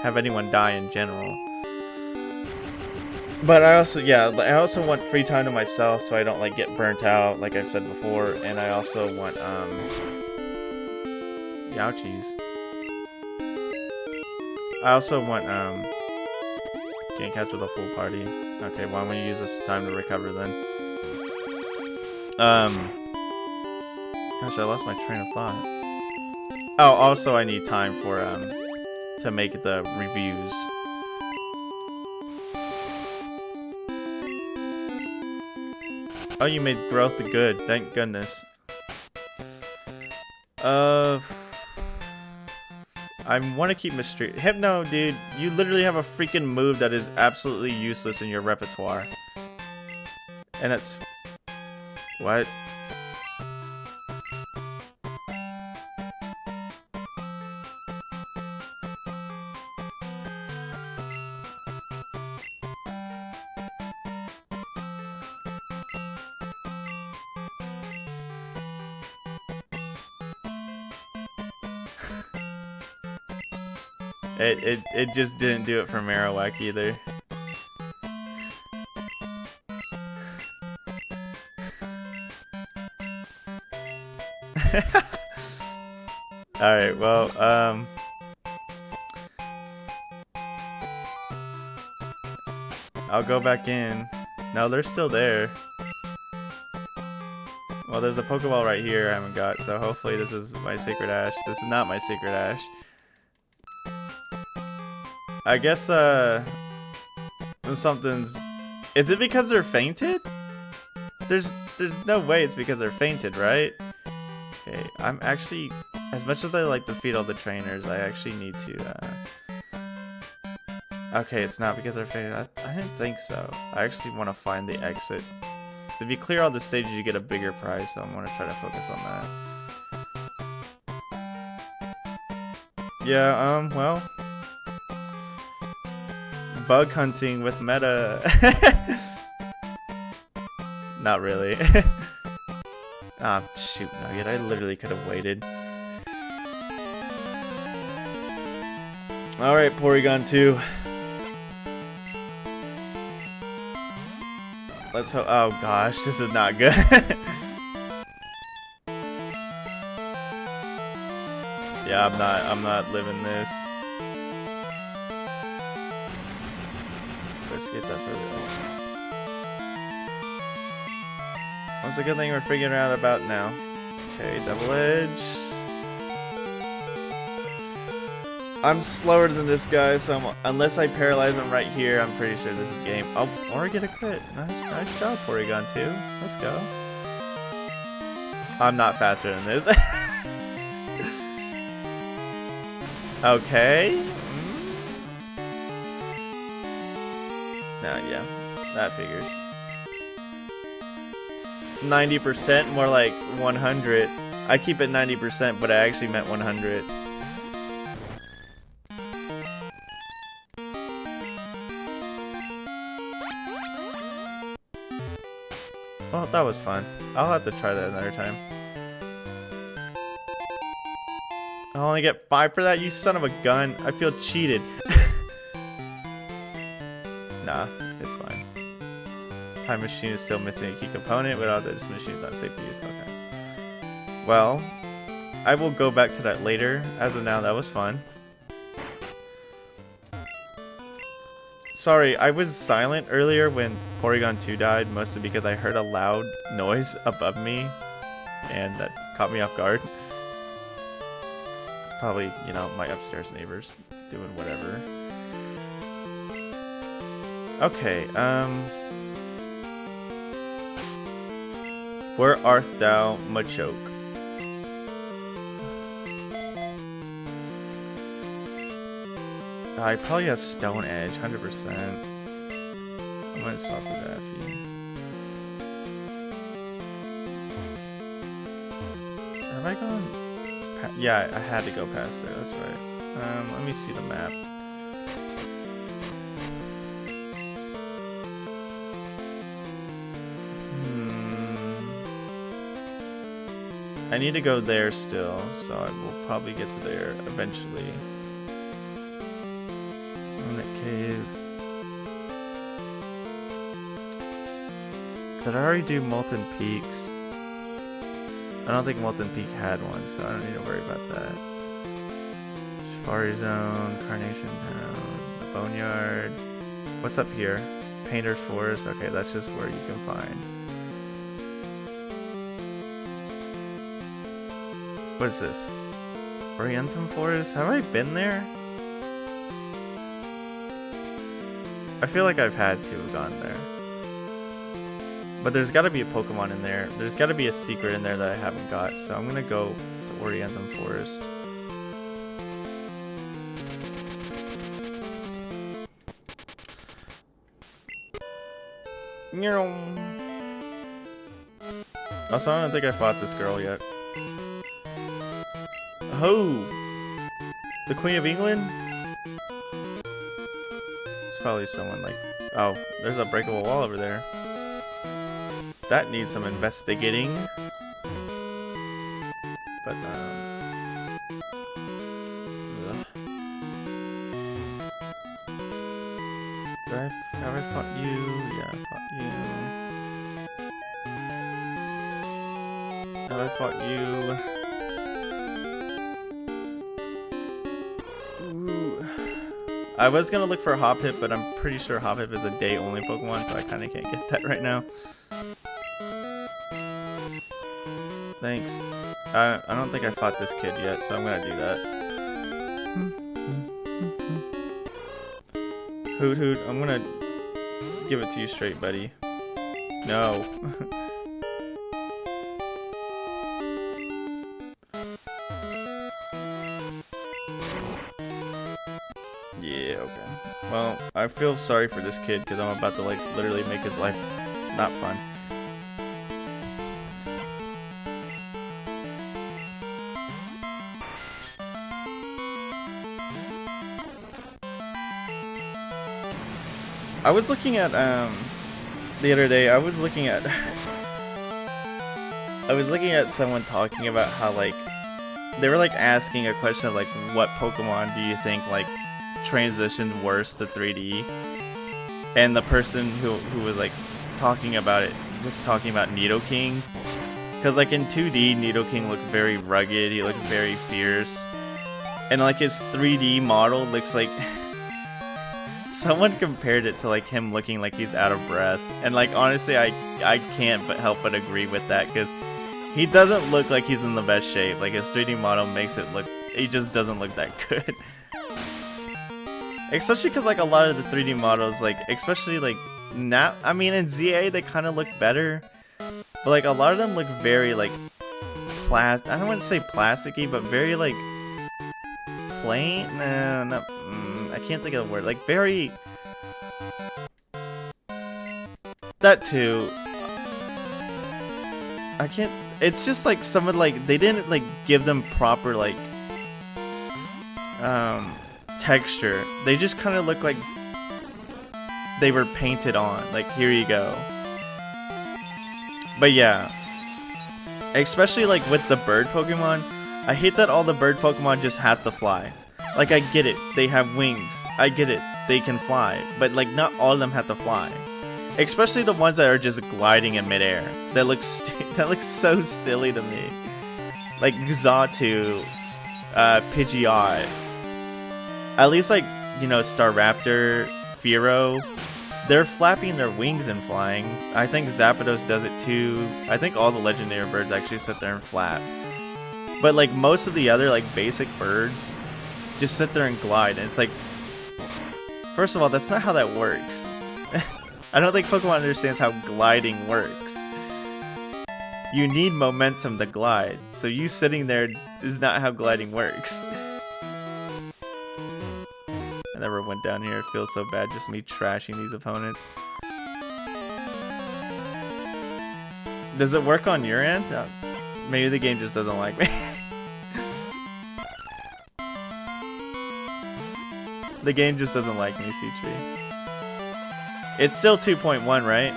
have anyone die in general. But I also want free time to myself so I don't like get burnt out, like I've said before, and I also want Ouchies. I also want can't catch with a full party. Okay, well I'm gonna use this time to recover then. Gosh, I lost my train of thought. Oh, also I need time for to make the reviews. Oh, you made growth the good. Thank goodness. I want to keep Mystery. Hypno, dude, you literally have a freaking move that is absolutely useless in your repertoire. And it's what? It just didn't do it for Marowak either. Alright, well, I'll go back in. No, they're still there. Well, there's a Pokeball right here I haven't got, so hopefully this is my Sacred Ash. This is not my Sacred Ash. I guess, something's... Is it because they're fainted? There's no way it's because they're fainted, right? Okay, I'm actually As much as I like to defeat all the trainers, I actually need to, Okay, it's not because they're faded. I didn't think so. I actually want to find the exit. If you clear all the stages, you get a bigger prize, so I'm going to try to focus on that. Yeah, well... Bug hunting with meta. Not really. Ah, shoot, Nugget. I literally could have waited. Alright, Porygon 2. Let's hope. Oh gosh, this is not good. Yeah, I'm not living this. Let's get that further. That's a good thing we're figuring out about now. Okay, double edge. I'm slower than this guy, so unless I paralyze him right here, I'm pretty sure this is game. Oh, or I get a crit. Nice job, Porygon 2. Let's go. I'm not faster than this. Okay. Nah, yeah, that figures. 90%, more like 100. I keep it 90%, but I actually meant 100. Well, that was fun. I'll have to try that another time. I only get 5 for that? You son of a gun. I feel cheated. Nah, it's fine. Time machine is still missing a key component, but this machine is not safe to use. Okay. Well, I will go back to that later. As of now, that was fun. Sorry, I was silent earlier when Porygon 2 died, mostly because I heard a loud noise above me, and that caught me off guard. It's probably, you know, my upstairs neighbors doing whatever. Okay, where art thou, Machoke? I probably have Stone Edge, 100%. I'm gonna stop with that for you. Have I gone? Yeah, I had to go past there, that's right. Let me see the map. I need to go there still, so I will probably get to there eventually. Cave. Did I already do Molten Peaks? I don't think Molten Peak had one, so I don't need to worry about that. Safari Zone, Carnation Town, Boneyard. What's up here? Painter's Forest. Okay, that's just where you can find. What is this? Orientum Forest? Have I been there? I feel like I've had to have gone there. But there's got to be a Pokemon in there. There's got to be a secret in there that I haven't got. So I'm going to go to Orientum Forest. Also, I don't think I fought this girl yet. Oh! The Queen of England? Probably someone like, oh, there's a breakable wall over there. That needs some investigating. But have I fought you? Yeah, I fought you. Have I fought you? I was gonna look for Hoppip, but I'm pretty sure Hoppip is a day-only Pokemon, so I kind of can't get that right now. Thanks. I don't think I fought this kid yet, so I'm gonna do that. Hoot Hoot, I'm gonna give it to you straight, buddy. No. Yeah, okay. Well, I feel sorry for this kid because I'm about to like literally make his life not fun. I was looking at the other day. I was looking at someone talking about how like they were like asking a question of like what Pokemon do you think like transitioned worse to 3D, and the person who was like talking about it was talking about Nidoking, because like in 2D Nidoking looks very rugged, he looks very fierce, and like his 3D model looks like someone compared it to like him looking like he's out of breath, and like honestly I can't but help but agree with that, because he doesn't look like he's in the best shape. Like his 3D model makes it look, he just doesn't look that good. Especially because like a lot of the 3D models, like especially like now, I mean in ZA they kind of look better, but like a lot of them look very like I don't want to say plasticky, but very like plain. No, not. I can't think of the word. Like very. That too. I can't. It's just like some of like they didn't like give them proper like texture. They just kind of look like they were painted on. Like here you go. But yeah, especially like with the bird Pokemon, I hate that all the bird Pokemon just have to fly. Like I get it, they have wings. I get it, they can fly. But like not all of them have to fly. Especially the ones that are just gliding in midair. That looks so silly to me. Like Xatu, Pidgeot. At least like, you know, Staraptor, Fearow, they're flapping their wings and flying. I think Zapdos does it too. I think all the legendary birds actually sit there and flap. But like most of the other like basic birds just sit there and glide, and it's like, first of all, that's not how that works. I don't think Pokemon understands how gliding works. You need momentum to glide, so you sitting there is not how gliding works. I never went down here, it feels so bad just me trashing these opponents. Does it work on your end? Maybe the game just doesn't like me. The game just doesn't like me, CHB. It's still 2.1, right?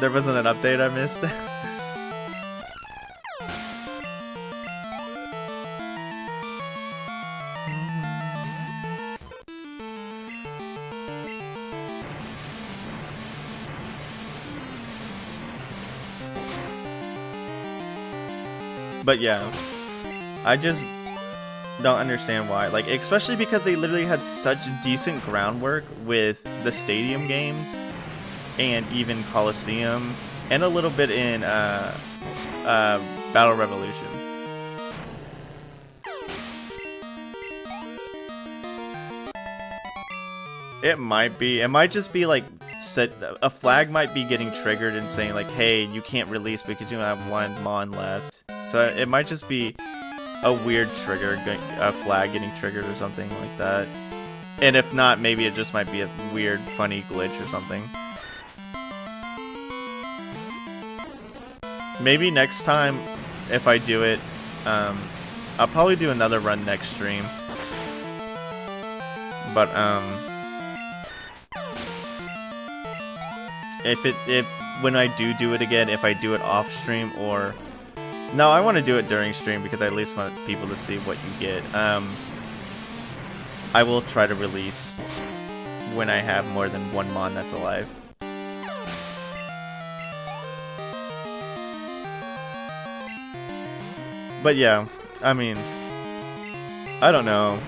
There wasn't an update I missed. But yeah, I just don't understand why. Like, especially because they literally had such decent groundwork with the stadium games and even Coliseum and a little bit in Battle Revolution. It might be. It might just be like a flag might be getting triggered and saying like, hey, you can't release because you don't have one Mon left. So it might just be a weird trigger, a flag getting triggered or something like that. And if not, maybe it just might be a weird, funny glitch or something. Maybe next time, if I do it, I'll probably do another run next stream. But if when I do it again, if I do it off stream or no, I want to do it during stream because I at least want people to see what you get. I will try to release when I have more than one Mon that's alive. But yeah, I mean, I don't know.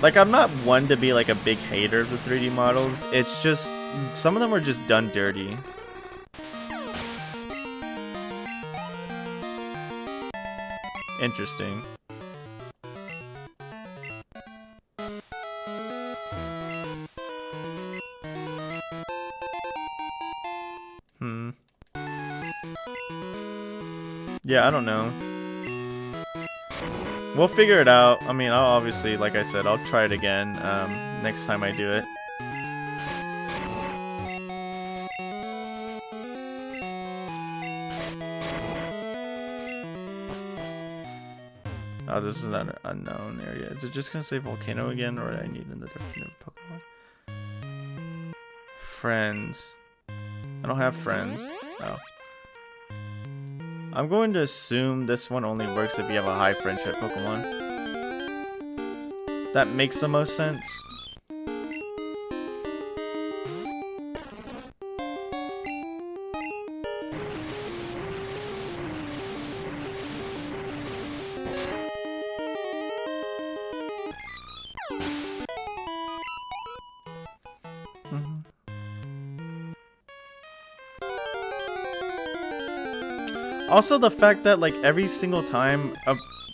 Like, I'm not one to be like a big hater of the 3D models. It's just, some of them are just done dirty. Interesting. Yeah, I don't know. We'll figure it out. I mean, I'll obviously, like I said, I'll try it again next time I do it. Oh, this is an unknown area. Is it just gonna say volcano again, or do I need another Pokemon? Friends. I don't have friends. Oh. I'm going to assume this one only works if you have a high friendship Pokemon. That makes the most sense. Also, the fact that, like, every single time,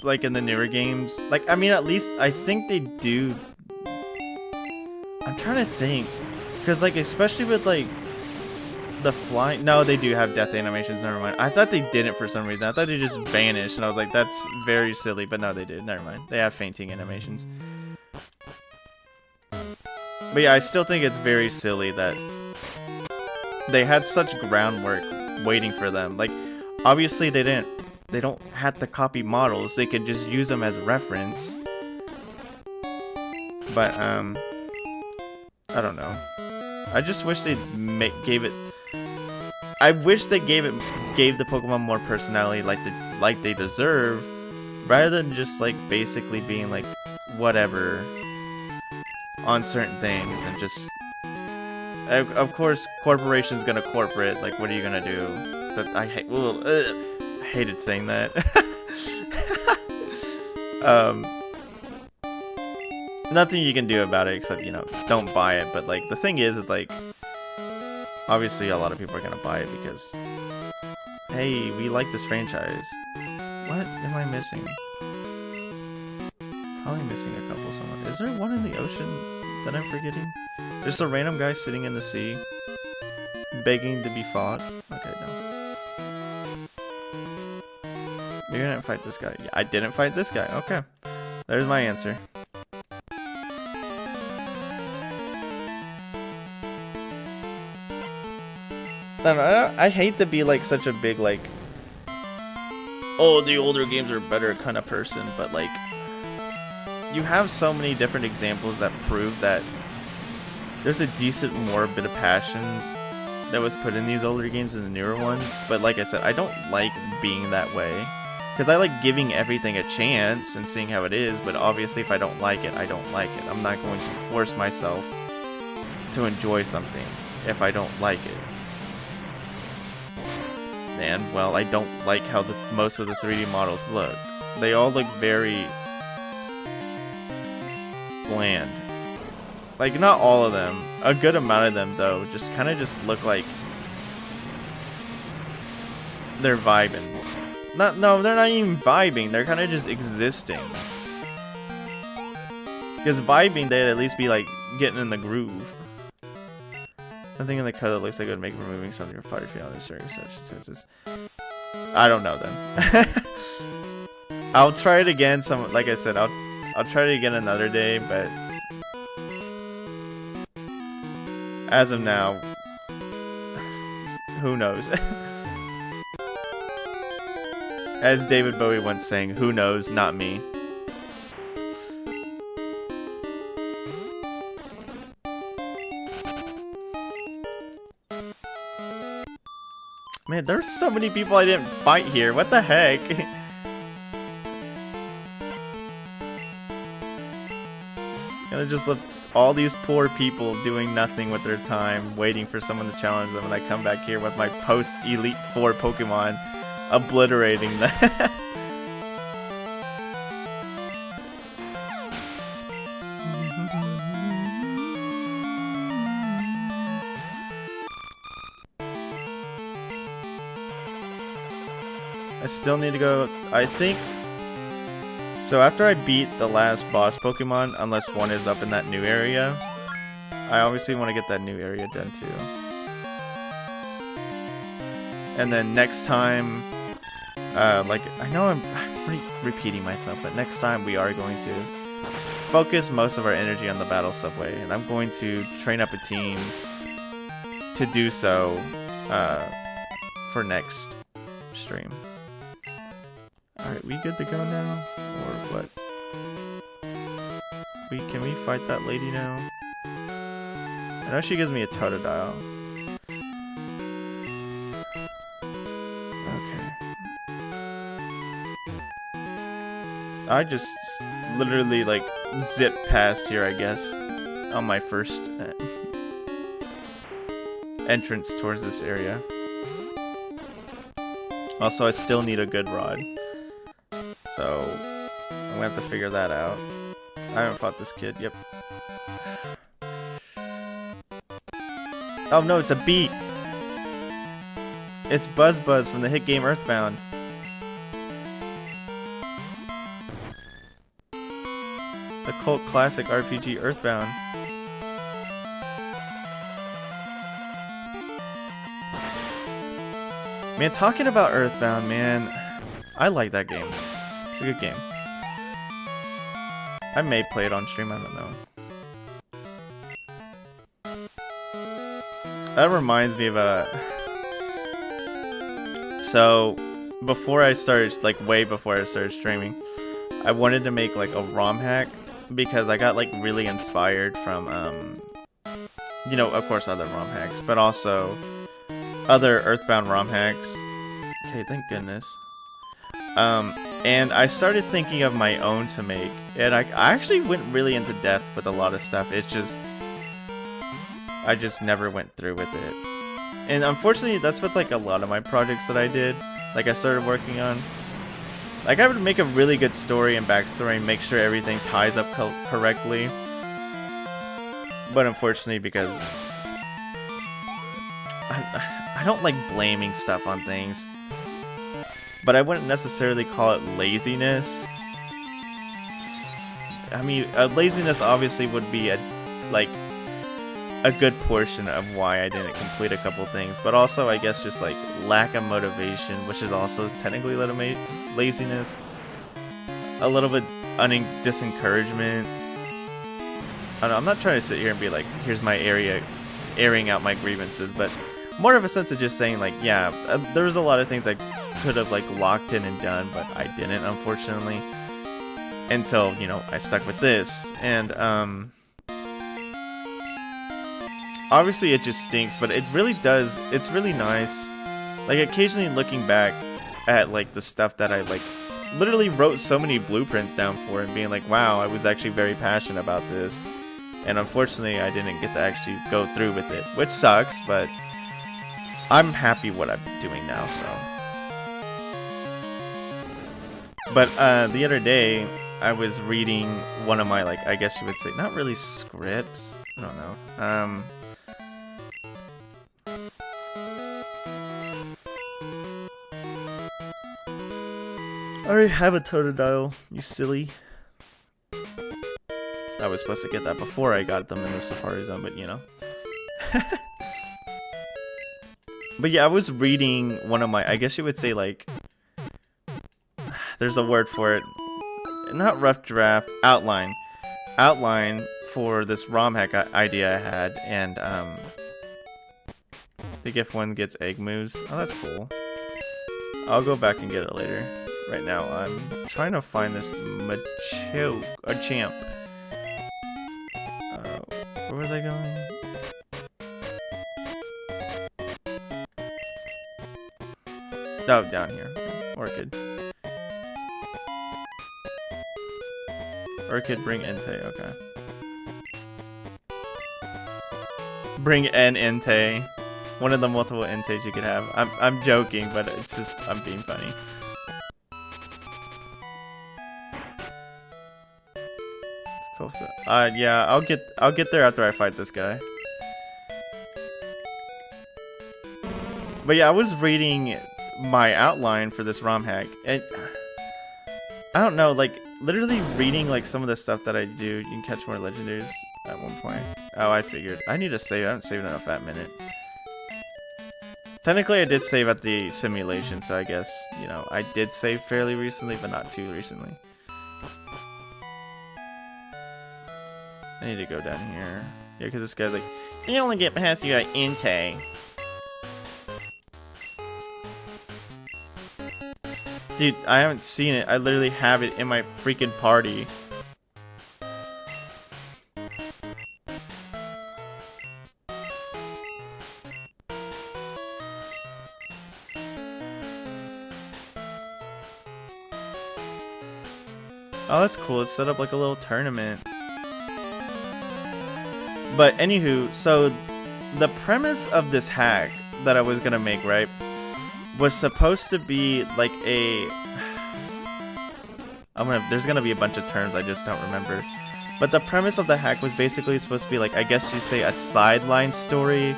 like, in the newer games, like, I mean, at least, I think they do... I'm trying to think. Because, like, especially with, like, the flying... No, they do have death animations, never mind. I thought they didn't for some reason. I thought they just vanished, and I was like, that's very silly. But no, they did. Never mind. They have fainting animations. But yeah, I still think it's very silly that they had such groundwork waiting for them. Like... Obviously, they don't have to copy models. They could just use them as a reference. But I don't know. I just wish they gave it. I wish they gave the Pokemon more personality, like they deserve, rather than just like basically being like whatever on certain things and just. Of course, corporation's gonna corporate. Like, what are you gonna do? But I hate. I hated saying that. Nothing you can do about it except, you know, don't buy it. But like the thing is like, obviously a lot of people are gonna buy it because, hey, we like this franchise. What am I missing? Probably missing a couple. Someone. Is there one in the ocean that I'm forgetting? Just a random guy sitting in the sea, begging to be fought. Okay, no. You didn't fight this guy. Yeah, I didn't fight this guy. Okay. There's my answer. I hate to be like such a big like, oh, the older games are better kind of person, but like, you have so many different examples that prove that there's a decent more bit of passion that was put in these older games than the newer ones. But like I said, I don't like being that way. Because I like giving everything a chance and seeing how it is, but obviously if I don't like it, I don't like it. I'm not going to force myself to enjoy something if I don't like it. And, well, I don't like how most of the 3D models look. They all look very bland. Like, not all of them. A good amount of them, though, just kind of just look like they're vibing. No, they're not even vibing. They're kind of just existing. Because vibing, they'd at least be like getting in the groove. Something in the color looks like it would make removing something from fire field on certain circumstances. I don't know them. I'll try it again. Like I said, I'll try it again another day. But as of now, who knows? As David Bowie once sang, who knows, not me. Man, there's so many people I didn't fight here. What the heck? Gonna just left all these poor people doing nothing with their time, waiting for someone to challenge them, and I come back here with my post-Elite Four Pokemon. Obliterating that. I still need to go, I think. So after I beat the last boss Pokemon, unless one is up in that new area, I obviously want to get that new area done too. And then next time, like, I know repeating myself, but next time we are going to focus most of our energy on the battle subway, and I'm going to train up a team to do so for next stream. Alright, we good to go now? Or what? Can we fight that lady now? I know she gives me a Totodile. Okay. I just literally like zip past here, I guess, on my first entrance towards this area. Also, I still need a good rod, so I'm gonna have to figure that out. I haven't fought this kid. Yep. Oh no, it's a beat. It's Buzz Buzz from the hit game Earthbound. The cult classic RPG Earthbound. Man, talking about Earthbound, man, I like that game. It's a good game. I may play it on stream, I don't know. That reminds me of a... So, before I started, like way before I started streaming, I wanted to make like a ROM hack because I got like really inspired from, you know, of course other ROM hacks, but also other Earthbound ROM hacks. Okay, thank goodness. And I started thinking of my own to make, and I actually went really into depth with a lot of stuff. It's just, I just never went through with it. And unfortunately, that's with like a lot of my projects that I did, like I started working on. Like I would make a really good story and backstory and make sure everything ties up correctly. But unfortunately, because I don't like blaming stuff on things, but I wouldn't necessarily call it laziness. I mean, laziness obviously would be a good portion of why I didn't complete a couple things, but also I guess just like lack of motivation, which is also technically laziness. A little bit disencouragement. I don't know, I'm not trying to sit here and be like, here's my airing out my grievances, but more of a sense of just saying like, yeah, there was a lot of things I could have like locked in and done, but I didn't, unfortunately, until, you know, I stuck with this. And obviously it just stinks, but it really does, it's really nice, like occasionally looking back at like the stuff that I like literally wrote so many blueprints down for and being like, wow, I was actually very passionate about this, and unfortunately I didn't get to actually go through with it, which sucks, but I'm happy what I'm doing now. So, but the other day I was reading one of my, like, I guess you would say, not really scripts, I don't know, I already have a Totodile, you silly. I was supposed to get that before I got them in the Safari Zone, but you know. But yeah, I was reading one of my, I guess you would say, like, there's a word for it, not rough draft, outline for this ROM hack idea I had, and the gift one gets egg moves. Oh, that's cool. I'll go back and get it later. Right now, I'm trying to find this champ. Where was I going? Oh, down here. Orchid. Orchid, bring Entei, okay. Bring an Entei. One of the multiple Enteis you could have. I'm joking, but it's just, I'm being funny. Yeah, I'll get there after I fight this guy. But yeah, I was reading my outline for this ROM hack, and I don't know, like, literally reading like some of the stuff that I do. You can catch more legendaries at one point. Oh, I figured. I need to save. I haven't saved in a fat minute. Technically, I did save at the simulation, so I guess, you know, I did save fairly recently, but not too recently. I need to go down here. Yeah, because this guy's like, you only get past you at Inte. Dude, I haven't seen it. I literally have it in my freaking party. Oh, that's cool. It's set up like a little tournament. But anywho, so the premise of this hack that I was gonna make, right, was supposed to be like a... there's gonna be a bunch of terms I just don't remember. But the premise of the hack was basically supposed to be like, I guess you say, a sideline story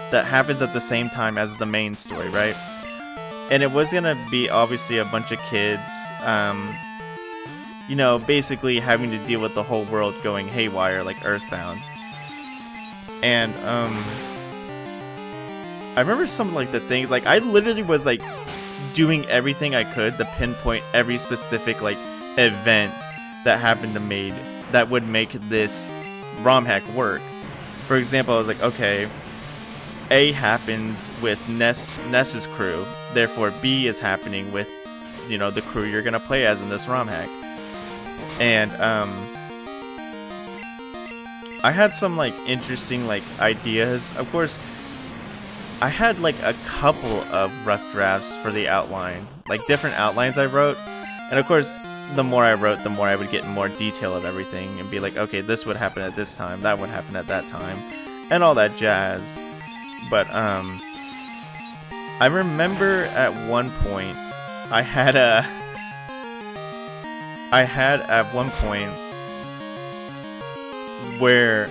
that happens at the same time as the main story, right? And it was gonna be obviously a bunch of kids, you know, basically having to deal with the whole world going haywire, like Earthbound. And, I remember some, like, the things, like, I literally was, like, doing everything I could to pinpoint every specific, like, event that happened that would make this ROM hack work. For example, I was like, okay, A happens with Ness's crew, therefore B is happening with, you know, the crew you're gonna play as in this ROM hack. And, I had some, like, interesting, like, ideas. Of course, I had, like, a couple of rough drafts for the outline. Like, different outlines I wrote. And, of course, the more I wrote, the more I would get in more detail of everything. And be like, okay, this would happen at this time. That would happen at that time. And all that jazz. But, I remember at one point, I had at one point where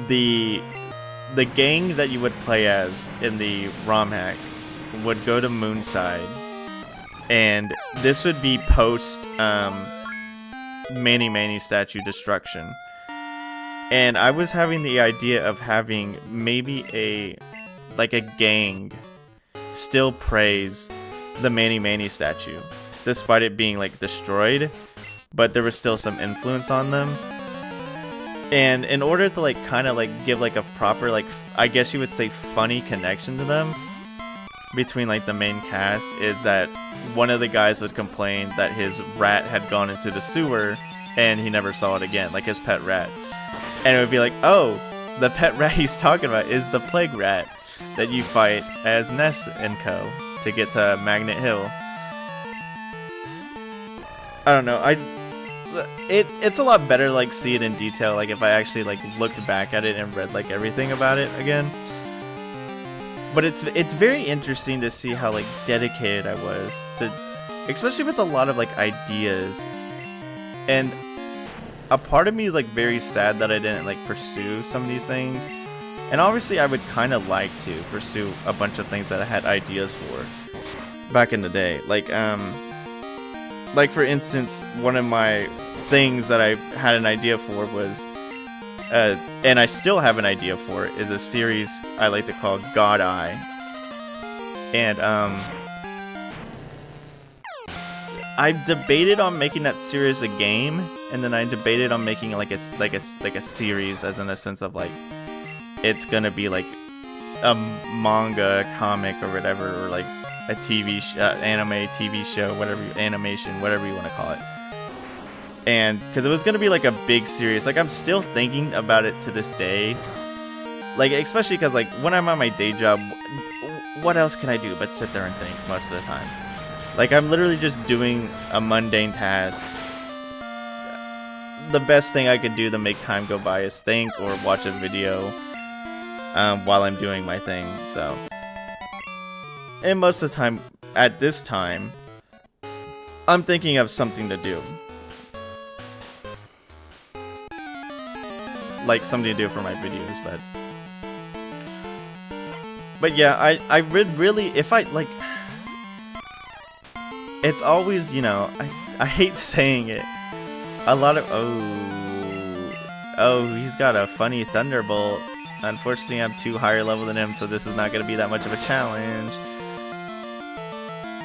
the gang that you would play as in the ROM hack would go to Moonside, and this would be post Manny statue destruction. And I was having the idea of having maybe a gang still praise the Manny statue, despite it being like destroyed, but there was still some influence on them. And in order to like kind of like give like a proper, like, I guess you would say, funny connection to them between like the main cast, is that one of the guys would complain that his rat had gone into the sewer and he never saw it again, like his pet rat. And it would be like, oh, the pet rat he's talking about is the plague rat that you fight as Ness and co to get to Magnet Hill. I don't know, it's a lot better, like, see it in detail, like, if I actually, like, looked back at it and read, like, everything about it again. But it's very interesting to see how, like, dedicated I was to, especially with a lot of, like, ideas. And a part of me is, like, very sad that I didn't, like, pursue some of these things. And obviously I would kind of like to pursue a bunch of things that I had ideas for back in the day. Like, for instance, one of my things that I had an idea for was, and I still have an idea for it, is a series I like to call God Eye. And, I debated on making that series a game, and then I debated on making like a series, as in a sense of, like, it's gonna be like a manga, comic, or whatever, or like a TV anime TV show, whatever, animation, whatever you want to call it. And because it was gonna be like a big series, like, I'm still thinking about it to this day, like, especially because, like, when I'm on my day job, what else can I do but sit there and think most of the time? Like, I'm literally just doing a mundane task. The best thing I could do to make time go by is think or watch a video while I'm doing my thing. So, and most of the time, at this time, I'm thinking of something to do, like something to do for my videos. But yeah, I would really, if I, like, it's always, you know, I hate saying it, a lot of, oh, he's got a funny thunderbolt. Unfortunately, I'm 2 higher level than him, so this is not going to be that much of a challenge.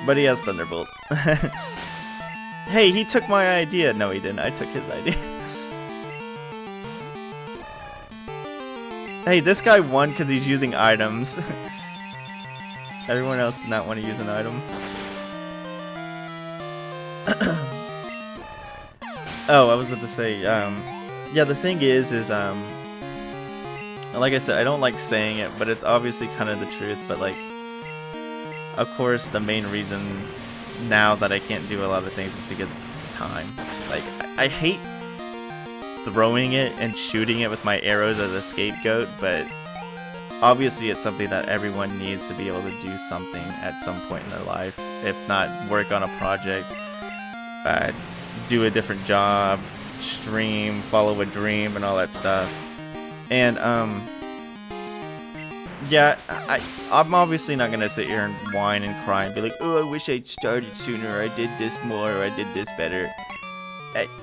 But he has Thunderbolt. Hey, he took my idea. No, he didn't. I took his idea. Hey, this guy won because he's using items. Everyone else did not want to use an item. Oh, I was about to say, yeah, the thing is, like I said, I don't like saying it, but it's obviously kind of the truth, but like, of course, the main reason now that I can't do a lot of things is because of time. Like, I hate throwing it and shooting it with my arrows as a scapegoat, but obviously it's something that everyone needs to be able to do something at some point in their life. If not, work on a project, do a different job, stream, follow a dream, and all that stuff. And yeah, I'm obviously not gonna sit here and whine and cry and be like, oh, I wish I'd started sooner, or I did this more, or I did this better.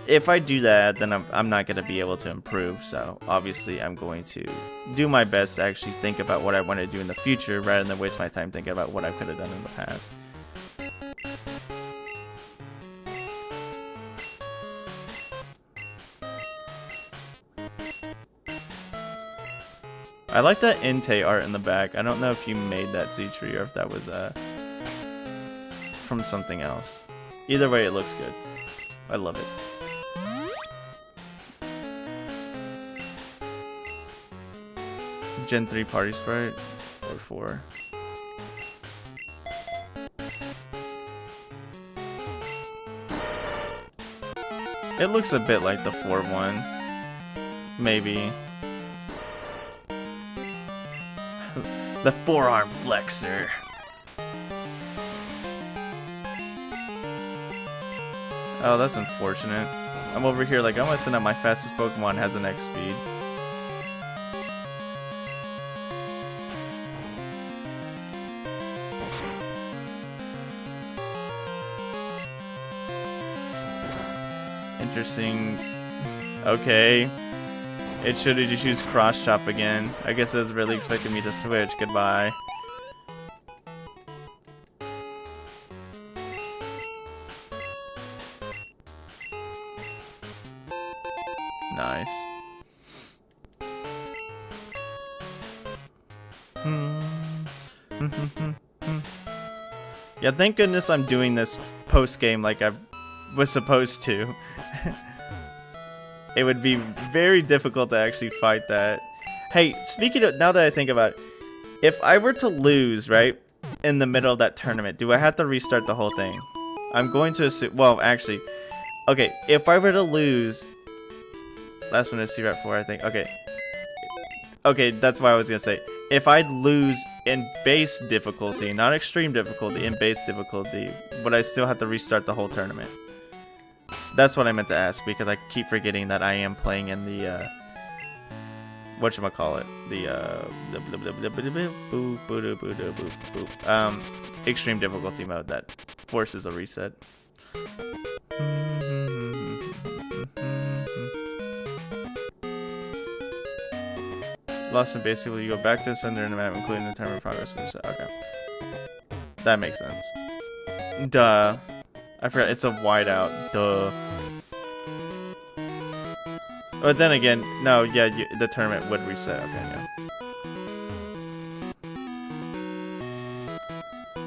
If I do that, then I'm not gonna be able to improve. So obviously I'm going to do my best to actually think about what I want to do in the future, rather than waste my time thinking about what I could have done in the past. I like that Entei art in the back. I don't know if you made that sea tree or if that was from something else. Either way, it looks good. I love it. Gen 3 party sprite or 4? It looks a bit like the 4 one. Maybe. The forearm flexor. Oh, that's unfortunate. I'm over here like, I want to send out my fastest Pokemon has an X speed. Interesting. Okay. It should have just used Cross Chop again. I guess it was really expecting me to switch. Goodbye. Nice. Yeah, thank goodness I'm doing this post-game like I was supposed to. It would be very difficult to actually fight that. Hey, speaking of, now that I think about it, if I were to lose, right, in the middle of that tournament, do I have to restart the whole thing? I'm going to assume, well, actually, okay, if I were to lose, last one is C-Rat 4, I think, okay. Okay, that's what I was going to say. If I lose in base difficulty, not extreme difficulty, in base difficulty, would I still have to restart the whole tournament? That's what I meant to ask, because I keep forgetting that I am playing in the, whatchamacallit, the, extreme difficulty mode that forces a reset. Lost in basically, you go back to the center in the map, including the timer progress reset. Okay. That makes sense. Duh. I forgot, it's a whiteout. Duh. But then again, no, yeah, the tournament would reset. Okay, yeah.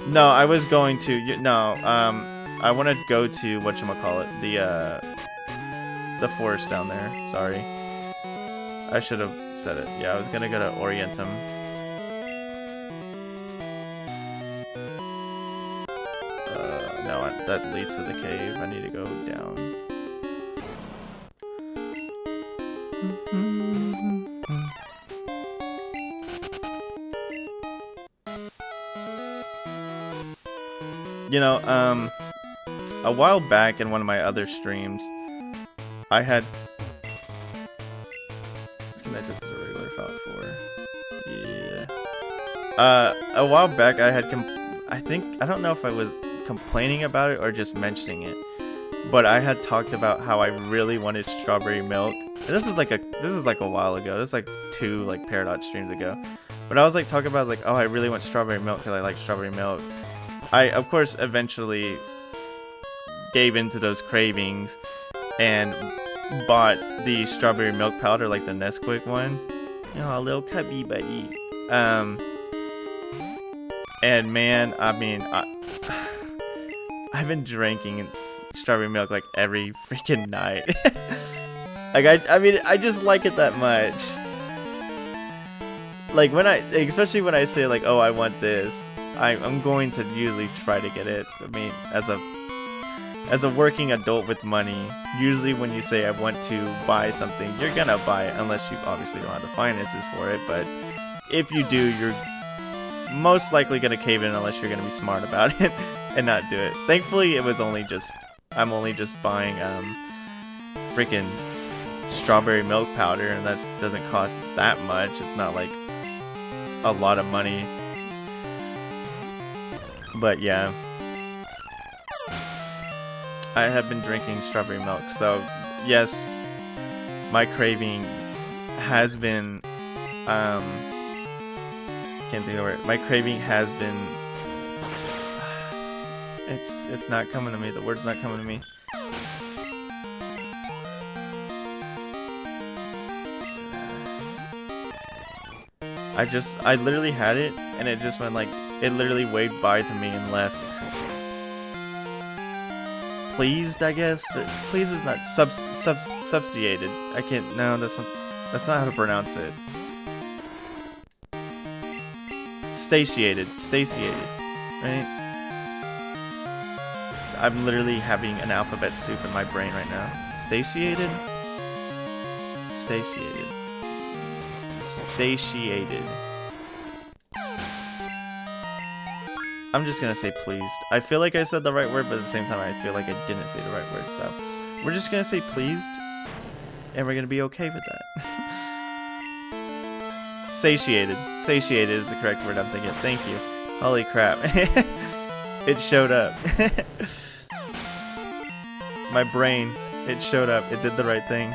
No, I was going to, no, I want to go to, whatchamacallit, the forest down there. Sorry. I should have said it. Yeah, I was gonna go to Orientum. No, that leads to the cave. I need to go down. You know, a while back in one of my other streams, I had connected to the regular Fallout 4. Yeah. A while back I had I don't know if I was complaining about it or just mentioning it, But I had talked about how I really wanted strawberry milk. And this is like a while ago. This is like 2 like Peridot streams ago. But I was like talking about like, oh, I really want strawberry milk because I like strawberry milk. I of course eventually gave into those cravings and bought the strawberry milk powder, like the Nesquik one. You know, a little cubby buddy. And man, I mean, I've been drinking strawberry milk like every freaking night. Like I mean, I just like it that much. Like especially when I say like, oh, I want this, I'm going to usually try to get it. I mean, as a working adult with money, usually when you say I want to buy something, you're gonna buy it unless you obviously don't have the finances for it. But if you do, you're most likely gonna cave in unless you're gonna be smart about it and not do it. Thankfully, I'm only just buying freaking strawberry milk powder, and that doesn't cost that much. It's not like a lot of money. But yeah, I have been drinking strawberry milk, so yes, my craving has been can't think of it. My craving has been it's not coming to me. The word's not coming to me. I literally had it, and it just went like, it literally waved bye to me and left. Pleased, I guess? Pleased is not subsidiated. I can't, no, that's not how to pronounce it. Satiated, right? I'm literally having an alphabet soup in my brain right now. Satiated? Satiated. I'm just gonna say pleased. I feel like I said the right word, but at the same time I feel like I didn't say the right word, so we're just gonna say pleased, and we're gonna be okay with that. Satiated is the correct word I'm thinking. Thank you. Holy crap. It showed up. My brain, it showed up. It did the right thing.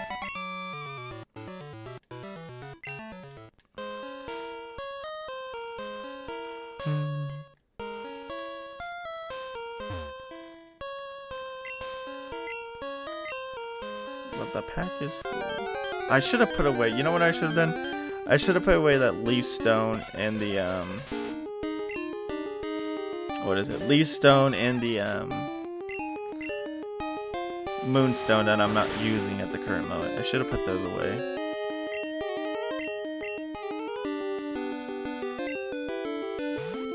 But the pack is full. I should have put away, you know what I should have done? I should have put away that leaf stone and the what is it? Leaf stone and the moonstone that I'm not using at the current moment. I should have put those away.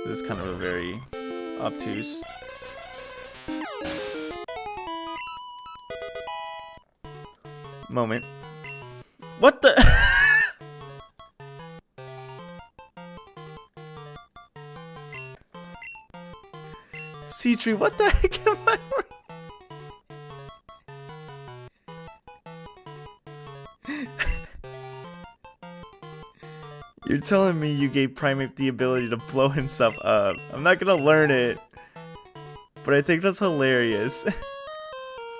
This is kind of a very obtuse. Moment. What the? Sea-Tree, what the heck am I? You're telling me you gave Primate the ability to blow himself up. I'm not gonna learn it, but I think that's hilarious.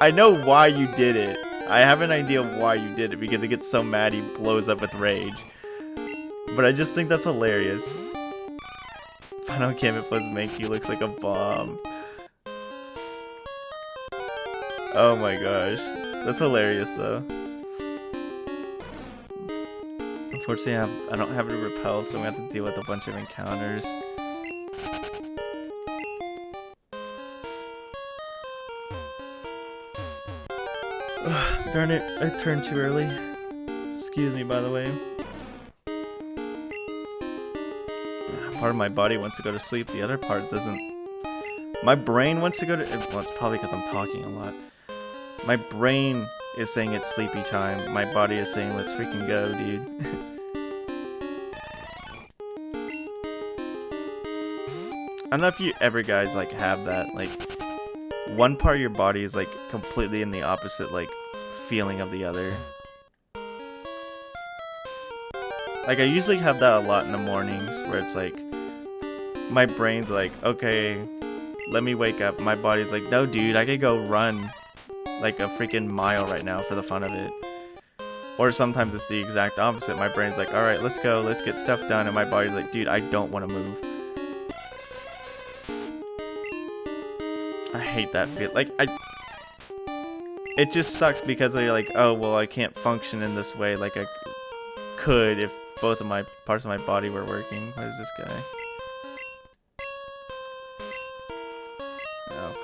I know why you did it. I have an idea why you did it, because he gets so mad he blows up with rage. But I just think that's hilarious. Final Gambit plus Mankey looks like a bomb. Oh my gosh. That's hilarious though. Unfortunately, I don't have any repel, so we have to deal with a bunch of encounters. Darn it, I turned too early. Excuse me, by the way. Part of my body wants to go to sleep, the other part doesn't. My brain wants to go to... Well, it's probably because I'm talking a lot. My brain is saying it's sleepy time. My body is saying, let's freaking go, dude. I don't know if you ever guys like have that, like one part of your body is like completely in the opposite like feeling of the other. Like I usually have that a lot in the mornings where it's like my brain's like, okay, let me wake up. My body's like, no dude, I could go run. like a freaking mile right now for the fun of it. Or sometimes it's the exact opposite. My brain's like, alright, let's go, let's get stuff done. And my body's like, dude, I don't want to move. I hate that feel. Like, it just sucks because you're like, oh, well, I can't function in this way like I could if both of my parts of my body were working. What is this guy?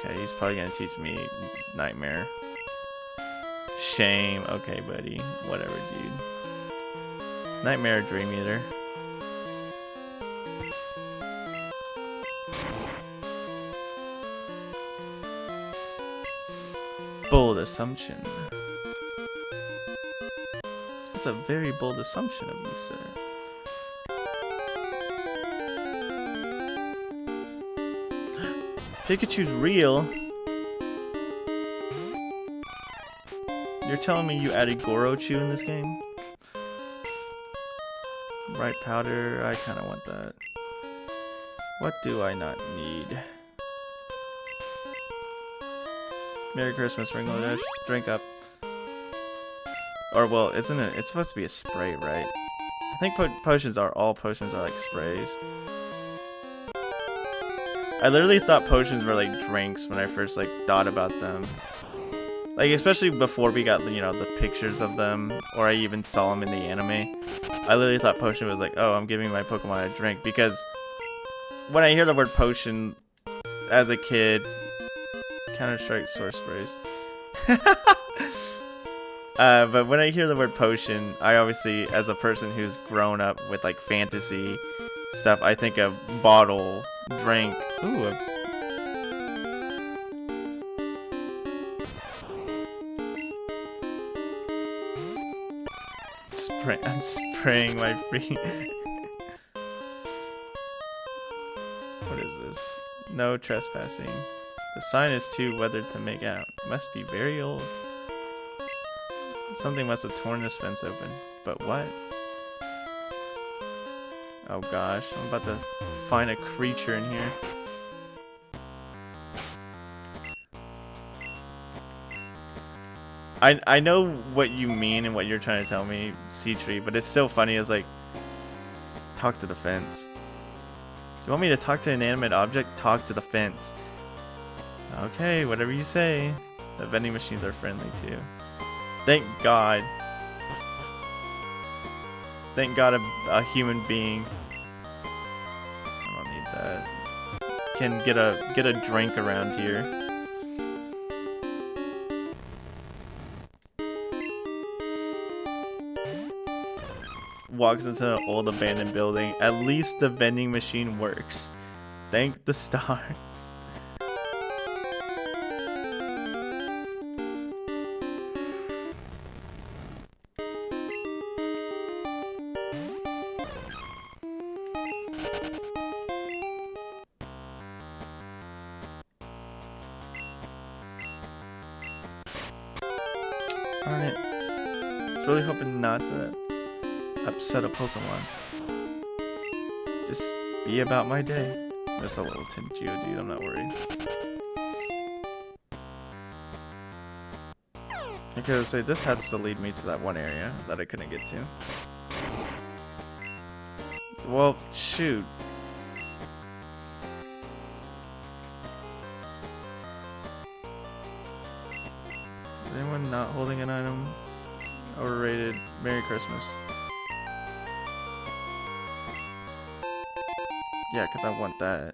Okay, he's probably gonna teach me Nightmare. Shame. Okay, buddy. Whatever, dude. Nightmare, Dream Eater. Bold assumption. That's a very bold assumption of you, sir. Pikachu's real? You're telling me you added Gorochu in this game? Right powder, I kinda want that. What do I not need? Merry Christmas, Ringo Dash. Drink up. Or, well, isn't it? It's supposed to be a spray, right? I think all potions are like sprays. I literally thought potions were like drinks when I first like thought about them. Like, especially before we got, you know, the pictures of them, or I even saw them in the anime. I literally thought potion was like, oh, I'm giving my Pokemon a drink, because when I hear the word potion as a kid, Counter-Strike Source Sprays. But when I hear the word potion, I obviously, as a person who's grown up with like fantasy stuff, I think of bottle, drink. Ooh. I'm spraying my free. What is this? No trespassing. The sign is too weathered to make out. Must be very old. Something must have torn this fence open. But what? Oh gosh, I'm about to find a creature in here. I know what you mean and what you're trying to tell me, Sea-Tree, but it's still funny as like, talk to the fence. You want me to talk to an inanimate object? Talk to the fence. Okay, whatever you say. The vending machines are friendly too. Thank God. Thank God a human being. I don't need that. Can get a drink around here. Walks into an old abandoned building. At least the vending machine works. Thank the stars. Darn it. I was really hoping not to upset a Pokemon. Just be about my day. There's a little tin Geodude, I'm not worried. Okay, I was say this has to lead me to that one area that I couldn't get to. Well, shoot. Is anyone not holding an item? Overrated. Merry Christmas. Yeah, because I want that.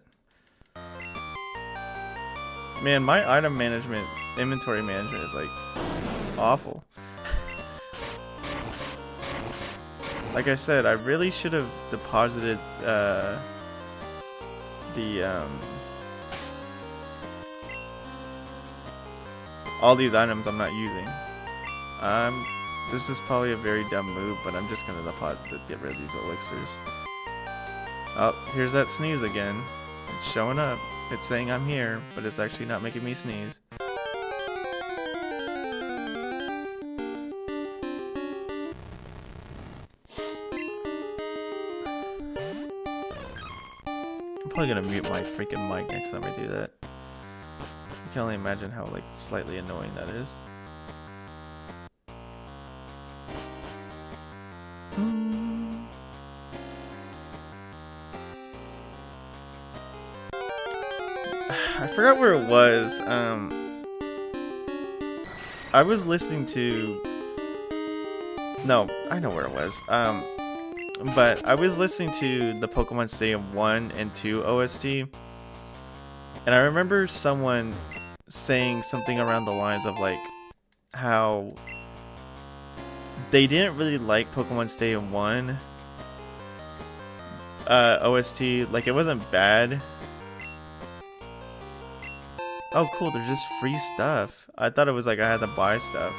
Man, my item management, inventory management is like awful. Like I said, I really should have deposited all these items I'm not using. This is probably a very dumb move, but I'm just gonna deposit to get rid of these elixirs. Oh, here's that sneeze again. It's showing up. It's saying I'm here, but it's actually not making me sneeze. I'm probably gonna mute my freaking mic next time I do that. can only imagine how like slightly annoying that is. I forgot where it was. I was listening to. No, I know where it was. But I was listening to the Pokemon Stadium 1 and 2 OST, and I remember someone saying something around the lines of like how they didn't really like Pokemon Stadium 1 OST. Like, it wasn't bad. Oh, cool, there's just free stuff. I thought it was like I had to buy stuff.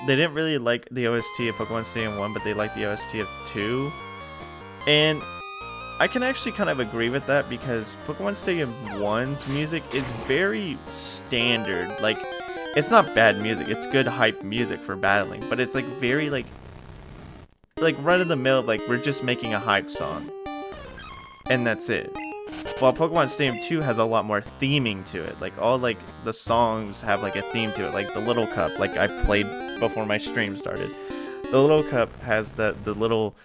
They didn't really like the OST of Pokemon Stadium 1, but they liked the OST of 2. And I can actually kind of agree with that, because Pokemon Stadium 1's music is very standard. Like, it's not bad music, it's good hype music for battling, but it's like very like right in the middle of like, we're just making a hype song. And that's it. While Pokemon Stadium 2 has a lot more theming to it. Like, all like the songs have like a theme to it. Like the Little Cup, like I played before my stream started. The Little Cup has the little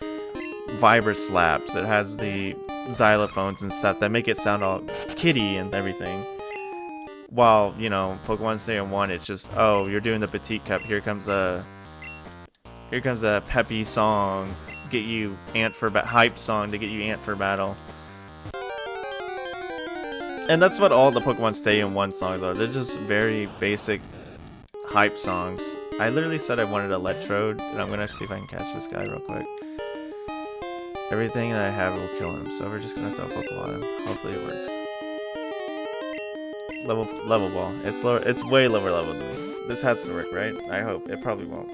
vibra slaps. It has the xylophones and stuff that make it sound all kiddie and everything. While, you know, Pokemon Stadium 1, it's just, oh, you're doing the Petite Cup. Here comes a peppy song, get you amped for hype song to get you amped for battle. And that's what all the Pokemon Stadium 1 songs are. They're just very basic hype songs. I literally said I wanted Electrode, and I'm gonna see if I can catch this guy real quick. Everything that I have will kill him, so we're just gonna throw a Pokeball at him. Hopefully it works. Level ball. It's lower. It's way lower level than me. This has to work, right? I hope. It probably won't.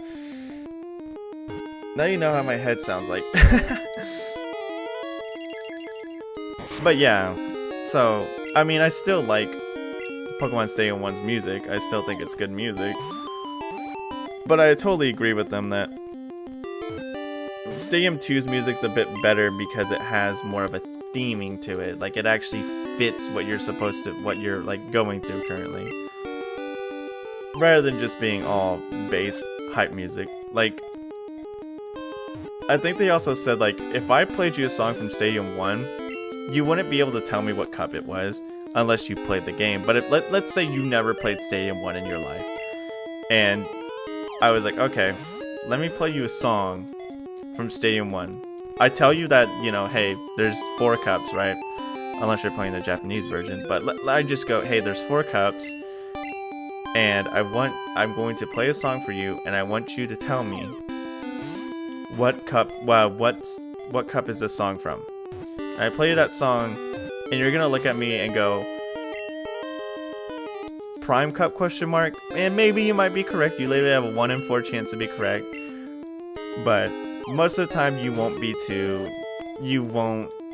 Now you know how my head sounds like. But yeah, so I mean, I still like Pokemon Stadium 1's music. I still think it's good music. But I totally agree with them that Stadium 2's music's a bit better because it has more of a theming to it. Like, it actually fits what you're like going through currently. Rather than just being all bass hype music. Like, I think they also said, like, if I played you a song from Stadium 1, you wouldn't be able to tell me what cup it was unless you played the game. But if, let's say you never played Stadium 1 in your life, and I was like, okay, let me play you a song from Stadium 1. I tell you that, you know, hey, there's 4 cups, right? Unless you're playing the Japanese version. But I just go, hey, there's 4 cups, and I'm going to play a song for you, and I want you to tell me what cup is this song from? And I play you that song, and you're gonna look at me and go, Prime Cup question mark? And maybe you might be correct. You literally have a 1 in 4 chance to be correct. But most of the time you won't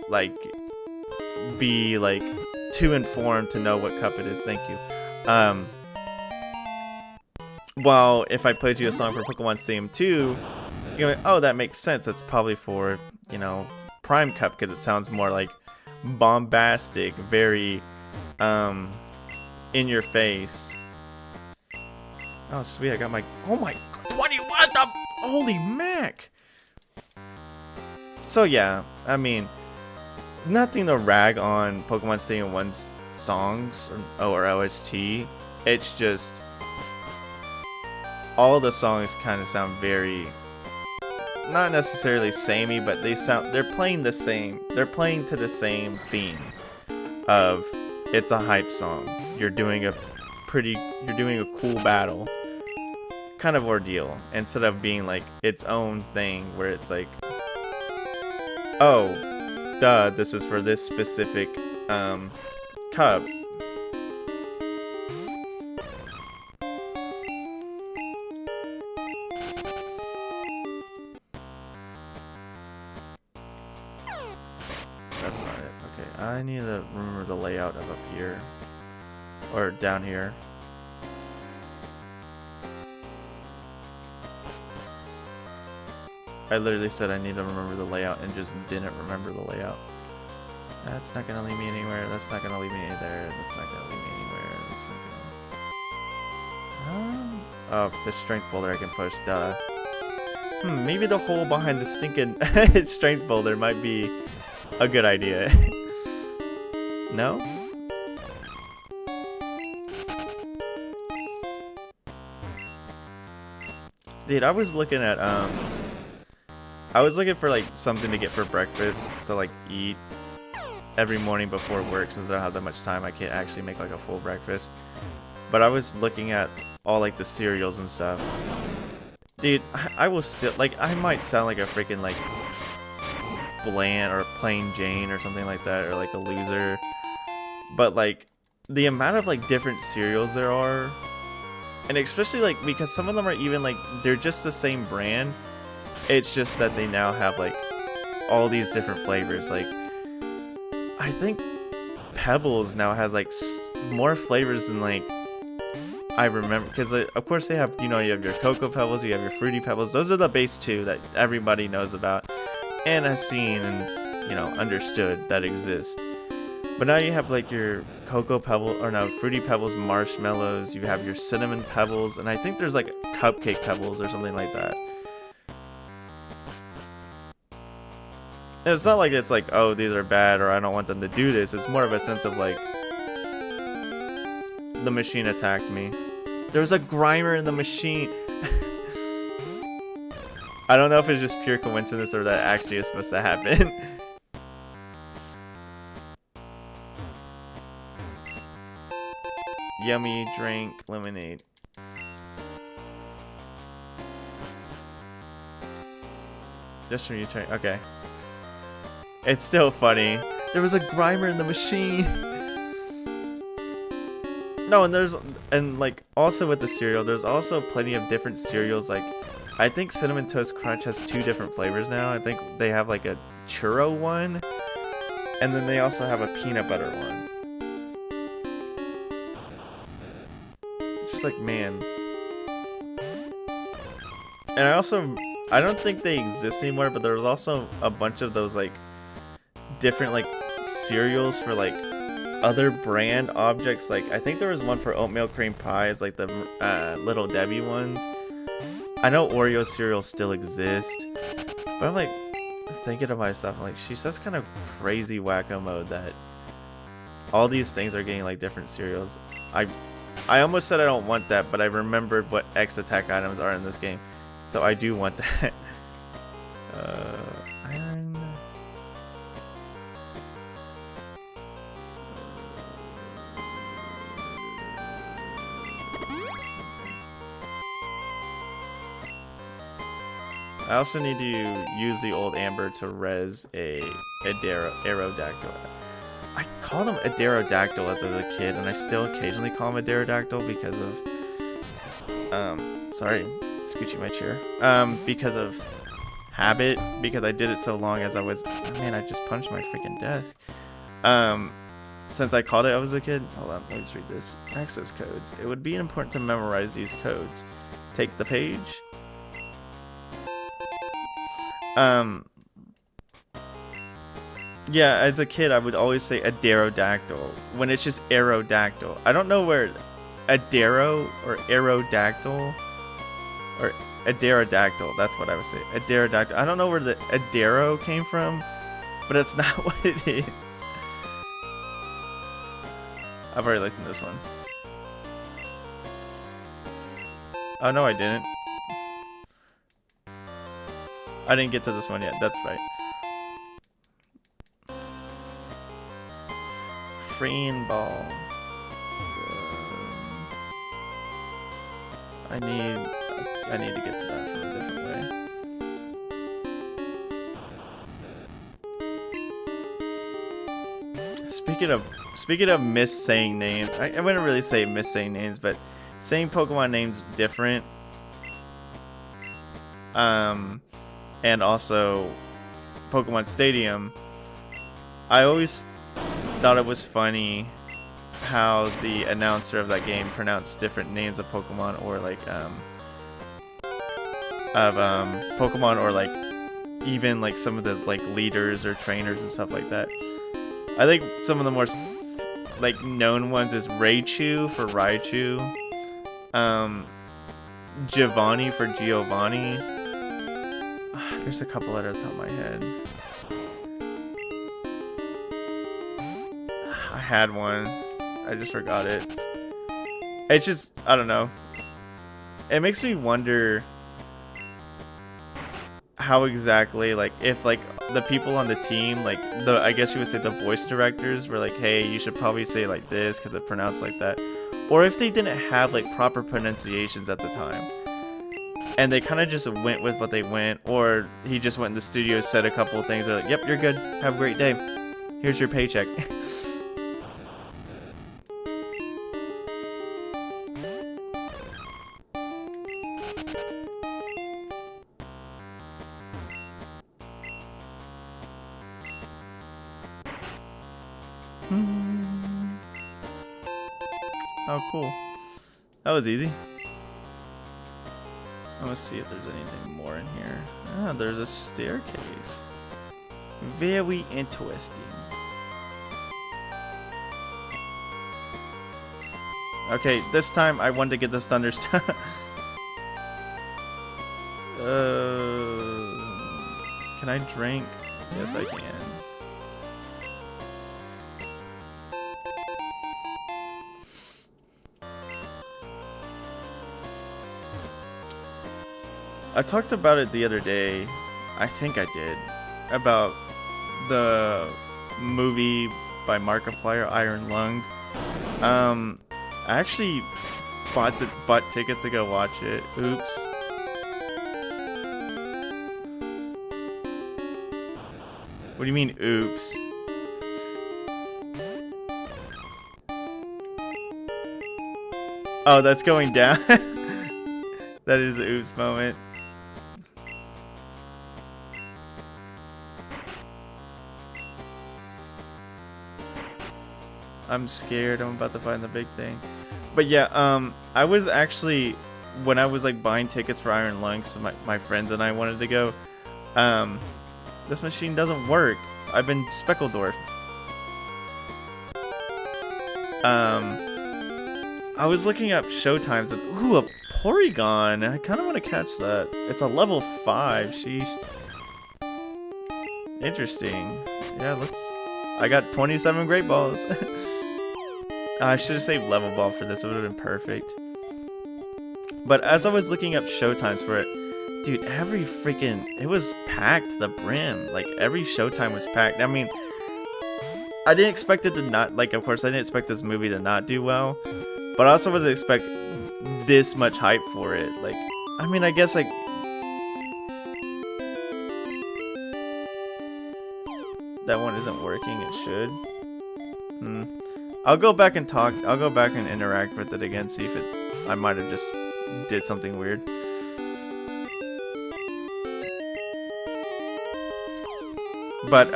like be like too informed to know what cup it is. Thank you. While if I played you a song for Pokemon Stadium 2, you're like, oh, that makes sense. That's probably for, you know, Prime Cup, because it sounds more like bombastic, very in your face. Oh sweet, I got my, oh my 20, what the holy mac. So yeah, I mean, nothing to rag on Pokemon Stadium 1's songs or OST. It's just all the songs kind of sound very, not necessarily samey, but they're playing the same. They're playing to the same theme of it's a hype song. You're doing a cool battle kind of ordeal, instead of being like its own thing where it's like, oh, duh, this is for this specific cup. That's not it. Okay, I need to remember the layout of up here. Or down here. I literally said I need to remember the layout and just didn't remember the layout. That's not gonna lead me anywhere. That's not gonna lead me there. That's not gonna lead me anywhere. That's not gonna... Oh, the strength boulder I can push. Duh. Maybe the hole behind the stinking strength boulder might be a good idea. No? Dude, I was looking at I was looking for like something to get for breakfast to like eat every morning before work, since I don't have that much time. I can't actually make like a full breakfast. But I was looking at all like the cereals and stuff. Dude, I will still like, I might sound like a freaking like bland or plain Jane or something like that, or like a loser. But like the amount of like different cereals there are, and especially like because some of them are even like they're just the same brand. It's just that they now have like all these different flavors. Like I think Pebbles now has like more flavors than like I remember, because of course they have, you know, you have your Cocoa Pebbles, you have your Fruity Pebbles. Those are the base two that everybody knows about and has seen and, you know, understood that exist. But now you have like your Cocoa Pebble, or no, Fruity Pebbles Marshmallows, you have your Cinnamon Pebbles, and I think there's like Cupcake Pebbles or something like that. And it's not like it's like, oh, these are bad or I don't want them to do this. It's more of a sense of like, the machine attacked me. There's a Grimer in the machine. I don't know if it's just pure coincidence or that actually is supposed to happen. Yummy drink lemonade. Just from you turn. Okay. It's still funny. There was a Grimer in the machine. No, and like also with the cereal, there's also plenty of different cereals. Like I think Cinnamon Toast Crunch has 2 different flavors now. I think they have like a churro one, and then they also have a peanut butter one. Just like, man. And I don't think they exist anymore, but there was also a bunch of those like different like cereals for like other brand objects. Like I think there was one for oatmeal cream pies, like the Little Debbie ones. I know Oreo cereals still exist, but I'm like thinking to myself, like, she's just kind of crazy wacko mode that all these things are getting like different cereals. I almost said I don't want that, but I remembered what X attack items are in this game, so I do want that. Iron. I also need to use the old amber to res a Aerodactyl. I called him Aerodactyl as a kid, and I still occasionally call him Aerodactyl because of sorry, scooching my chair. Because of habit, because I did it so long as I was, oh man, I just punched my freaking desk. Since I called it I was a kid. Hold on, let me just read this. Access codes. It would be important to memorize these codes. Take the page. Yeah, as a kid, I would always say Aerodactyl when it's just Aerodactyl. I don't know where Adero or Aerodactyl or Aerodactyl, that's what I would say. Aerodactyl. I don't know where the Adero came from, but it's not what it is. I've already looked at this one. Oh, no, I didn't. I didn't get to this one yet, that's right. Freeing ball. I need to get to that from a different way. Speaking of missaying names, I wouldn't really say missaying names, but saying Pokemon names different. And also Pokemon Stadium. I always thought it was funny how the announcer of that game pronounced different names of Pokemon, or like Pokemon, or like even like some of the like leaders or trainers and stuff like that. I think some of the more like known ones is Raichu for Raichu, Giovanni for Giovanni. There's a couple at the top of my head. I had one. I just forgot it. It's just, I don't know. It makes me wonder how exactly, like, if, like, the people on the team, like, I guess you would say the voice directors were like, hey, you should probably say like this because it's pronounced like that. Or if they didn't have, like, proper pronunciations at the time. And they kind of just went with what they went. Or he just went in the studio, said a couple of things. They're like, yep, you're good. Have a great day. Here's your paycheck. Oh, cool. That was easy. Let's see if there's anything more in here. Ah, there's a staircase. Very interesting. Okay, this time I wanted to get this thunderstorm. Can I drink? Yes, I can. I talked about it the other day, I think I did, about the movie by Markiplier, Iron Lung. I actually bought tickets to go watch it. Oops. What do you mean, oops? Oh, that's going down? That is an oops moment. I'm scared. I'm about to find the big thing. But yeah, I was actually, when I was like buying tickets for Iron Lung, so my friends and I wanted to go, this machine doesn't work. I've been Speckeldorfed. I was looking up showtimes and, ooh, a Porygon. I kind of want to catch that. It's a level 5. Sheesh. Interesting. Yeah, I got 27 Great Balls. I should have saved Level Ball for this. It would have been perfect. But as I was looking up showtimes for it, dude, it was packed to the brim. Like, every showtime was packed. I mean, I didn't expect it to not, like, of course, I didn't expect this movie to not do well. But I also wasn't expect this much hype for it. Like, I mean, I guess, like, that one isn't working. It should. I'll go back and interact with it again, see if I might have just did something weird. But,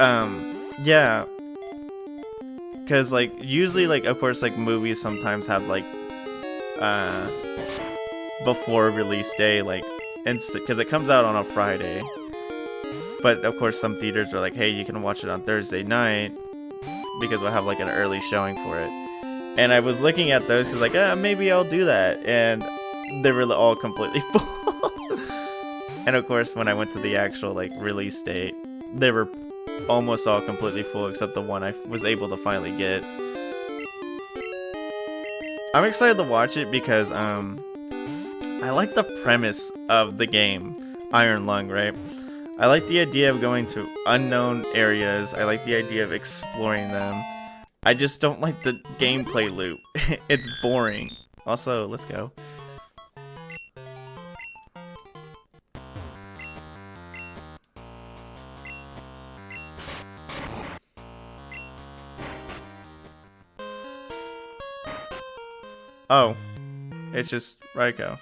yeah. Because, like, usually, like, of course, like, movies sometimes have, like, before release day, like, because it comes out on a Friday. But, of course, some theaters are like, hey, you can watch it on Thursday night, because we'll have, like, an early showing for it. And I was looking at those, because, like, maybe I'll do that. And they were all completely full. And, of course, when I went to the actual, like, release date, they were almost all completely full, except the one I was able to finally get. I'm excited to watch it because I like the premise of the game, Iron Lung, right? I like the idea of going to unknown areas. I like the idea of exploring them. I just don't like the gameplay loop. It's boring. Also, let's go. Oh, it's just Raikou.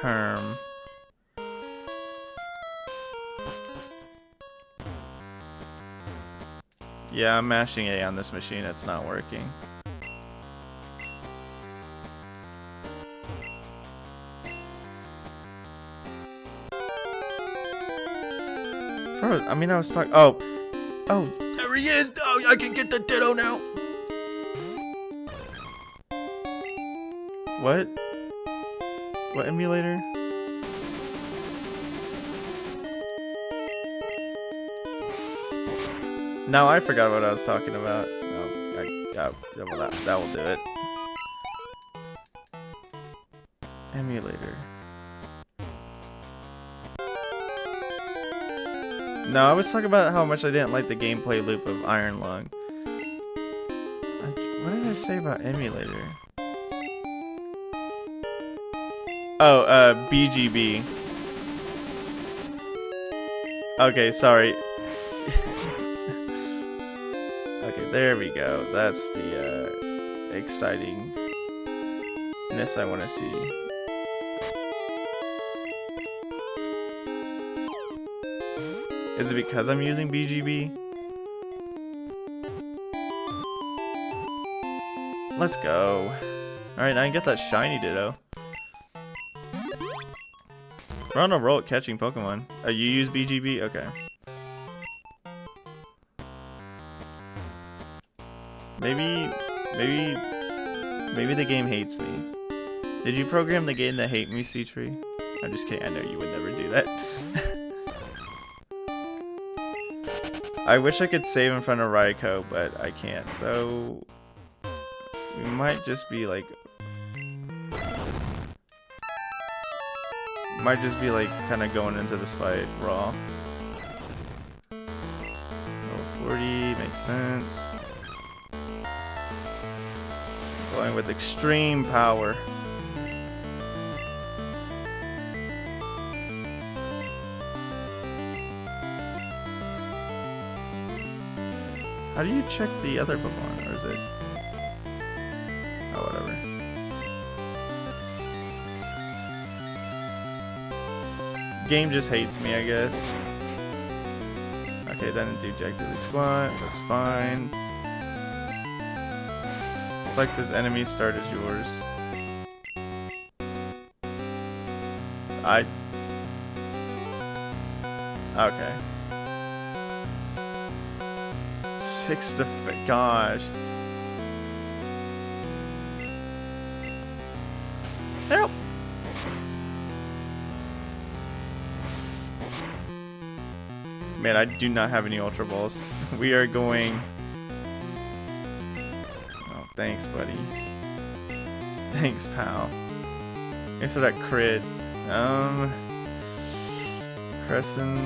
Herm. Yeah, I'm mashing A on this machine. It's not working. I was talking. Oh, there he is. Oh, I can get the Ditto now. What? What emulator? Now I forgot what I was talking about. Well, that will do it. Emulator. No, I was talking about how much I didn't like the gameplay loop of Iron Lung. What did I say about emulator? Oh, BGB. Okay, sorry. Okay, there we go. That's the excitingness I want to see. Is it because I'm using BGB? Let's go. Alright, now I can get that shiny Ditto. We're on a roll at catching Pokemon. Oh, you use BGB? Okay. Maybe the game hates me. Did you program the game to hate me, C-Tree? I'm just kidding. I know you would never do that. I wish I could save in front of Raikou, but I can't. So we might just be like kind of going into this fight raw. Level 40 makes sense. Going with extreme power. How do you check the other Pokemon, or is it? Oh, whatever. Game just hates me, I guess. Okay, that didn't do Jack Squat. That's fine. Select this enemy, start as yours. Okay. 6 to gosh. Help! Man, I do not have any Ultra Balls. We are going. Oh, thanks, buddy. Thanks, pal. Thanks for that crit. Crescent.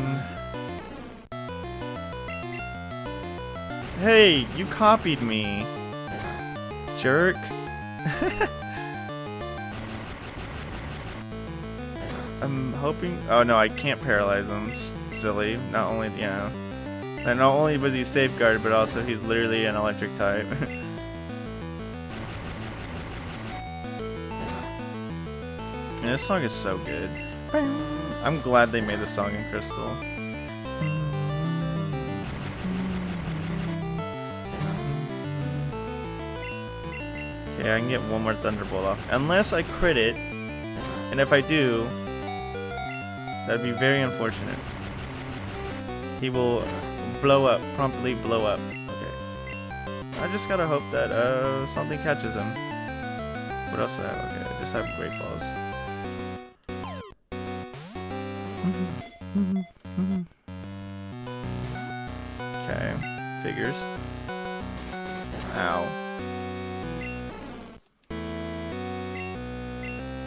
Hey, you copied me, jerk. I'm hoping. Oh no, I can't paralyze him. Silly. Not only, yeah. And not only was he safeguarded, but also he's literally an electric type. And this song is so good. I'm glad they made the song in Crystal. Okay, I can get one more Thunderbolt off. Unless I crit it. And if I do, that'd be very unfortunate. He will blow up, promptly blow up. Okay. I just gotta hope that something catches him. What else do I have? Okay, I just have Great Balls. Okay, figures. Ow.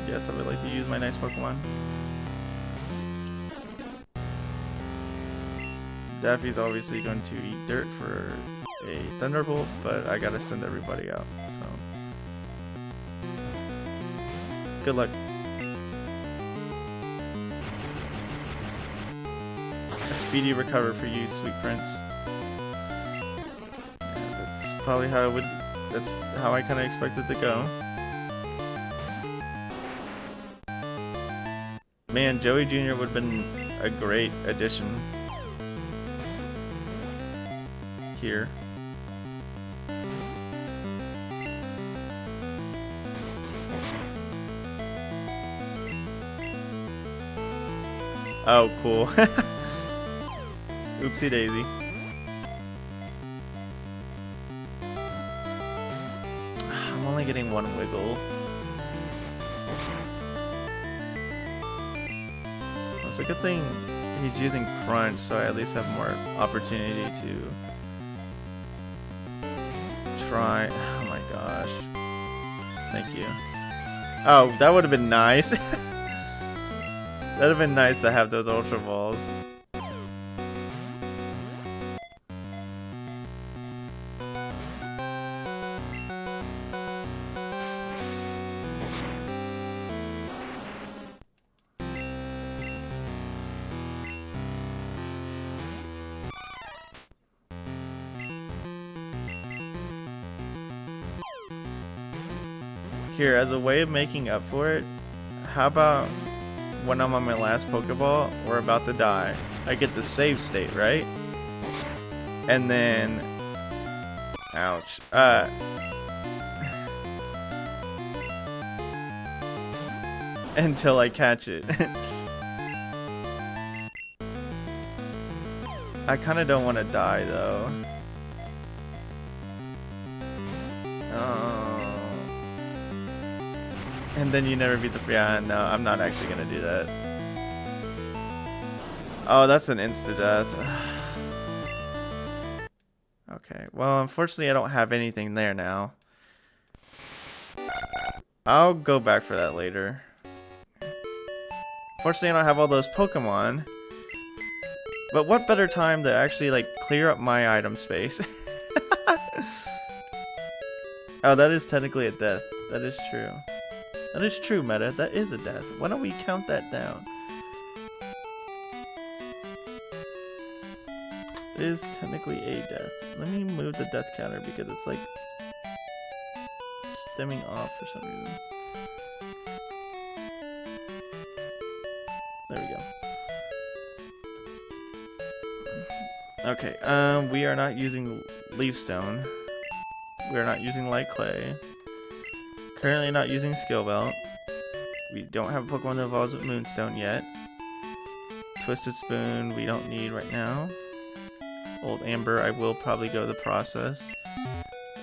Yes, I would like to use my nice Pokemon. Daffy's obviously going to eat dirt for a Thunderbolt, but I gotta send everybody out. So, good luck. A speedy recover for you, sweet prince. Yeah, that's probably how it would. That's how I kind of expect it to go. Man, Joey Jr. would have been a great addition here. Oh, cool. Oopsie daisy. I'm only getting one wiggle. It's a good thing he's using crunch, so I at least have more opportunity to try. Oh my gosh. Thank you. Oh, that would have been nice. That would have been nice to have those ultra balls. Here, as a way of making up for it, how about when I'm on my last Pokeball, we're about to die, I get the save state, right? And then, ouch, until I catch it. I kind of don't want to die though. And then you never beat the... Yeah, no, I'm not actually going to do that. Oh, that's an insta-death. Okay, well, unfortunately, I don't have anything there now. I'll go back for that later. Fortunately, I don't have all those Pokemon. But what better time to actually, like, clear up my item space? Oh, that is technically a death. That is true. That is true, Meta. That is a death. Why don't we count that down? It is technically a death. Let me move the death counter because it's like stemming off for some reason. There we go. Okay, we are not using Leaf Stone. We are not using Light Clay. Currently not using Skill Belt. We don't have a Pokemon that evolves with Moonstone yet. Twisted Spoon we don't need right now. Old Amber I will probably go the process.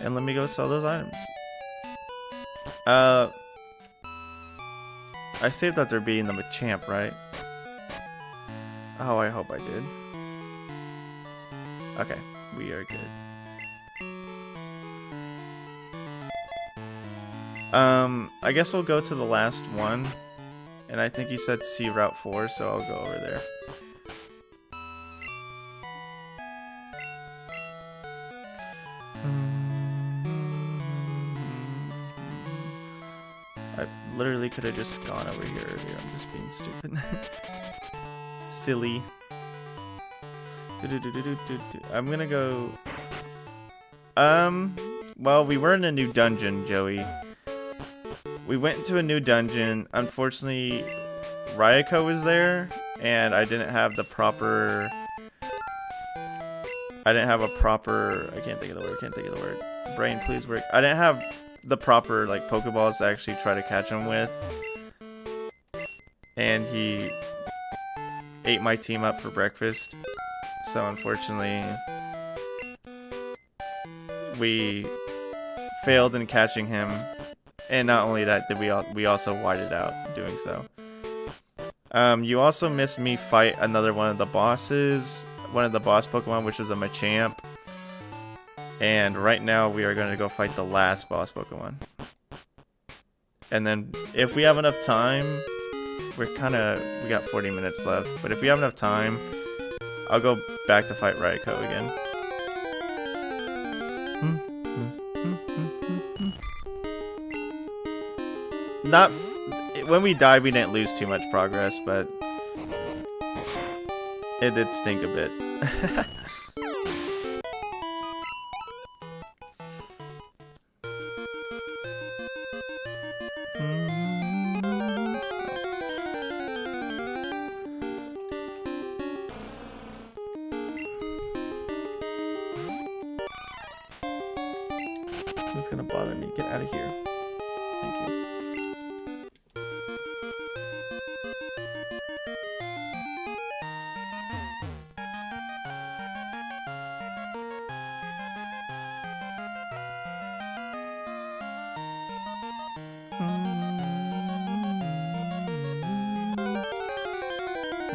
And let me go sell those items. I saved that they're beating them a champ, right? Oh, I hope I did. Okay, we are good. I guess we'll go to the last one. And I think you said C Route 4, so I'll go over there. I literally could have just gone over here earlier. I'm just being stupid. Silly. I'm gonna go... well, we were in a new dungeon, Joey. We went into a new dungeon. Unfortunately, Raikou was there, and I didn't have the proper... I can't think of the word. Brain, please work. I didn't have the proper, like, Pokeballs to actually try to catch him with. And he ate my team up for breakfast. So, unfortunately, we failed in catching him. And not only that, did we also whited out doing so. You also missed me fight another one of the bosses, one of the boss Pokemon, which is a Machamp. And right now we are going to go fight the last boss Pokemon. And then if we have enough time, we got 40 minutes left. But if we have enough time, I'll go back to fight Raikou again. Not when we died, we didn't lose too much progress, but it did stink a bit. This is gonna bother me. Get out of here. Thank you.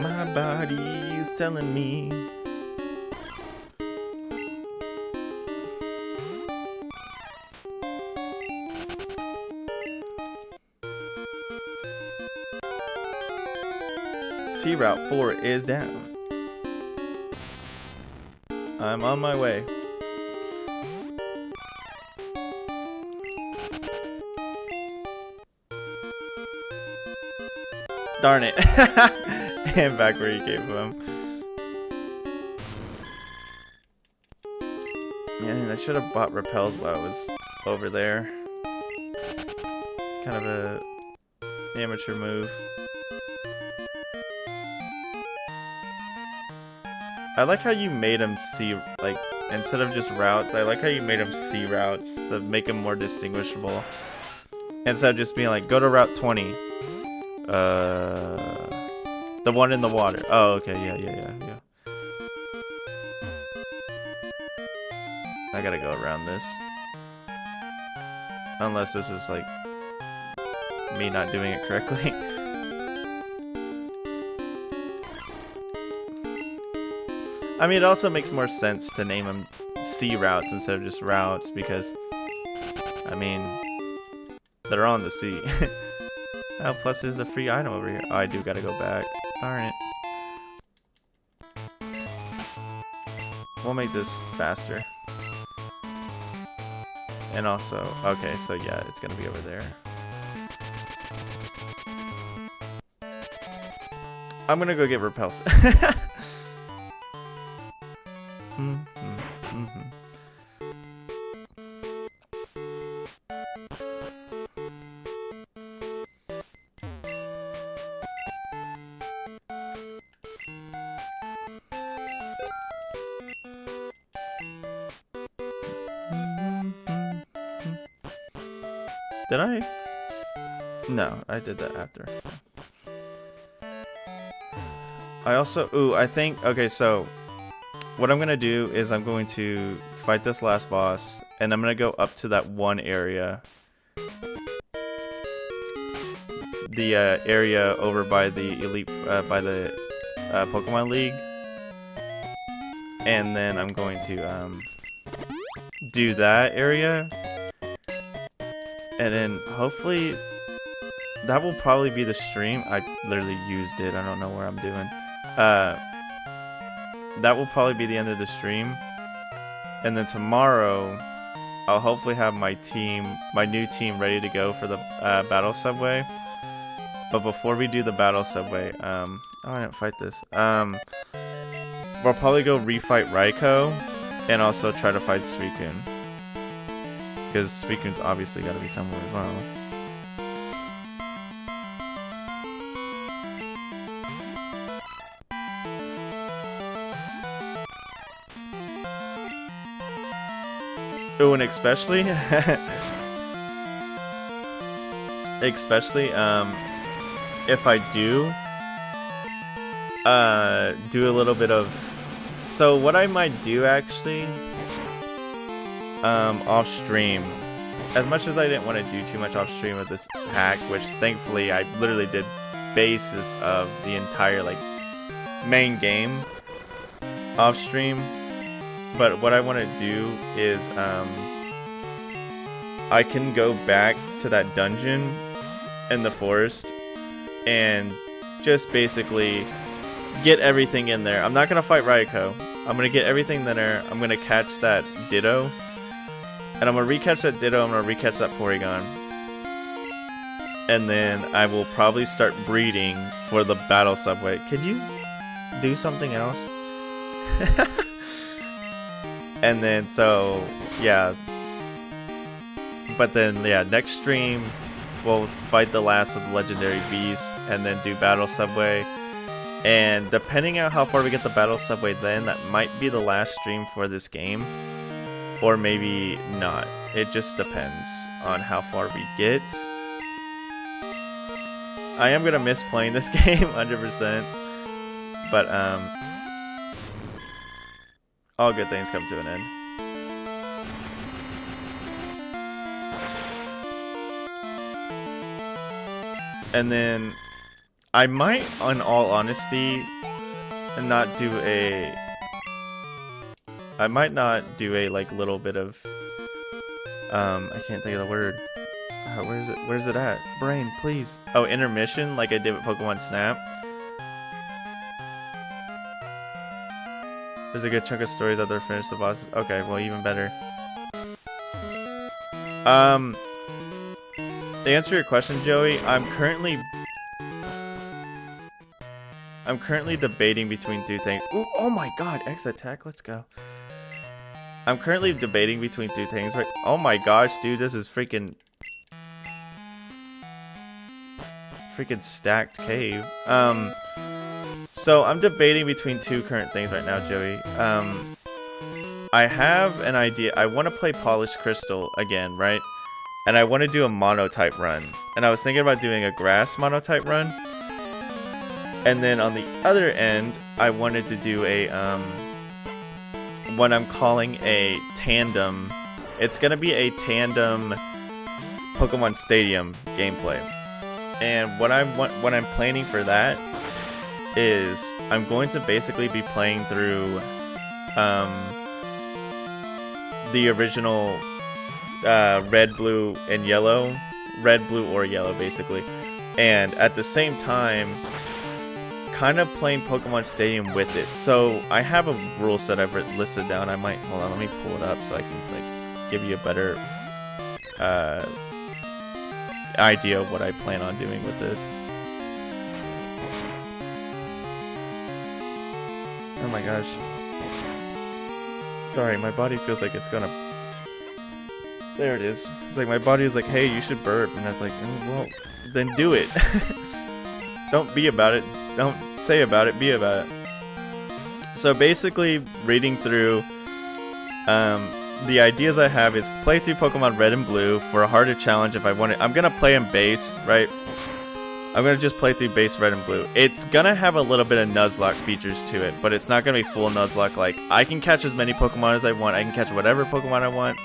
My body's telling me. Sea Route 4 is down. I'm on my way. Darn it. And back where you came from. Man, I should have bought repels while I was over there. Kind of a amateur move. I like how you made them see, like, instead of just routes, I like how you made them see routes to make them more distinguishable. Instead of just being like, go to Route 20. The one in the water. Oh, okay, yeah. I gotta go around this. Unless this is, like, me not doing it correctly. I mean, it also makes more sense to name them sea routes instead of just routes because, I mean, they're on the sea. Oh, plus there's a free item over here. Oh, I do gotta go back. Darn it. We'll make this faster. And also, okay, so yeah, it's gonna be over there. I'm gonna go get repels. Did I? No, I did that after. I also, ooh, I think, okay, so what I'm gonna do is I'm going to fight this last boss, and I'm gonna go up to that one area. The area over by the elite, by the Pokemon League. And then I'm going to do that area. And then hopefully that will probably be the stream. I literally used it. I don't know where I'm doing. That will probably be the end of the stream. And then tomorrow I'll hopefully have my team, my new team ready to go for the battle subway. But before we do the battle subway, oh, I didn't fight this. We'll probably go refight Raikou and also try to fight Suicune. Because Suicune's obviously got to be somewhere as well. Oh, and especially, if I do a little bit of, so what I might do actually, off stream, as much as I didn't want to do too much off stream with this hack, which thankfully I literally did basis of the entire like main game off stream. But what I want to do is I can go back to that dungeon in the forest and just basically get everything in there. I'm not gonna fight Raikou. I'm gonna get everything in there. I'm gonna catch that Ditto. And I'm going to recatch that Ditto, I'm going to recatch that Porygon. And then I will probably start breeding for the battle subway. Can you do something else? And then, so, yeah. But then, yeah, next stream, we'll fight the last of the Legendary Beast, and then do battle subway. And depending on how far we get the battle subway then, that might be the last stream for this game. Or maybe not. It just depends on how far we get. I am gonna miss playing this game 100%. But all good things come to an end. And then I might, in all honesty, not do a... I might not do a, like, little bit of... I can't think of the word. Where is it? Where's it at? Brain, please. Oh, intermission, like I did with Pokemon Snap. There's a good chunk of stories out there to finish the bosses. Okay, well, even better. To answer your question, Joey, I'm currently debating between two things. Ooh, oh my god, X attack, let's go. I'm currently debating between two things, right? Oh my gosh, dude, this is freaking stacked cave. So I'm debating between two current things right now, Joey. I have an idea. I want to play Polished Crystal again, right? And I want to do a mono-type run. And I was thinking about doing a grass mono-type run. And then on the other end, I wanted to do a what I'm calling a tandem. It's gonna be a tandem Pokemon Stadium gameplay. And what I'm planning for that is I'm going to basically be playing through the original red, blue, and yellow. Red, blue, or yellow, basically. And at the same time, kind of playing Pokemon Stadium with it. So I have a rule set I've listed down. I might, hold on, let me pull it up so I can like give you a better idea of what I plan on doing with this. Oh my gosh. Sorry, my body feels like it's gonna... There it is. It's like my body is like, hey, you should burp. And I was like, oh, well, then do it. Don't be about it. Don't say about it, be about it. So basically, reading through, the ideas I have is play through Pokemon Red and Blue for a harder challenge if I want it. I'm gonna play in base, right? I'm gonna just play through base Red and Blue. It's gonna have a little bit of Nuzlocke features to it, but it's not gonna be full Nuzlocke. Like, I can catch as many Pokemon as I want. I can catch whatever Pokemon I want.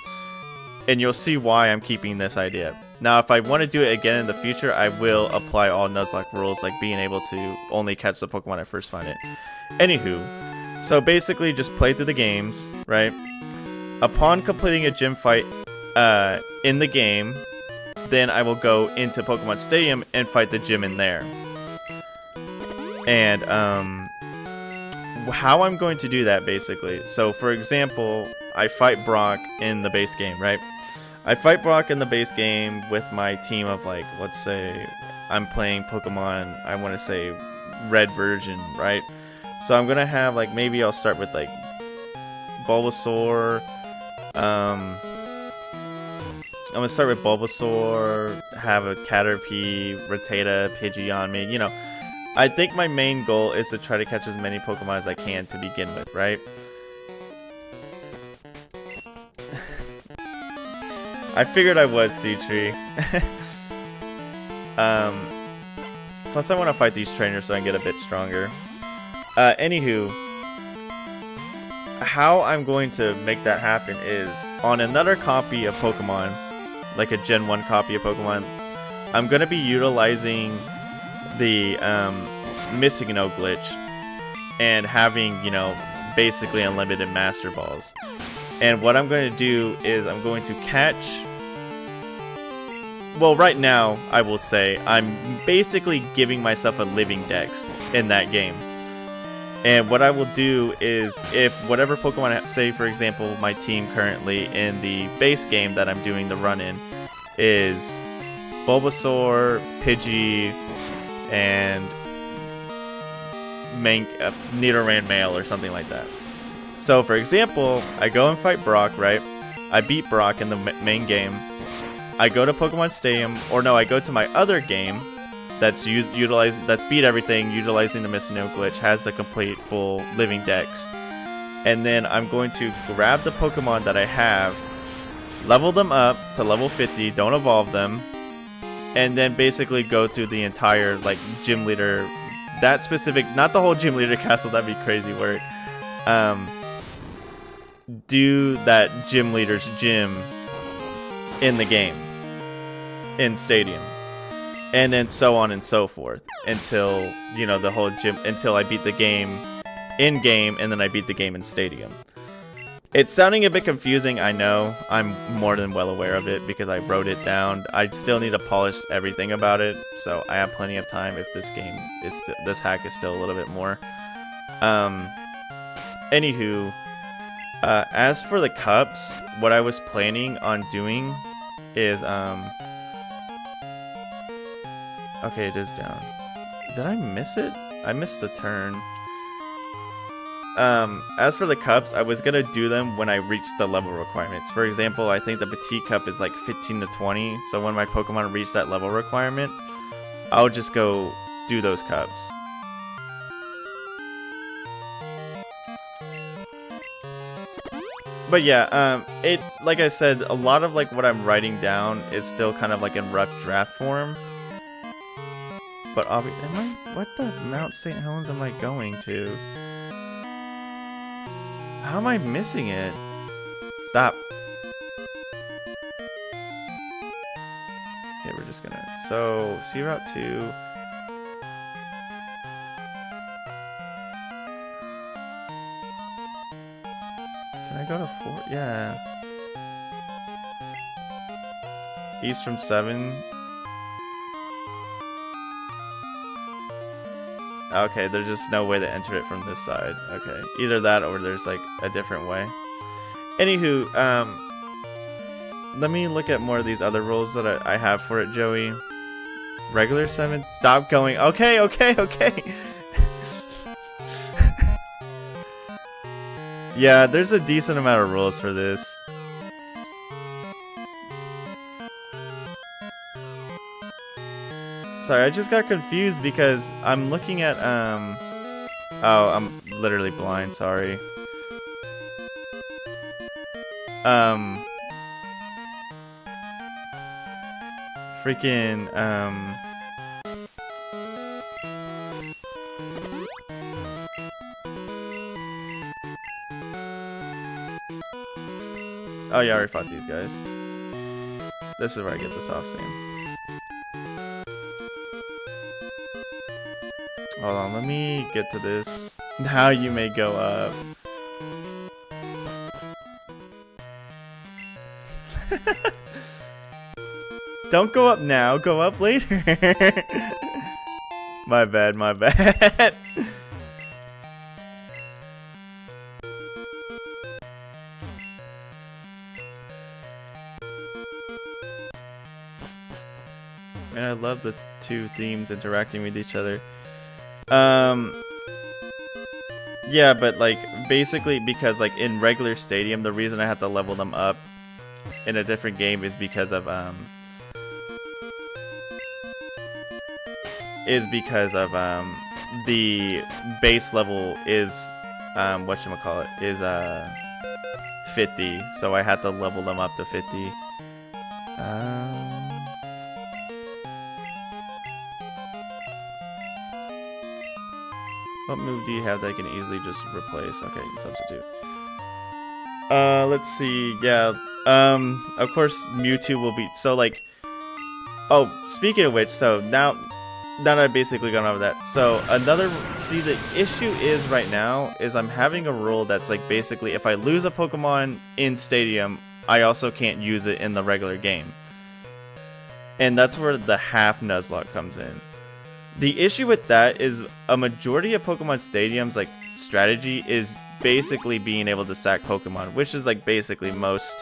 And you'll see why I'm keeping this idea. Now, if I want to do it again in the future, I will apply all Nuzlocke rules, like being able to only catch the Pokemon I first find it. Anywho, so basically just play through the games, right? Upon completing a gym fight in the game, then I will go into Pokemon Stadium and fight the gym in there. And how I'm going to do that, basically. So, for example, I fight Brock in the base game, right? I fight Brock in the base game with my team of, like, let's say I'm playing Pokemon, I want to say red version, right? So I'm going to have, like, maybe I'll start with, like, Bulbasaur. I'm going to start with Bulbasaur, have a Caterpie, Rattata, Pidgeot, you know. I think my main goal is to try to catch as many Pokemon as I can to begin with, right? I figured I was Sutri. Plus I want to fight these trainers so I can get a bit stronger. Anywho, how I'm going to make that happen is on another copy of Pokemon, like a Gen 1 copy of Pokemon, I'm going to be utilizing the Missing No glitch and having, you know, basically unlimited Master Balls. And what I'm going to do is I'm going to catch... Well, right now, I will say, I'm basically giving myself a living dex in that game. And what I will do is, if whatever Pokemon I have, say, for example, my team currently in the base game that I'm doing the run in is Bulbasaur, Pidgey, and Nidoran male or something like that. So, for example, I go and fight Brock, right? I beat Brock in the main game. I go to Pokemon Stadium, or no, I go to my other game that's that's beat everything, utilizing the Missing No glitch, has the complete full living dex. And then I'm going to grab the Pokemon that I have, level them up to level 50, don't evolve them, and then basically go through the entire, like, gym leader, that specific, not the whole gym leader castle, that'd be crazy work. Do that gym leader's gym in the game, in Stadium. and then so on and so forth until, you know, the whole gym, until I beat the game in game, and then I beat the game in stadium. It's sounding a bit confusing, I know. I'm more than well aware of it because I wrote it down. I still need to polish everything about it, so I have plenty of time if this game is this hack is still a little bit more. Anywho, as for the cups, what I was planning on doing is okay, it is down. Did I miss it? I missed the turn. As for the cups, I was gonna do them when I reached the level requirements. For example, I think the petite cup is like 15 to 20, so when my Pokemon reach that level requirement, I'll just go do those cups. But yeah, it, like I said, a lot of like what I'm writing down is still kind of like in rough draft form. But what the Mount St. Helens am I going to? How am I missing it? Stop. Okay, we're just gonna... So, Sea Route 2. Can I go to 4? Yeah. East from 7. Okay, there's just no way to enter it from this side. Okay, either that or there's like a different way. Anywho, let me look at more of these other rules that I have for it, Joey. Regular 7, stop going. Okay, okay, okay. Yeah, there's a decent amount of rules for this. Sorry, I just got confused because I'm looking at, oh, I'm literally blind, sorry. Freaking, oh yeah, I already fought these guys. This is where I get this off scene. Hold on, let me get to this. Now you may go up. Don't go up now, go up later. My bad, my bad. Man, I love the two themes interacting with each other. Yeah, but like basically because like in regular stadium, the reason I have to level them up in a different game is because of the base level is whatchamacallit is 50, so I had to level them up to 50. What move do you have that I can easily just replace? Okay, you can substitute. Let's see. Yeah. Of course, Mewtwo will be... So, like... Oh, speaking of which, so now that I've basically gone over that. So, another... See, the issue is right now is I'm having a rule that's, like, basically if I lose a Pokemon in Stadium, I also can't use it in the regular game. And that's where the half Nuzlocke comes in. The issue with that is a majority of Pokemon Stadium's like strategy is basically being able to sack Pokemon, which is like basically most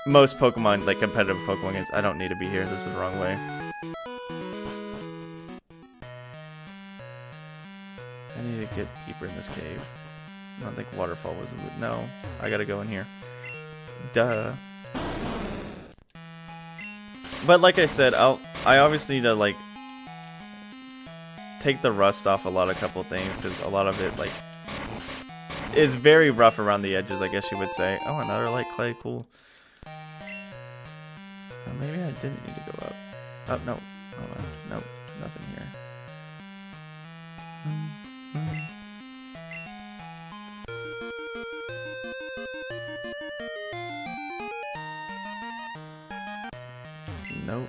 Pokemon, like competitive Pokemon games. I don't need to be here. This is the wrong way. I need to get deeper in this cave. I don't think Waterfall was a move. No, I gotta go in here. Duh. But like I said, I obviously need to like take the rust off a couple things because a lot of it like is very rough around the edges, I guess you would say. Oh, another light clay, cool. Maybe I didn't need to go up. Oh no, hold on, nope, nothing here. Nope.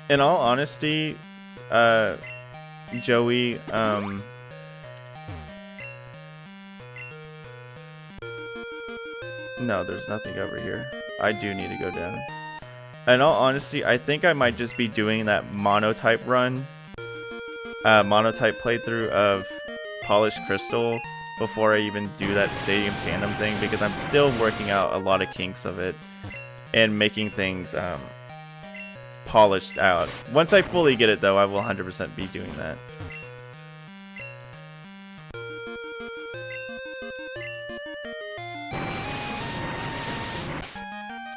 In all honesty, Joey, no, there's nothing over here. I do need to go down. In all honesty, I think I might just be doing that monotype run, monotype playthrough of Polished Crystal before I even do that Stadium Tandem thing, because I'm still working out a lot of kinks of it and making things polished out. Once I fully get it though, I will 100% be doing that.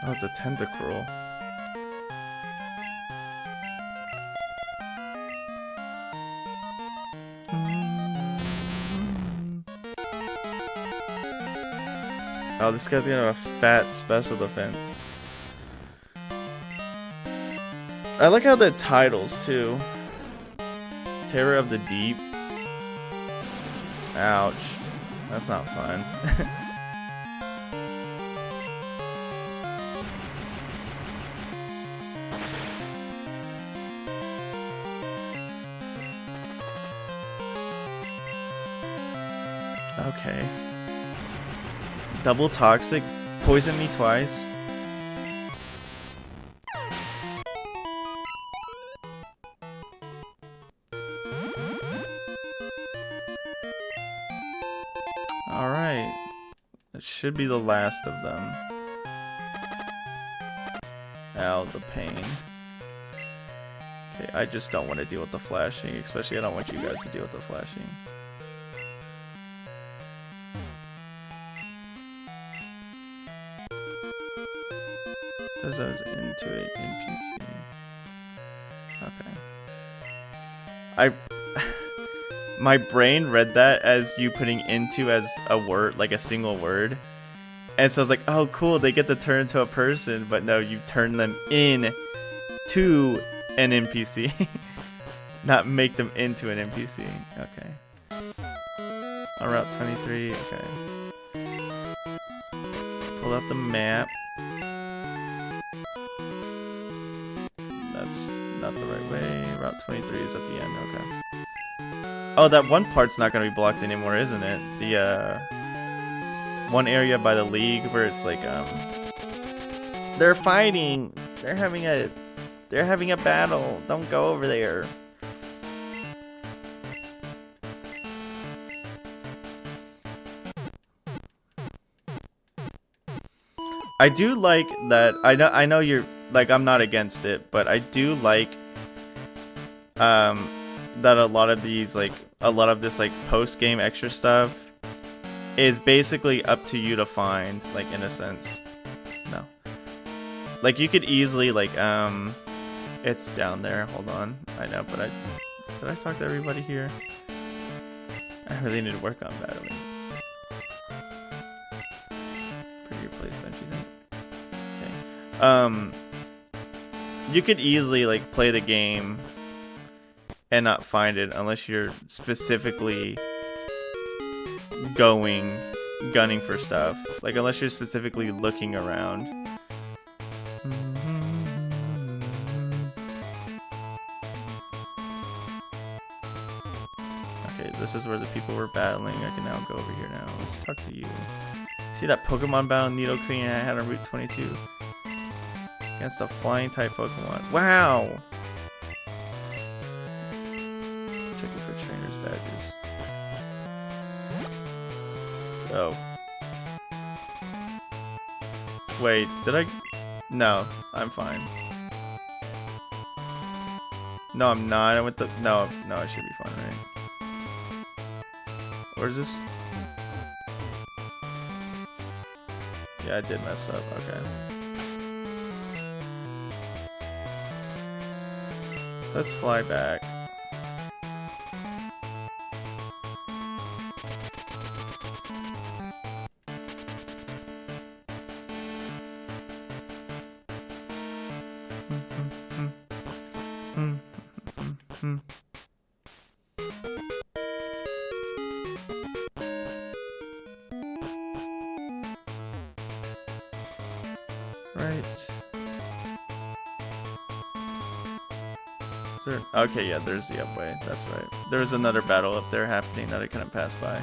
Oh, it's a tentacruel. Oh, this guy's gonna have a fat special defense. I like how the titles too. Terror of the Deep. Ouch. That's not fun. Okay. Double toxic. Poison me twice. Alright. That should be the last of them. Ow, the pain. Okay, I just don't want to deal with the flashing. Especially I don't want you guys to deal with the flashing. Does those into an NPC? Okay. My brain read that as you putting into as a word, like a single word. And so I was like, oh cool, they get to turn into a person, but no, you turn them in to an NPC. Not make them into an NPC. Okay. On Route 23, okay. Pull out the map. That's not the right way. Route 23 is at the end, okay. Oh, that one part's not gonna be blocked anymore, isn't it? The one area by the league where it's like they're fighting. They're having a battle. Don't go over there. I do like that. I know you're like, I'm not against it, but I do like that a lot of these, like, a lot of this, like, post-game extra stuff is basically up to you to find, like, in a sense. No. Like, you could easily, like, it's down there. Hold on. I know, but did I talk to everybody here? I really need to work on battling. Prettier place, don't you think? Okay. You could easily, like, play the game and not find it unless you're specifically gunning for stuff. Like, unless you're specifically looking around. Okay, this is where the people were battling. I can now go over here now. Let's talk to you. See that Pokemon battle Needle Queen I had on Route 22? Against a flying type Pokemon. Wow! Checking for trainers badges. Oh. Wait, did I? No, I'm fine. No, I'm not. I went the. No, I should be fine, right? Where's this? Yeah, I did mess up. Okay. Let's fly back. Right. Is there... Okay, yeah, there's the upway. That's right. There was another battle up there happening that I couldn't pass by.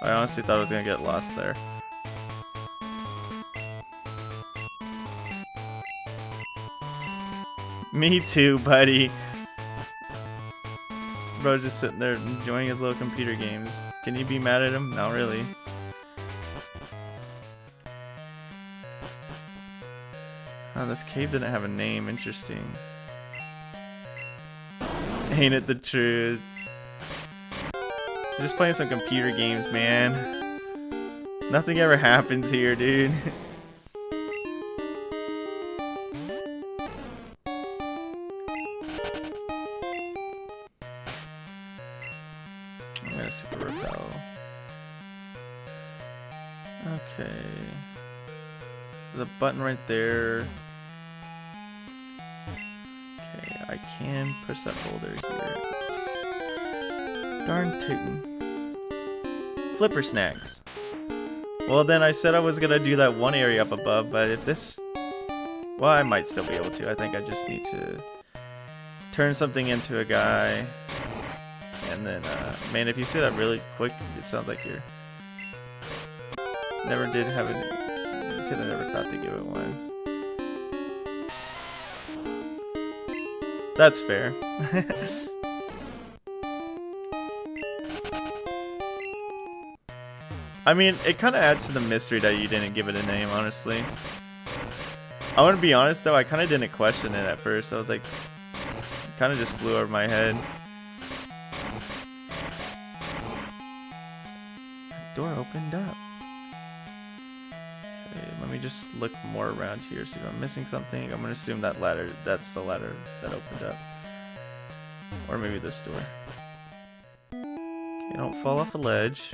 I honestly thought I was gonna get lost there. Me too, buddy. Bro just sitting there enjoying his little computer games. Can you be mad at him? Not really. Oh, this cave didn't have a name. Interesting. Ain't it the truth? I'm just playing some computer games, man. Nothing ever happens here, dude. I'm gonna super repel. Okay. There's a button right there. Okay, I can push that boulder here. Darn tootin'. Flipper snacks. Well, then I said I was gonna do that one area up above, but if this... Well, I might still be able to. I think I just need to turn something into a guy. And then, man, if you say that really quick, it sounds like you're... Never did have it. Could have never thought to give it one. That's fair. I mean, it kind of adds to the mystery that you didn't give it a name, honestly. I want to be honest, though, I kind of didn't question it at first. I was like, kind of just flew over my head. Door opened up. Okay, let me just look more around here, see if I'm missing something. I'm going to assume that ladder, that's the ladder that opened up. Or maybe this door. Okay, don't fall off a ledge.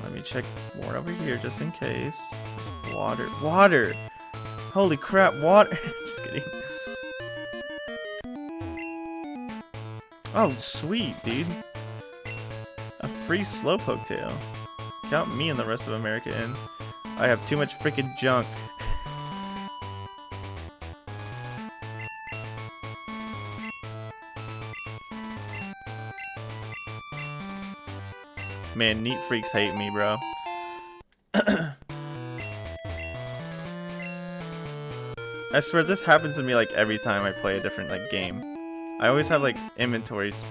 Let me check more over here just in case. There's water. Water! Holy crap, water! Just kidding. Oh, sweet, dude. A free slowpoke tail. Count me and the rest of America in. I have too much freaking junk. Man, neat freaks hate me, bro. I swear this happens to me like every time I play a different like game. I always have like inventories.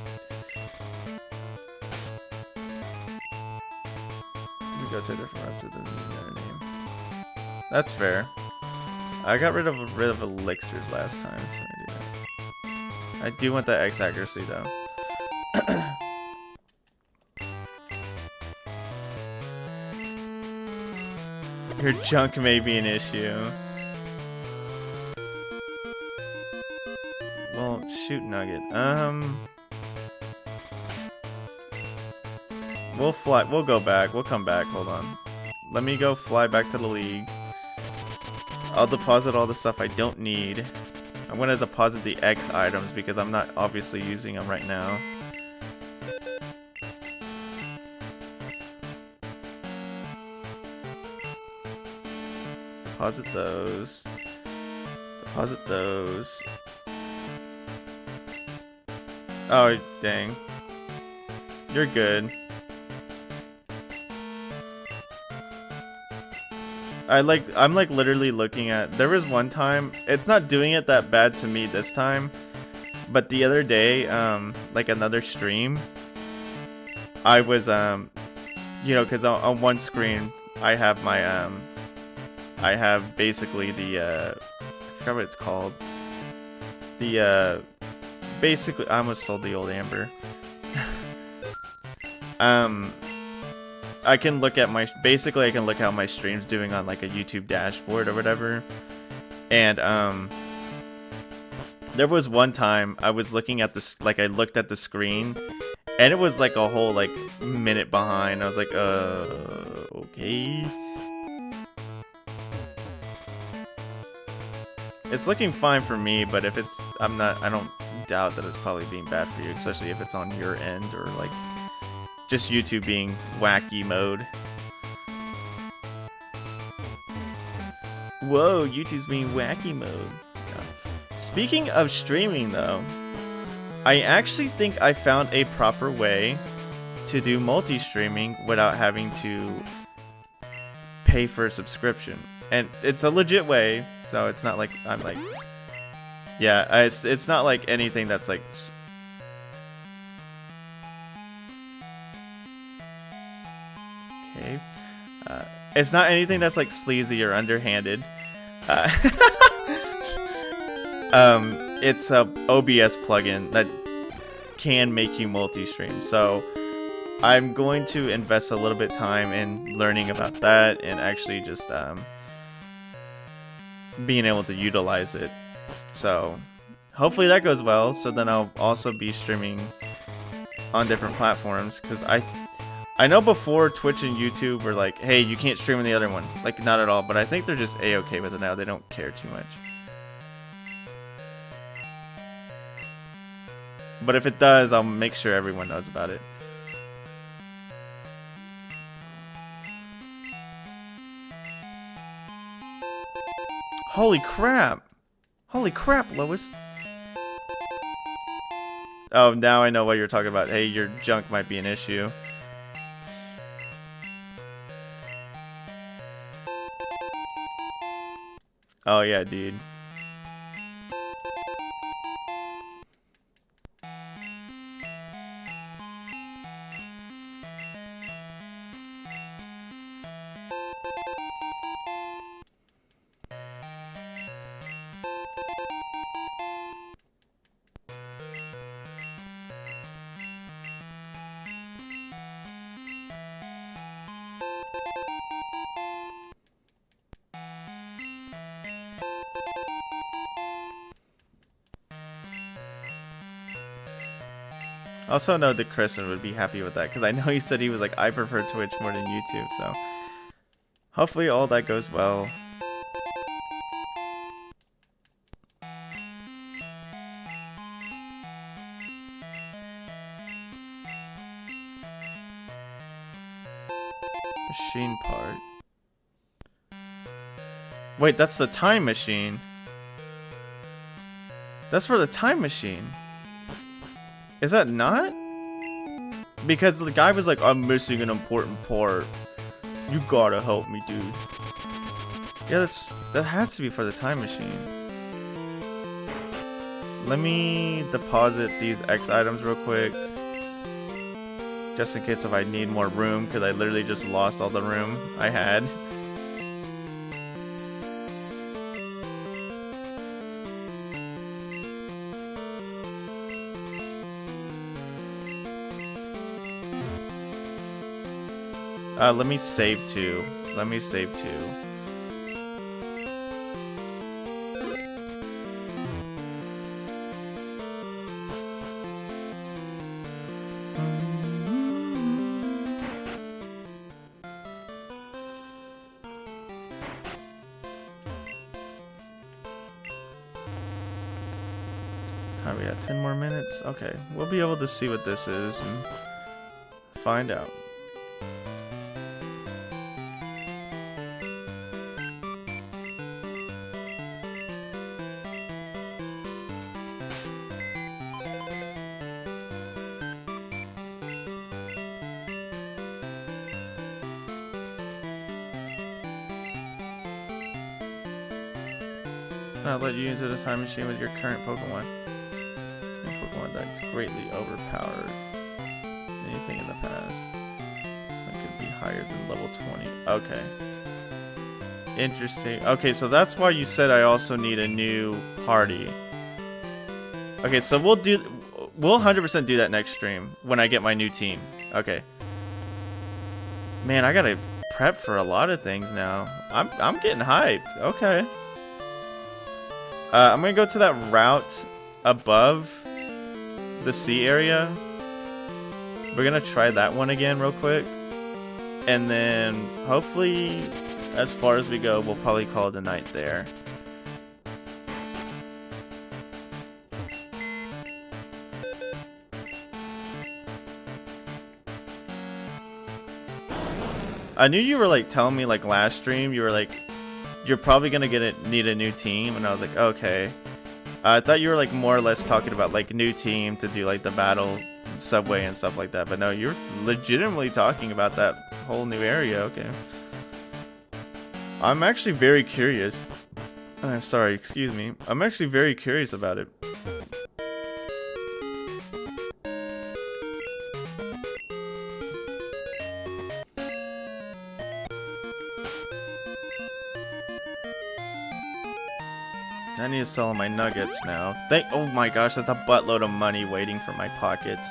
Let me go to a different route so it doesn't need their name. That's fair. I got rid of elixirs last time, so I do that. I do want that X accuracy though. Your junk may be an issue. Well, shoot, Nugget. We'll fly. We'll go back. We'll come back. Hold on. Let me go fly back to the league. I'll deposit all the stuff I don't need. I'm gonna deposit the X items because I'm not obviously using them right now. Deposit those. Deposit those. Oh, dang. You're good. I'm like literally looking at... There was one time... It's not doing it that bad to me this time. But the other day, like another stream, I was, you know, because on one screen, I have my, I have basically the, I forgot what it's called. The, basically, I almost sold the old Amber. I can look at my, basically I can look how my stream's doing on like a YouTube dashboard or whatever. And, there was one time I was looking at this, like I looked at the screen and it was like a whole like minute behind. I was like, okay. it's looking fine for me, but if it's, I don't doubt that it's probably being bad for you, especially if it's on your end or like just YouTube being wacky mode. Whoa, YouTube's being wacky mode. Speaking of streaming though, I actually think I found a proper way to do multi-streaming without having to pay for a subscription. And it's a legit way, so it's not like I'm like, yeah, it's not like anything that's like, okay, it's not anything that's like sleazy or underhanded. It's a OBS plugin that can make you multi-stream, so I'm going to invest a little bit of time in learning about that and actually just being able to utilize it. So hopefully that goes well, so then I'll also be streaming on different platforms, because I know before Twitch and YouTube were like, hey, you can't stream on the other one. Like, not at all, but I think they're just a-okay with it now. They don't care too much. But if it does, I'll make sure everyone knows about it. Holy crap! Holy crap, Lois! Oh, now I know what you're talking about. Hey, your junk might be an issue. Oh yeah, dude. Also know that Kristen would be happy with that, because I know he said he was like, I prefer Twitch more than YouTube, so hopefully all that goes well. Machine part. Wait, that's the time machine. That's for the time machine. Is that not? Because the guy was like, I'm missing an important part. You gotta help me, dude. Yeah, that has to be for the time machine. Let me deposit these X items real quick. Just in case if I need more room, because I literally just lost all the room I had. Let me save two. Let me save two. Time we got 10 more minutes. Okay, we'll be able to see what this is and find out. I'll let you into the time machine with your current Pokemon. A Pokemon that's greatly overpowered. Anything in the past. It could be higher than level 20. Okay. Interesting. Okay, so that's why you said I also need a new party. Okay, so we'll 100% do that next stream when I get my new team. Okay. Man, I gotta prep for a lot of things now. I'm getting hyped. Okay. I'm gonna go to that route above the sea area. We're gonna try that one again real quick. And then hopefully, as far as we go, we'll probably call it a night there. I knew you were like telling me like last stream, you were like, you're probably gonna need a new team, and I was like, okay. I thought you were like more or less talking about like new team to do like the battle subway and stuff like that, but no, you're legitimately talking about that whole new area. Okay. I'm actually very curious. Sorry, excuse me. I'm actually very curious about it. I need to sell my nuggets now. Oh my gosh, that's a buttload of money waiting for my pockets.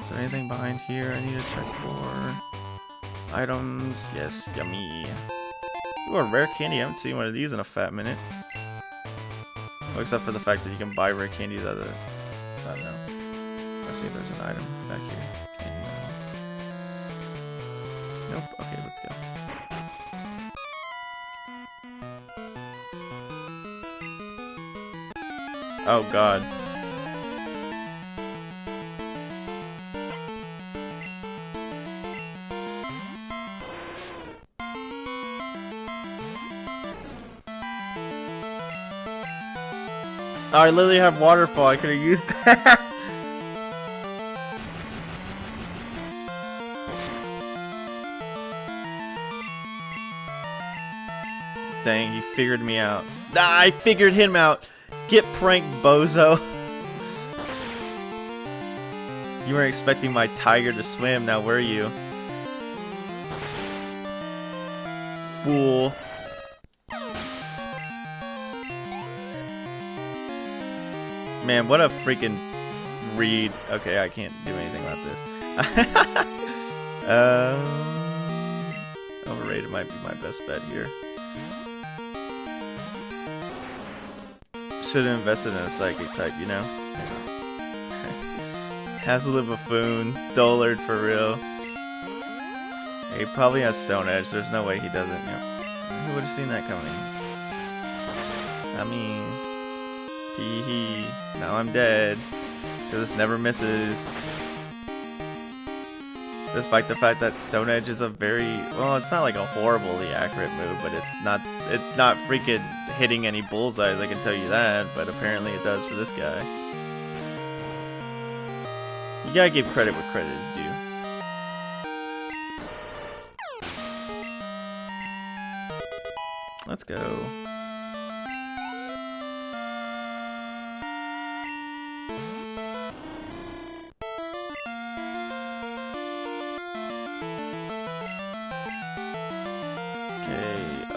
Is there anything behind here I need to check for? Items, yes, yummy. Ooh, a rare candy. I haven't seen one of these in a fat minute. Well, except for the fact that you can buy rare candies at the... I don't know. Let's see if there's an item back here. Candy, no. Nope. Okay, let's go. Oh, God. Oh, I literally have waterfall. I could have used that. Dang, he figured me out. Ah, I figured him out. Get pranked, bozo. You weren't expecting my tiger to swim, now were you? Fool. Man, what a freaking read. Okay, I can't do anything about this. Overrated might be my best bet here. Should have invested in a psychic type, you know? Hazlitt Buffoon, Dullard for real. He probably has Stone Edge, there's no way he doesn't, you know. Who would have seen that coming? I mean... Tee-hee. Now I'm dead. Because this never misses. Despite the fact that Stone Edge is a very... Well, it's not like a horribly accurate move, but it's not freaking hitting any bullseyes, I can tell you that. But apparently it does for this guy. You gotta give credit where credit is due. Let's go.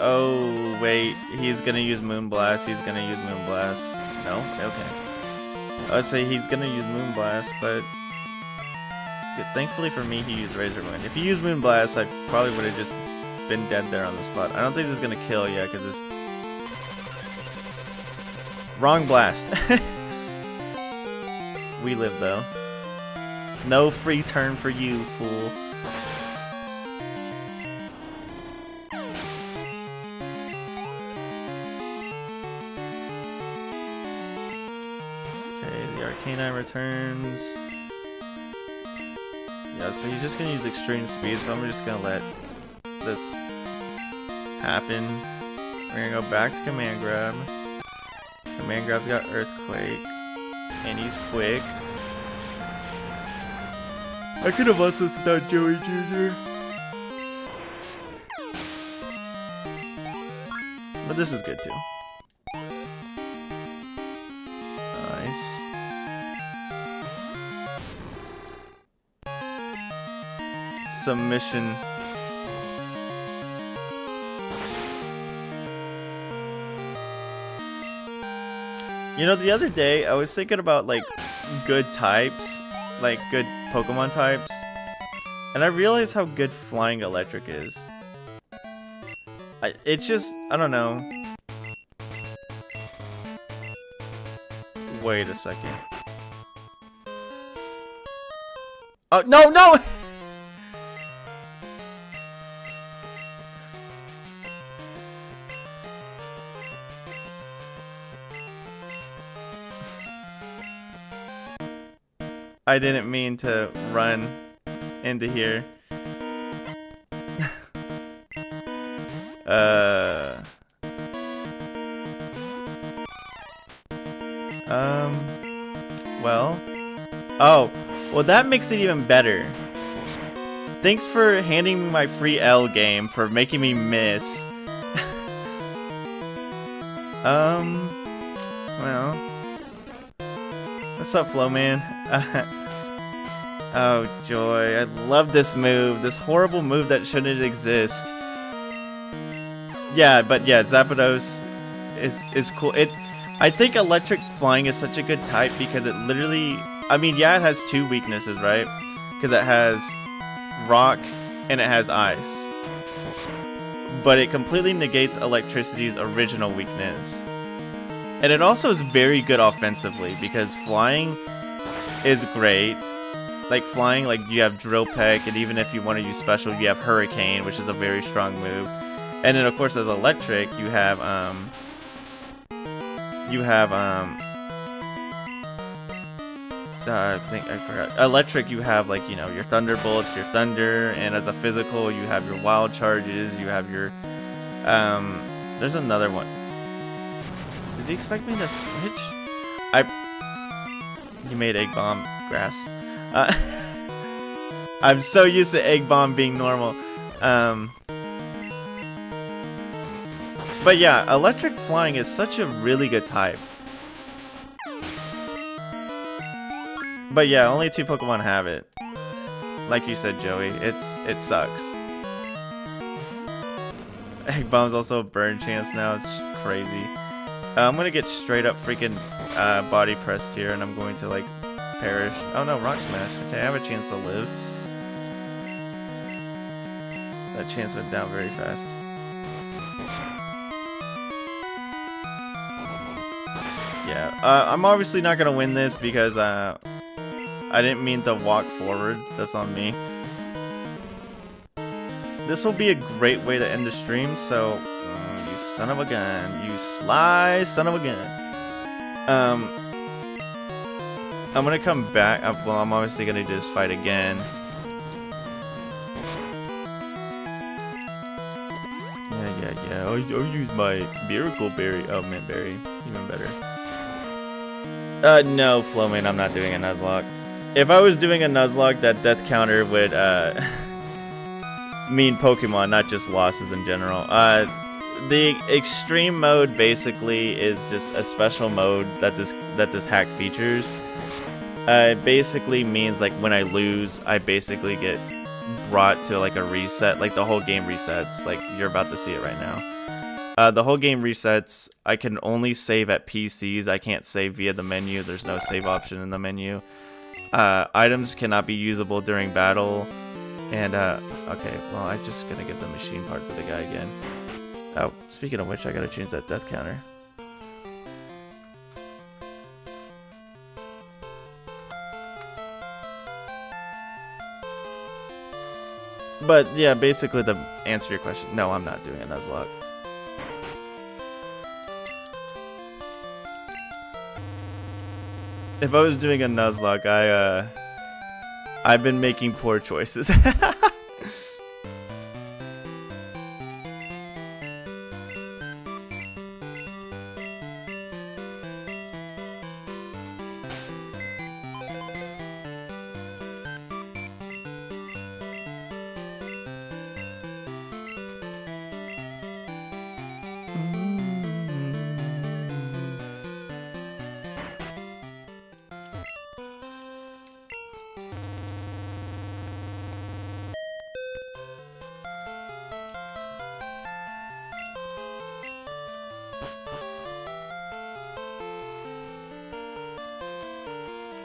Oh, wait. He's gonna use Moonblast. He's gonna use Moonblast. No? Okay. I'd say he's gonna use Moonblast, but... Thankfully for me, he used Razor Wind. If he used Moonblast, I probably would have just been dead there on the spot. I don't think this is gonna kill yet, because it's... Wrong blast. We live, though. No free turn for you, fool. K9 returns. Yeah, so he's just gonna use extreme speed, so I'm just gonna let this happen. We're gonna go back to Command Grab. Command Grab's got Earthquake, and he's quick. I could have also stunned Joey Jr. But this is good too. Submission. You know, the other day I was thinking about like good types, like good Pokemon types, and I realized how good Flying Electric is. It's just, I don't know. Wait a second. Oh, no, no! I didn't mean to run into here. Well. Oh, well that makes it even better. Thanks for handing me my free L game for making me miss. Well. What's up, Flowman? Oh, joy. I love this move. This horrible move that shouldn't exist. Yeah, but yeah, Zapdos is cool. I think electric flying is such a good type because it literally, I mean, yeah, it has two weaknesses, right? Because it has rock and it has ice. But it completely negates electricity's original weakness. And it also is very good offensively because flying is great. Like flying, like you have Drill Peck, and even if you want to use special, you have Hurricane, which is a very strong move. And then of course as electric, you have I forgot. Electric, you have like, you know, your Thunderbolts, your Thunder, and as a physical, you have your Wild Charges, you have your there's another one. Did you expect me to switch? You made Egg Bomb grass. I'm so used to Egg Bomb being normal. But yeah, electric flying is such a really good type. But yeah, only 2 Pokemon have it. Like you said, Joey, it sucks. Egg Bomb's also a burn chance now. It's crazy. I'm gonna get straight up freaking body pressed here, and I'm going to like perish. Oh no, Rock Smash. Okay, I have a chance to live. That chance went down very fast. Yeah, I'm obviously not gonna win this because I didn't mean to walk forward. That's on me. This will be a great way to end the stream. So, you son of a gun, you sly son of a gun. I'm gonna come back. Well, I'm obviously gonna just fight again. Yeah. I'll use my Miracle Berry. Oh, Mint Berry, even better. No, Flowman, I'm not doing a Nuzlocke. If I was doing a Nuzlocke, that death counter would mean Pokemon, not just losses in general. The extreme mode basically is just a special mode that this hack features. It basically means like when I lose, I basically get brought to like a reset, like the whole game resets. Like you're about to see it right now. The whole game resets. I can only save at PCs. I can't save via the menu. There's no save option in the menu. Items cannot be usable during battle. And, okay, well, I'm just gonna give the machine part to the guy again. Oh, speaking of which, I gotta change that death counter. But, yeah, basically, to answer your question, no, I'm not doing a Nuzlocke. If I was doing a Nuzlocke, I've been making poor choices.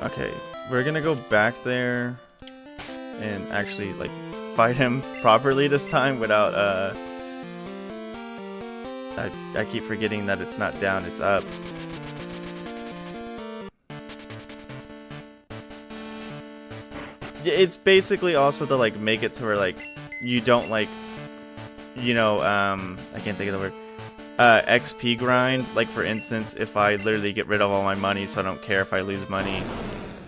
Okay, we're gonna go back there and actually like fight him properly this time without I keep forgetting that it's not down, it's up. It's basically also to like make it to where like you don't like, you know, I can't think of the word. XP grind. Like for instance, if I literally get rid of all my money, so I don't care if I lose money,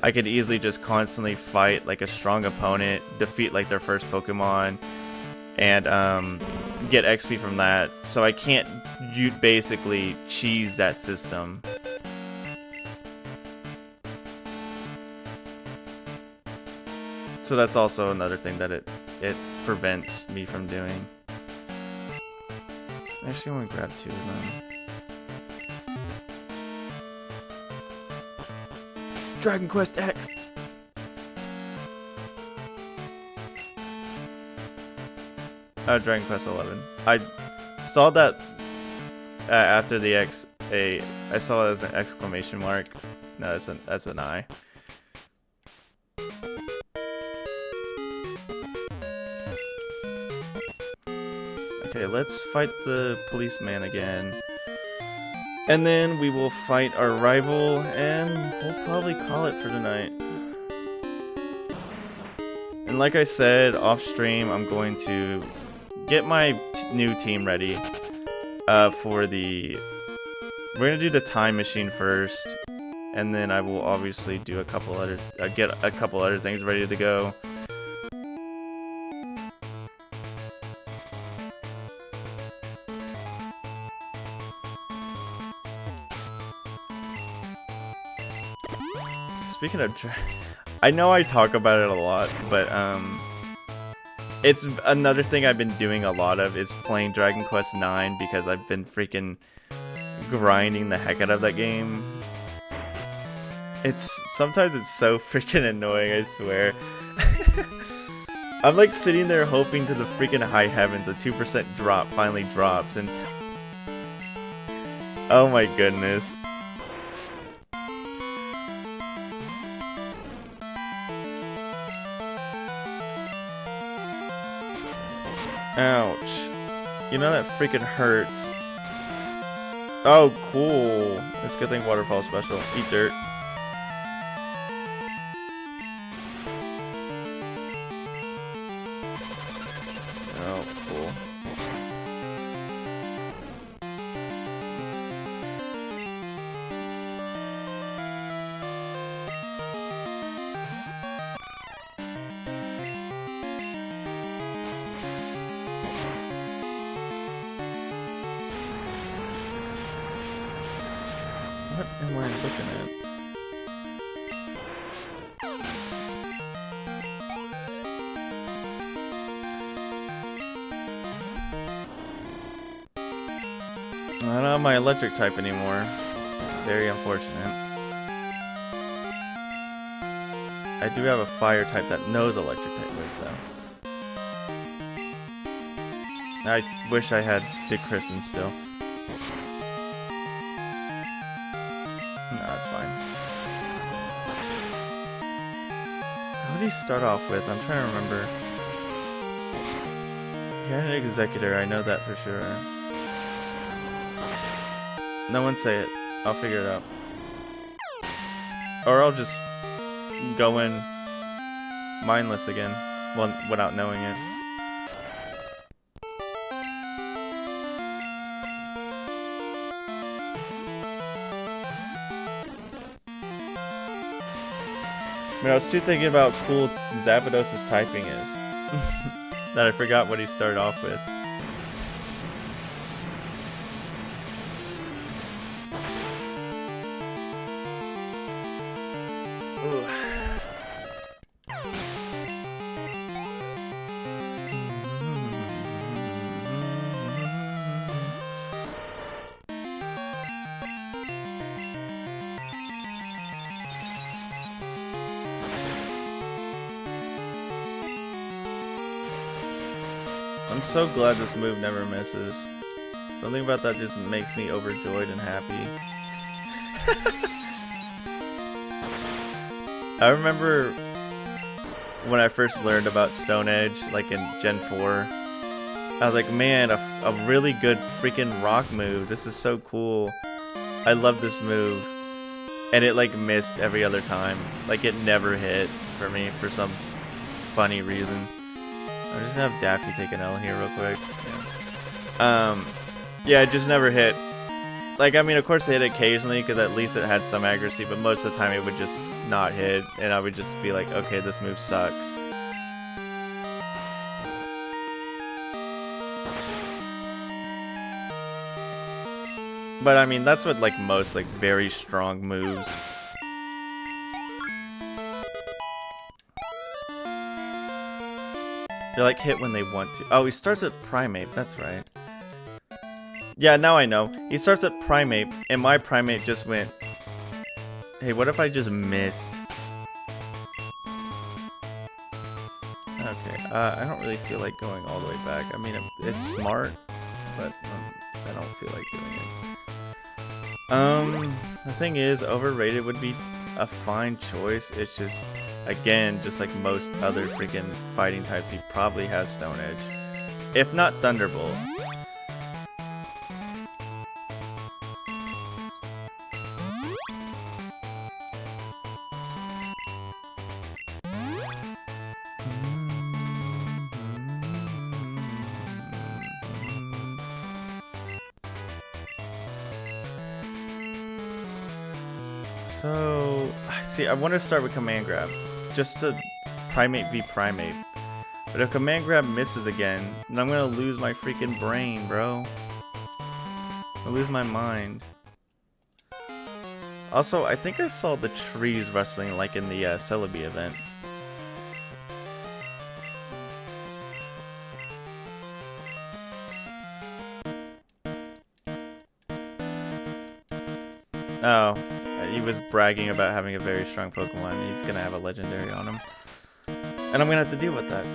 I could easily just constantly fight like a strong opponent, defeat like their first Pokemon, and get XP from that. So I can't basically cheese that system. So that's also another thing that it prevents me from doing. Actually, I want to grab 2 of them. Dragon Quest X! Dragon Quest 11. I saw that after the X, I saw it as an exclamation mark. No, that's an I. Okay, let's fight the policeman again. And then we will fight our rival, and we'll probably call it for tonight. And like I said, off stream, I'm going to get my new team ready for the... We're going to do the time machine first, and then I will obviously do a couple other... get a couple other things ready to go. Speaking of, I know I talk about it a lot, but it's another thing I've been doing a lot of is playing Dragon Quest IX because I've been freaking grinding the heck out of that game. Sometimes it's so freaking annoying, I swear. I'm like sitting there hoping to the freaking high heavens a 2% drop finally drops, and oh my goodness. Ouch. You know that freaking hurts. Oh, cool. It's a good thing waterfall special. Eat dirt. Oh, cool. What am I looking at? I don't have my electric type anymore. Very unfortunate. I do have a fire type that knows electric type moves though. I wish I had Big Kristen still. No, that's fine. What did he start off with? I'm trying to remember. He had an executor, I know that for sure. No one say it. I'll figure it out. Or I'll just go in mindless again, well, without knowing it. I mean, I was too thinking about how cool Zapdos' typing is. That I forgot what he started off with. Ooh. I'm so glad this move never misses. Something about that just makes me overjoyed and happy. I remember when I first learned about Stone Edge, like in Gen 4, I was like, man, a really good freaking rock move. This is so cool. I love this move. And it like missed every other time. Like it never hit for me for some funny reason. I'm just gonna have Daffy take an L here real quick. Yeah, it just never hit. Like, I mean, of course it hit occasionally because at least it had some accuracy, but most of the time it would just not hit, and I would just be like, okay, this move sucks. But I mean, that's what like most like very strong moves. They're like hit when they want to. Oh, he starts at Primate, that's right. Yeah, now I know. He starts at Primate, and my Primate just went... Hey, what if I just missed? Okay, I don't really feel like going all the way back. I mean, it's smart, but I don't feel like doing it. The thing is, overrated would be a fine choice. It's just, again, just like most other freaking fighting types, he probably has Stone Edge. If not Thunderbolt. So, see, I want to start with Command Grab, just to Primate v Primate. But if Command Grab misses again, then I'm gonna lose my freaking brain, bro. I'll lose my mind. Also, I think I saw the trees rustling like in the Celebi event. Oh. He was bragging about having a very strong Pokemon. He's gonna have a legendary on him. And I'm gonna have to deal with that.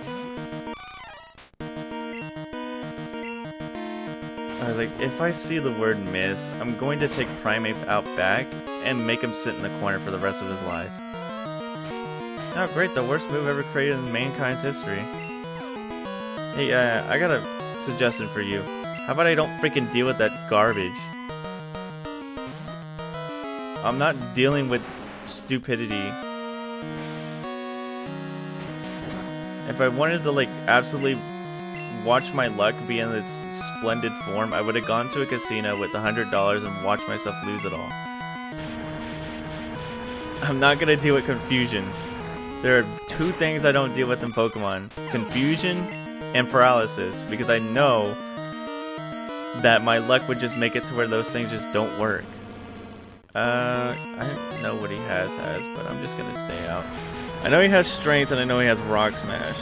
I was like, if I see the word miss, I'm going to take Primate out back and make him sit in the corner for the rest of his life. Oh great, the worst move ever created in mankind's history. Hey, I got a suggestion for you. How about I don't freaking deal with that garbage? I'm not dealing with stupidity. If I wanted to like absolutely watch my luck be in this splendid form, I would have gone to a casino with $100 and watched myself lose it all. I'm not gonna deal with confusion. There are two things I don't deal with in Pokemon: confusion and paralysis, because I know that my luck would just make it to where those things just don't work. I don't know what he has, but I'm just gonna stay out. I know he has Strength, and I know he has Rock Smash.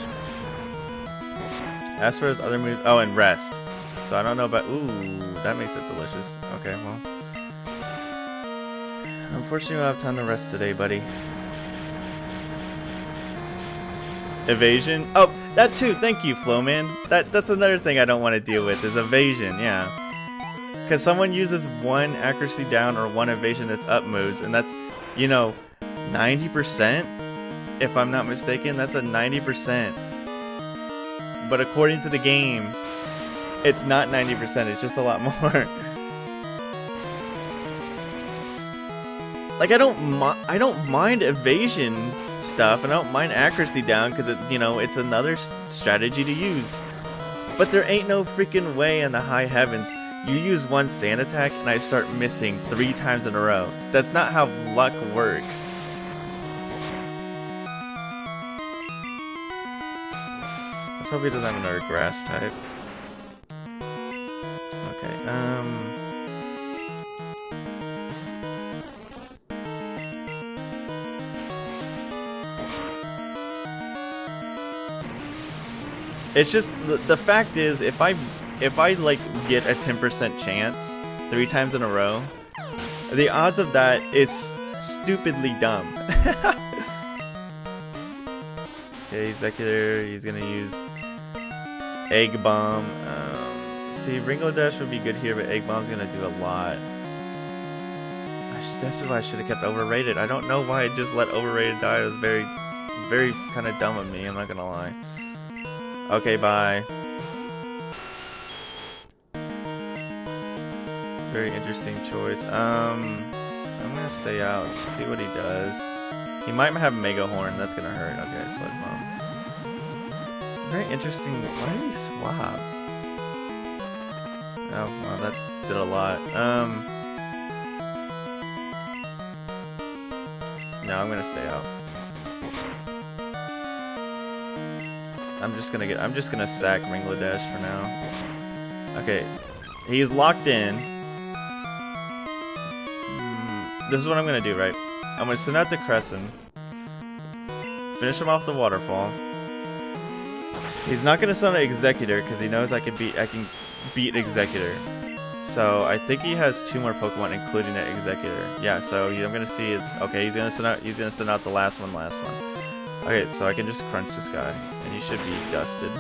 As for his other moves, oh, and Rest. So I don't know about, ooh, that makes it delicious. Okay, well. Unfortunately, we'll have time to rest today, buddy. Evasion? Oh, that too, thank you, Flowman. That's another thing I don't want to deal with, is evasion, yeah. Because someone uses one accuracy down or one evasion as up moves, and that's, you know, 90%? If I'm not mistaken, that's a 90%. But according to the game, it's not 90%, it's just a lot more. Like, I don't mind evasion stuff, and I don't mind accuracy down, because, you know, it's another strategy to use. But there ain't no freaking way in the high heavens you use one sand attack and I start missing 3 times in a row. That's not how luck works. Let's hope he doesn't have another grass type. Okay, it's just, the fact is, if I like get a 10% chance 3 times in a row, the odds of that is stupidly dumb. Okay, Executor, he's gonna use Egg Bomb. See, Ringo Dash would be good here, but Egg Bomb's gonna do a lot. This is why I should have kept Overrated. I don't know why I just let Overrated die. It was very, very kind of dumb of me, I'm not gonna lie. Okay, bye. Very interesting choice. I'm gonna stay out, see what he does. He might have Mega Horn, that's gonna hurt. Okay, Slug Bomb. Very interesting. Why did he swap? Oh, well, that did a lot. No, I'm gonna stay out. I'm just gonna sack Ringladesh for now. Okay, he's locked in. This is what I'm gonna do, right? I'm gonna send out the Crescent. Finish him off the waterfall. He's not gonna send an Executor because he knows I can beat Executor. So I think he has 2 more Pokemon, including that Executor. Yeah. So I'm gonna see is okay. He's gonna send out the last one. Okay. So I can just crunch this guy, and he should be dusted.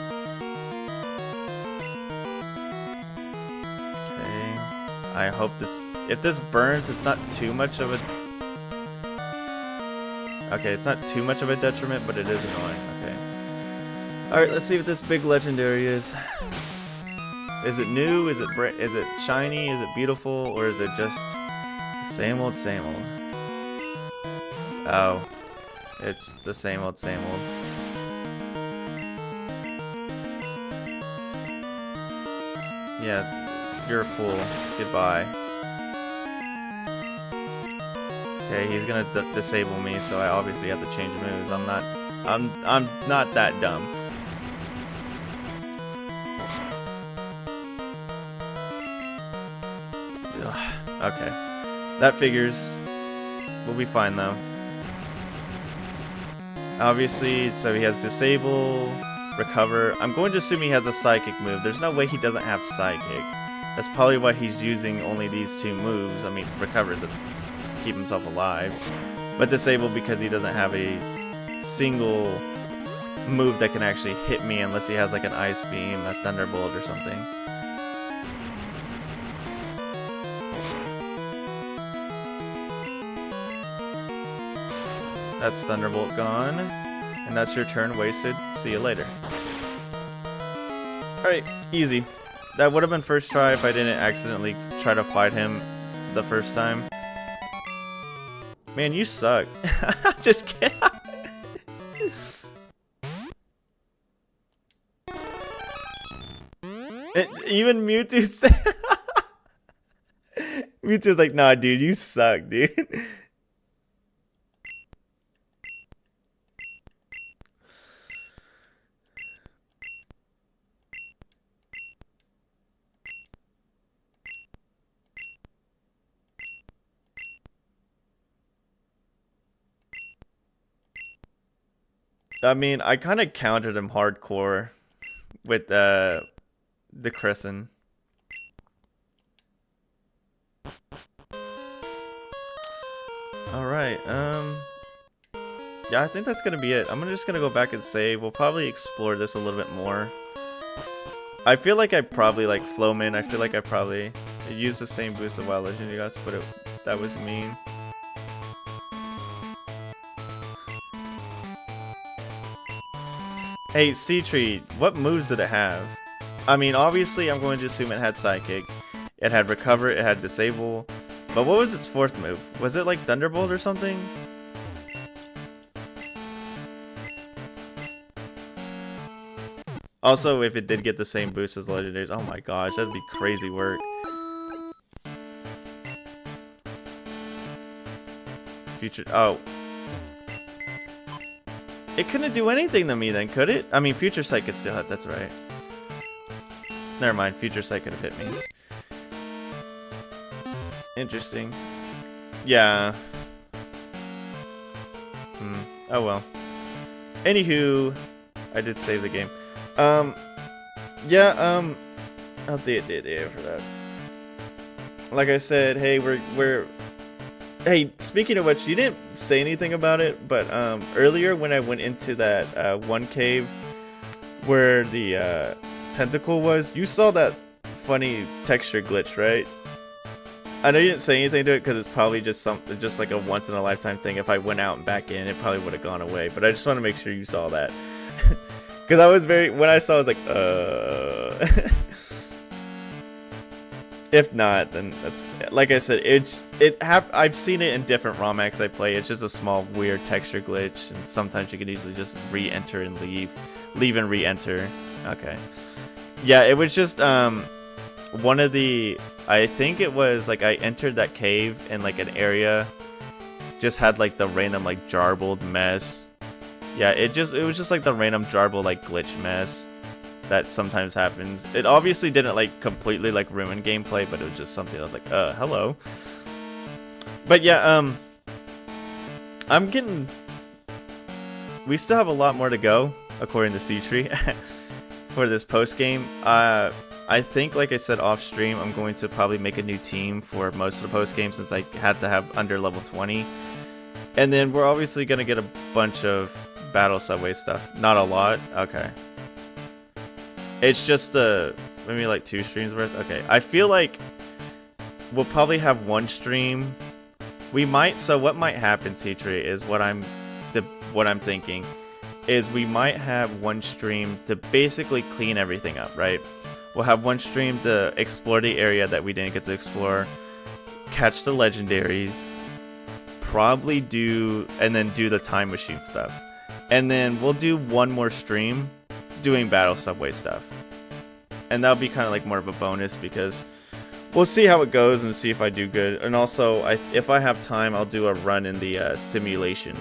Okay. I hope this. If this burns, it's not too much of a. Okay, it's not too much of a detriment, but it is annoying. Okay. Alright, let's see what this big legendary is. Is it new? Is it shiny? Is it beautiful? Or is it just same old, same old? Oh. It's the same old, same old. Yeah, you're a fool. Goodbye. Okay, he's gonna disable me, so I obviously have to change moves. I'm not that dumb. Ugh, okay, that figures. We'll be fine though. Obviously, so he has disable, recover. I'm going to assume he has a psychic move. There's no way he doesn't have psychic. That's probably why he's using only these 2 moves. I mean, recover to keep himself alive, but disable because he doesn't have a single move that can actually hit me unless he has like an Ice Beam, a Thunderbolt, or something. That's Thunderbolt gone, and that's your turn wasted. See you later. Alright, easy. That would have been first try if I didn't accidentally try to fight him the first time. Man, you suck. Just kidding. Even Mewtwo said Mewtwo's like, nah, dude, you suck, dude. I mean, I kind of countered him hardcore with the Crescent. All right. Yeah, I think that's gonna be it. I'm just gonna go back and save. We'll probably explore this a little bit more. I feel like I probably like Flowman. I feel like I probably used the same boost of Wild Legend, you guys, but that was mean. Hey, Sea-Tree, what moves did it have? I mean, obviously, I'm going to assume it had Psychic. It had Recover, it had Disable. But what was its 4th move? Was it like Thunderbolt or something? Also, if it did get the same boost as Legendaries, oh my gosh, that'd be crazy work. Future, oh. It couldn't do anything to me then, could it? I mean, Future Sight could still hit, that's right. Never mind, Future Sight could have hit me. Interesting. Yeah. Oh well. Anywho, I did save the game. Yeah, I'll do it for that. Like I said, hey, we're hey, speaking of which, you didn't say anything about it, but earlier when I went into that one cave where the tentacle was, you saw that funny texture glitch, right? I know you didn't say anything to it because it's probably just something, just like a once in a lifetime thing. If I went out and back in, it probably would have gone away. But I just want to make sure you saw that, because I was when I saw, I was like, If not, then that's, like I said, I've seen it in different ROM hacks I play. It's just a small weird texture glitch, and sometimes you can easily just re-enter and leave and re-enter. Okay. Yeah, it was just one of the, I think it was like I entered that cave and like an area just had like the random like jarbled mess. Yeah, it was just like the random jarbled like glitch mess that sometimes happens. It obviously didn't like completely like ruin gameplay, but it was just something I was like, hello. But yeah, we still have a lot more to go according to C-Tree for this post game. I think, like I said off stream, I'm going to probably make a new team for most of the post game since I had to have under level 20. And then we're obviously gonna get a bunch of battle subway stuff. Not a lot. Okay. It's just maybe like 2 streams worth. Okay, I feel like we'll probably have 1 stream. We might. So what might happen, C-Tree, is what I'm thinking is we might have 1 stream to basically clean everything up, right? We'll have 1 stream to explore the area that we didn't get to explore, catch the legendaries, probably do the time machine stuff, and then we'll do 1 more stream doing battle subway stuff, and that'll be kind of like more of a bonus because we'll see how it goes and see if I do good. And also, if I have time, I'll do a run in the simulation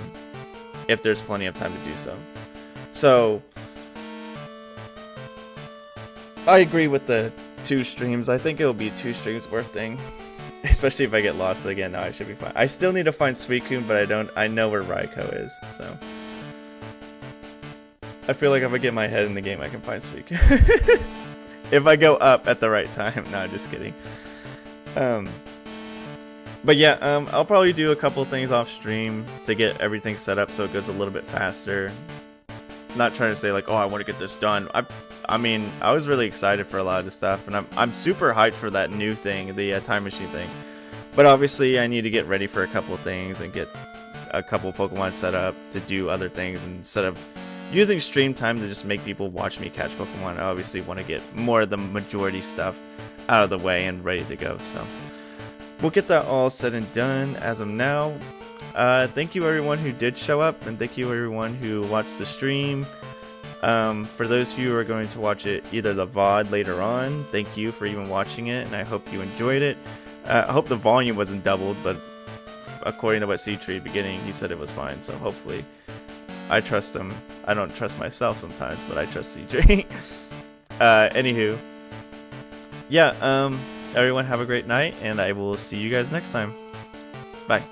if there's plenty of time to do so. So I agree with the 2 streams. I think it'll be 2 streams worth thing, especially if I get lost again. No, I should be fine. I still need to find Suicune, but I know where Raikou is, so I feel like if I get my head in the game, I can find Suicune. If I go up at the right time. No, just kidding. But yeah, I'll probably do a couple things off stream to get everything set up so it goes a little bit faster. Not trying to say like, oh, I want to get this done. I mean, I was really excited for a lot of this stuff, and I'm super hyped for that new thing, the time machine thing. But obviously, I need to get ready for a couple of things and get a couple of Pokemon set up to do other things instead of using stream time to just make people watch me catch Pokemon. I obviously want to get more of the majority stuff out of the way and ready to go. So we'll get that all said and done as of now. Thank you everyone who did show up, and thank you everyone who watched the stream. For those of you who are going to watch it, either the VOD later on, thank you for even watching it, and I hope you enjoyed it. I hope the volume wasn't doubled, but according to what C-Tree at the beginning, he said it was fine, so hopefully I trust him. I don't trust myself sometimes, but I trust C-Tree. Anywho, yeah, everyone have a great night, and I will see you guys next time. Bye.